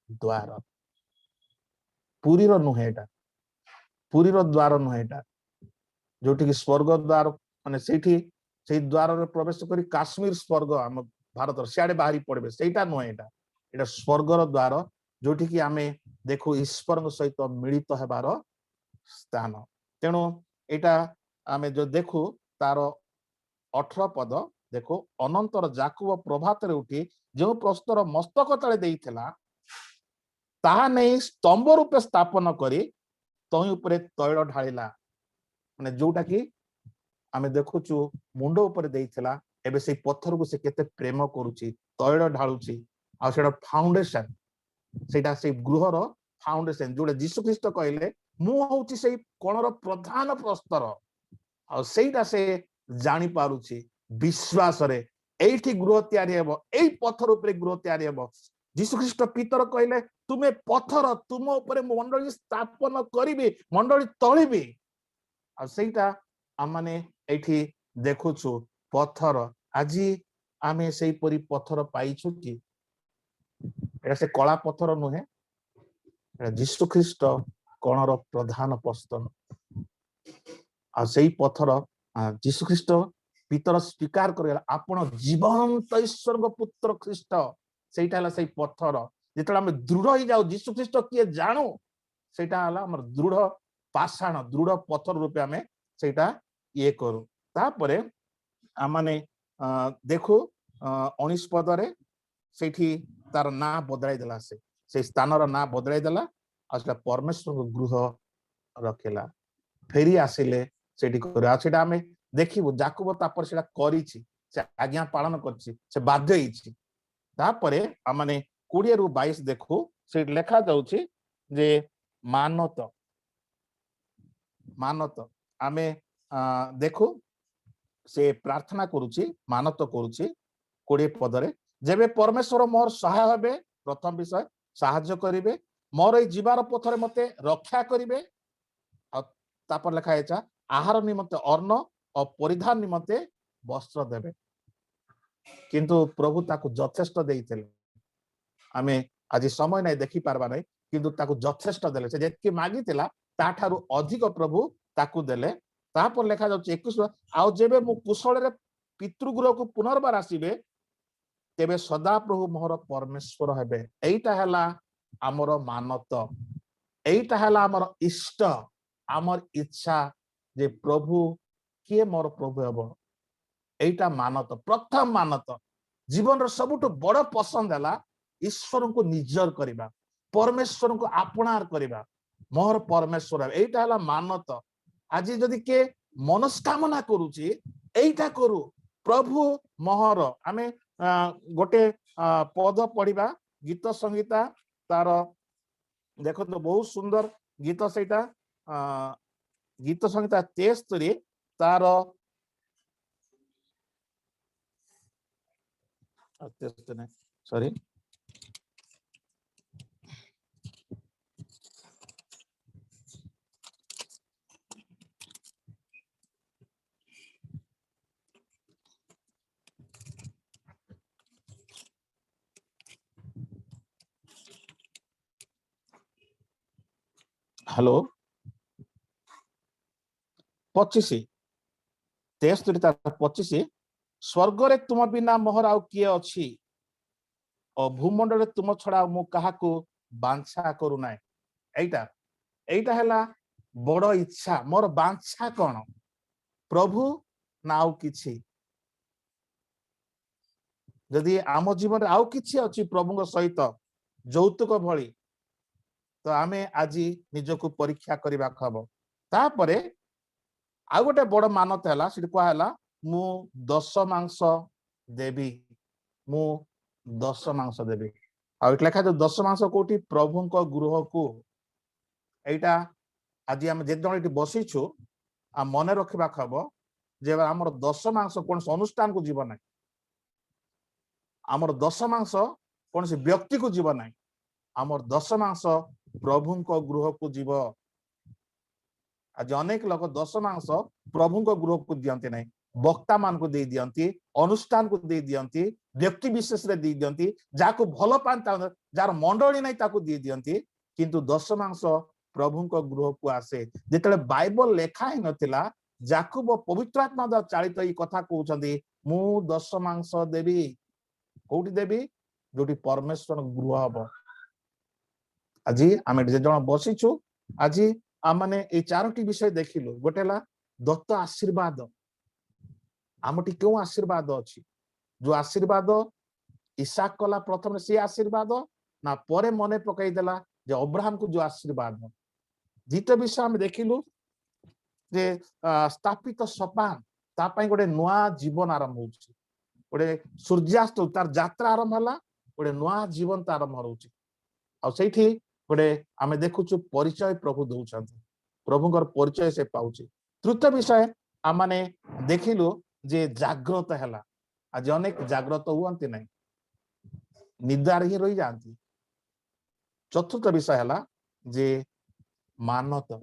द्वार पुरी रो नुहेटा पुरी रो द्वार नुहेटा जोटी की स्वर्ग द्वार माने सेठी द्वार रे प्रवेश करी काश्मीर स्वर्ग हम भारत सियाडे बाहरी पड़बे सेटा नुहेटा एटा स्वर्गर द्वार जोटी की आमे देखो ईश्वर सहित मिलित हेबार स्थान। तेणु एटा आमे जो देखु तार 18 पद देखो अनंतर जाकुब प्रभात रे उठी जो प्रस्तर मस्तक तले देइथिला ताहा नहीं स्तंभ रूपे स्थापन करी तई उपरे तैल ढालिला माने जोटा की आमे देखुचु मुंड ऊपर देइथिला एबे से पत्थर को से केते प्रेम करूची तैल ढालुची आ सेटा फाउंडेशन सेटा से गृहर फाउंडेशन जोडे यीशु ख्रीष्ट कहले मु होउची से कोणर प्रधान प्रस्तर आ सेटा से जानी पारुची विश्वास रे एठी गृह तयारी हेबो एई पत्थर ऊपर गृह तयारी हेबो। यीशु ख्रीष्ट पितर कहले तुमे पत्थर तुम ऊपर मंडली स्थापन करिबे मंडली तळिबे आ सेटा आमाने एठी देखुछु पत्थर आज आमे सेई परी पत्थर पाइछु कि एटा से कला पत्थर नुहे यीशु ख्रीष्ट कोणर प्रधान प्रस्तर आ सेई पत्थर यीशु ख्रीष्ट पितर स्वीकार करेला आपण जीवंत ईश्वर पुत्र ख्रीष्ट सेटा हला सेई पत्थर जेतला हम दृढ़ ही जाऊ यीशु ख्रीष्ट किए जानू सेटा हला हमर दृढ़ पाषाण दृढ़ पत्थर रूपे हमें सेटा ये करू। तापरे आमाने देखो 19 पदरे सेठी तार ना बदलाई देला से स्थानर ना बदलाई देला आ सेटा परमेश्वर गृह रखेला फेरी आसिले सेठी करू सेटा आमे देखिबो याकूब तापर सेटा करिछि से आज्ञा पालन करछि से बाध्य होइछि तापरे आमाने 20 रु 22 देखु से लेखा जाउछि जे मानत मानत आमे देखु से प्रार्थना करुछि मानत करुछि 20 पदरे जेबे परमेश्वर मोर सहाय हेबे प्रथम विषय साहाय्य करिवे मोर ए जीवार पथरे मते रक्षा करिवे तापर लिखा है आहार निमंते अन्न और परिधान निमंते वस्त्र देवे किंतु प्रभु ताकू यथेष्ट देइथिले आमे आज समय नहीं देखि पारबा नहीं किंतु ताकू यथेष्ट देले से जेतकी मागितिला ताठारु अधिक प्रभु ताकू देले तापर लिखा जाउछि 21 आउ जेबे मु कुशल रे पितृगृह को पुनर्बार आसीबे तेबे सदा प्रभु मोहर परमेश्वर हेबे एइटा हला आमर मानत एइटा हला आमर इष्ट आमर इच्छा जे प्रभु किए मोर प्रभु हेबो एइटा मानत प्रथम मानत जीवन रो सबुठु बड़ पसंद हला ईश्वर को निजर करिबा परमेश्वर को आपणार करिबा मोर परमेश्वर एइटा हला मानत आज जदि के मनस्कामना करूची एइटा करू प्रभु मोहर आमे गोटे पद पढ़िबा गीत संगीता तार देखो तो बहुत सुंदर गीत सेटा गीत संगीता 73 तार सॉरी हेलो 25 73 तार 25 स्वर्ग रे तुम बिना मोहर आउ किए अछि और भूमंडल रे तुम छड़ा मु काहाकू बांछा करू नाय एइटा एइटा हला बड़ इच्छा मोर बांछा कोन प्रभु नाउ किछि जदि आम जीवन रे आउ किछि अछि प्रभु सहित जौतुक भली तो आमे आज निजको परीक्षा करबा खब तापरे आ गोटे बड़ मानत हला सिट को हला मु 10 मांस देवी मु 10 मांस देवी आ इट लेखा 10 मांस कोठी प्रभु को गृह को एटा आज हम जे जण इटी बसिछु आ मने रखबा खब जे हमर 10 मांस कोन अनुष्ठान को जीवन नै हमर 10 मांस कोन से व्यक्ति को जीवन नै हमर 10 मांस प्रभु को गृह को जीव आज अनेक लोक 10 मांस प्रभु को गृह को दियंती नहीं वक्ता मान को दे दियंती अनुष्ठान को दे दियंती व्यक्ति विशेष रे दे दियंती जाको भलो पांता जार मंडली नहीं ताको दे दियंती किंतु 10 मांस प्रभु को गृह को आसे जेतले बाइबल लेखा ही नथिला याकूब पवित्र आत्मा द्वारा चालित ई कथा कहउछंदी मु 10 मांस देवी कोठी देवी जोटी परमेश्वर गृह हबो आज आम जे जन बसीचु आज आम मैंने ये 4टी विषय देखिलु गोटेला दत्त आशीर्वाद आमटी क्यों आशीर्वाद अच्छी जो आशीर्वाद इसाक कला प्रथम से आशीर्वाद ना परे मने पकई देला जे अब्राहम को जो आशीर्वाद द्वितीय विषय आम देखिलु जे स्थापित सपान तापाई गोटे नुआ जीवन आरंभ होउची गोटे सूर्यास्त तार यात्रा आरंभ हला गोटे नुआ जीवन तार आरंभ होउची आ सेठी गोटे आम देखुचु परिचय प्रभु दौरान प्रभुଙ୍କର परिचय से पाउची तृतीय विषय आम माने देखिलु जे जागृत हैला आज अनेक जागृत हुअंती नहीं निदार ही रही जाती चतुर्थ विषय हैला जे मानत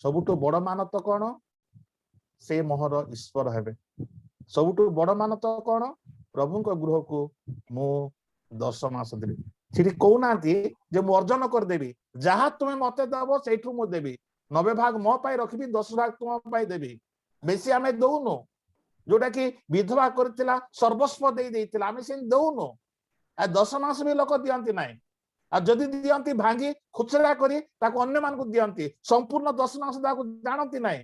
सबुठु बड़ मानत कौन से मोहर ईश्वर हेबे सबुठु बड़ मानत कौन प्रभु गृह को मु 10 मास देबी सीठी कहूना जे मु अर्जन करदेवी जहाँ तुम्हें मत दब से मु देवी 90 भाग मो पाई रखी 10 भाग तुम पाई देवी बेसी आम दौनु जोटा कि विधवा करथिला सर्वस्व दे देथिला आम से दौनु आ 10 मास भी लोक दियंती नाही आ जदि दियंती भांगी खुचरा करी ताको अन्य मान को दियंती संपूर्ण 10 मास ताको जानती नाही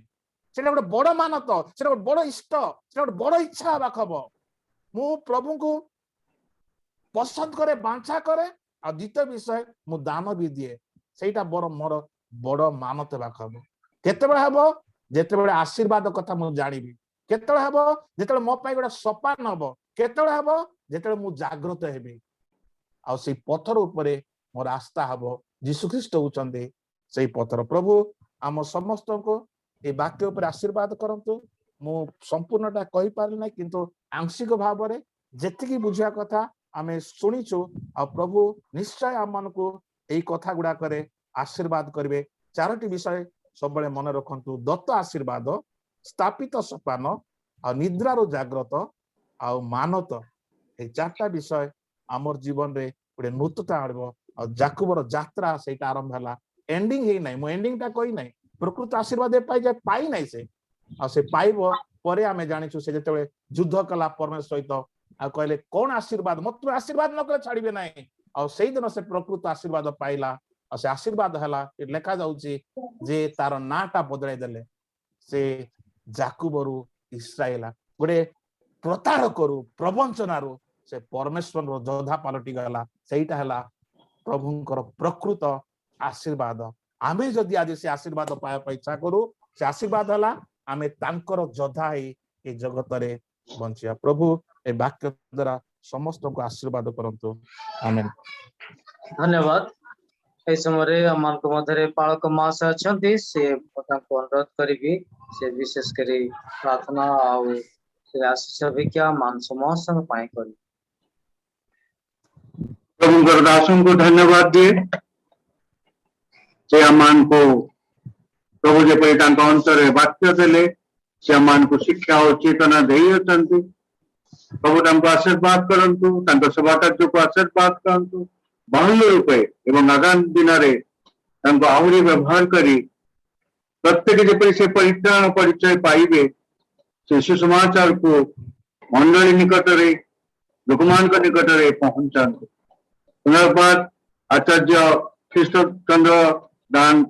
सेटा गोटे बड़ मानत सेटा गोटे बड़ इष्ट सेटा गोटे बड़ इच्छा बाखब मु प्रभु को पसंद करे बांछा करे आ द्वितीय विषय मु दान भी दिए सेटा बड़ मोर बड़ मानत बाखब केते बेला हबो जेतेबेले आशीर्वाद कथा मु जानिबी केतळे हबो जेतेबेले मो पाई गोटा सपान हबो केतळे हबो जेतेबेले मु जागृत हेबी आ से पत्थर उपरे मोर आस्था हबो यीशु ख्रीष्ट होचंदे से पत्थर प्रभु आम समस्त को ए वाक्य उपर आशीर्वाद करंतु मु संपूर्णटा कहि पारली नै किंतु आंशिक भाव रे जेतिकी बुझिया कथा आमे सुनिछु आ प्रभु निश्चय आम मन को एई कथा गुडा करे आशीर्वाद करिवे चारोटी विषय सबले मन रखंतु दत्त आशीर्वाद स्थापित सोपान आ निद्रारो जागृत आ मानत ए चारटा विषय आमर जीवन रे गोटे नूतनता आनबो आ जाकुबर यात्रा सेटा आरंभ हला एंडिंग हे नै मो एंडिंग ता कहि नै प्रकृत आशीर्वाद पाई नै से आ से पाइबो परे आमे जानिछु से जेतेबे युद्ध कला परमेश्वर सहित आ कहले कोन आशीर्वाद मत आशीर्वाद न करे छाड़िबे नै आ सेई दिन से प्रकृत आशीर्वाद पाइला आ से आशीर्वाद हला लेखा जाउची जे तार नाटा बदलाई देले से जाकुबरु इस्राएल गोटे प्रतारकरु प्रवंचनारु से परमेश्वर रो जोधा पलटि गला सेईटा हला प्रभुंकर प्रकृत आशीर्वाद आमे जदि आज से आशीर्वाद पाया इच्छा करू से आशीर्वाद हला आमे तांकर जोधा हे ए जगत रे बंचिया प्रभु ए वाक्य द्वारा समस्त को आशीर्वाद करंतु आमेन धन्यवाद ए समय अमान को मधरे पालक मास अछंती से पता को अनुरोध करिबी से विशेष करी प्रार्थना आ से आशीष भिक्षा मान समस्त पाए करी प्रभु दासों को धन्यवाद दिए से अमान को प्रभु जेपरी अंतर वाक्य देले से अमान को शिक्षा और चेतना दे प्रभु तंको आशीर्वाद करंतु तंको सभा कार्य को आशीर्वाद करंतु बहुल रूपे एवं आगामी दिन रे तंको आहुरी व्यवहार करी प्रत्येक जेपरी से परित्राण परिचय पाइबे से सुसमाचार को मंडली निकट रे लोकमान को निकट रे पहुंचाते पुनर्बाद आचार्य ख्रीष्ट चंद्र दान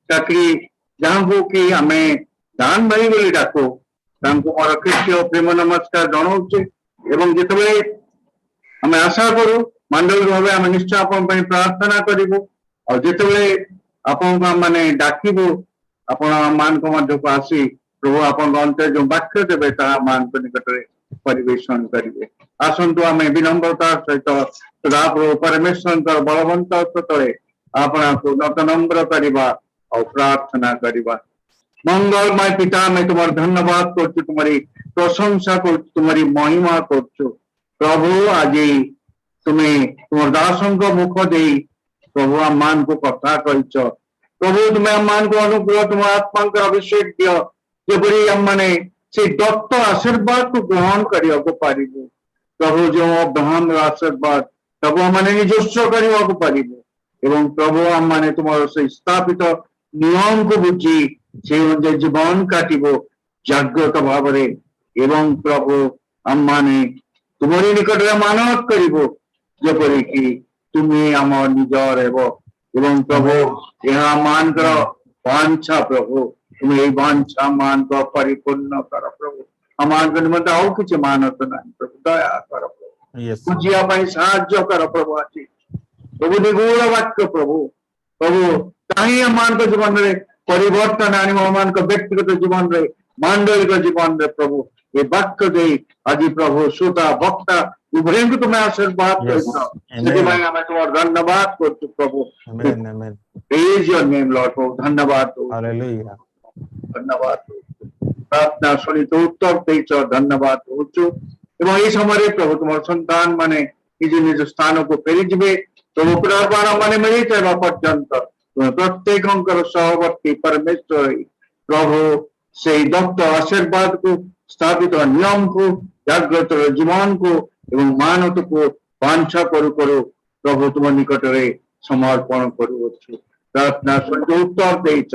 चाकरी जहाँ को कि आमे दान भाई बोली डाको तांको मोर ख्रीष्टीय प्रेम नमस्कार जनाऊचे एवं जितबे आमे आशा करू मंडल भावे आमे निश्चय आपन पई प्रार्थना करिवो और जितबे आपन को माने डाकिबो आपन मान को मध्य को आसी प्रभु आपन अंतर जो वाक्य देबे ता मान को निकट रे परिवेशन करिवे आसंतु आमे विनम्रता सहित सदाप्रभु परमेश्वर बलवंत तले आपना को नम्र करवा और प्रार्थना करवा मंगलमय पिता मैं तुम्हारा धन्यवाद करछु तुम्हारी प्रशंसा कर तुम्हारी महिमा करछु प्रभु आज तुम्हें तुम दासों को मुख दे प्रभु मान को कथा कहिच प्रभु तुम्हें मान को अनुग्रह तुम आत्मा का अभिषेक दियो जेपरी माने से दत्त आशीर्वाद को ग्रहण करिया को पारिबो प्रभु जो अब्राहम आशीर्वाद प्रभु माने निजस्व करिया को पारिबो एवं प्रभु माने तुम्हारा से स्थापित नियम को बुझी से जीवन काटिबो जागृत भाव रे एवं प्रभु आम माने तुम्हारी निकट रे मानत करिबो जेपरी कि तुम्हें आम निजर हेबो एवं प्रभु यह मान कर वांछा प्रभु तुम्हें ये वांछा मान को परिपूर्ण कर प्रभु अमान को निमंत्रण आउ किछ मानत नहीं प्रभु दया कर प्रभु बुझिया पई साहाय्य कर प्रभु आज प्रभु निगूढ़ वाक्य प्रभु प्रभु कहीं अमान को जीवन रे परिवर्तन आनी अमान को व्यक्तिगत जीवन रे मांडलिक जीवन रे प्रभु ये वाक्य दे आज प्रभु श्रोता वक्ता उभरे को तुम्हें आशीर्वाद तुम्हारा धन्यवाद करछु प्रभु प्रेज योर नेम लॉर्ड प्रभु धन्यवाद हालेलुया धन्यवाद प्रार्थना सुनी तो उत्तर देछ धन्यवाद होछु एवं ये समय प्रभु तुम्हारा संतान माने निज निज स्थान को फेरी जिबे प्रभु पुनर्बार माने मिली जावा पर्यंत प्रत्येक सहवर्ती परमेश्वर प्रभु से दत्त आशीर्वाद को स्थापित नियम को जागृत जीवन को एवं मानव को वांछा करू करू प्रभु तुम निकट रे समर्पण करू प्रार्थना उत्तर देछ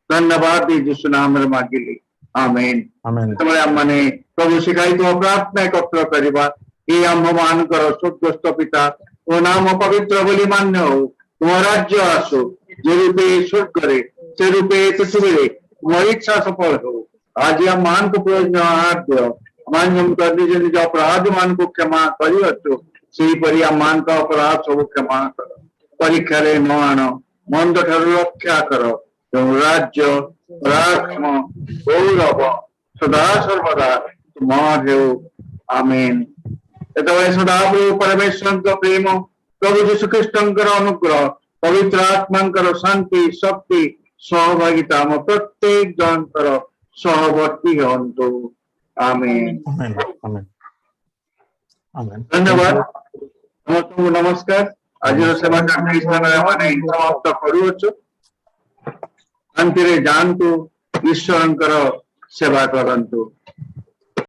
धन्यवाद दे यीशु नाम रे मागिली आमेन आमेन तमरे माने प्रभु शिखाई तो प्रार्थना एकत्र करबा ए आम मानकर स्वर्गस्थ पिता ओ नाम पवित्र बोली मान्य हो तुम राज्य आसो जे रूपे स्वर्ग रे से रूपे पृथ्वी रे तुम्हारी इच्छा सफल हो आज हम मान को प्रयोजन आहार दियो मान हम कर निज निज अपराध मान को क्षमा करियो से परि मान का अपराध सब क्षमा कर परीक्षा रे न आनो मंद ठार रक्षा करो राज्य पराक्रम गौरव सदा सर्वदा तुमार हो आमीन। एतवे सदाप्रभु परमेश्वर प्रेम प्रभु जीशु ख्रीष्टर अनुग्रह पवित्र आत्मा शांति शक्ति सहभागिता आम प्रत्येक जनकर सहवर्ती हंतु आमीन। आमेन आमेन आमेन। धन्यवाद समस्त नमस्कार। आज सेवा समाप्त करूछु। शांति रे जानतु ईश्वरंकर सेवा करंतु।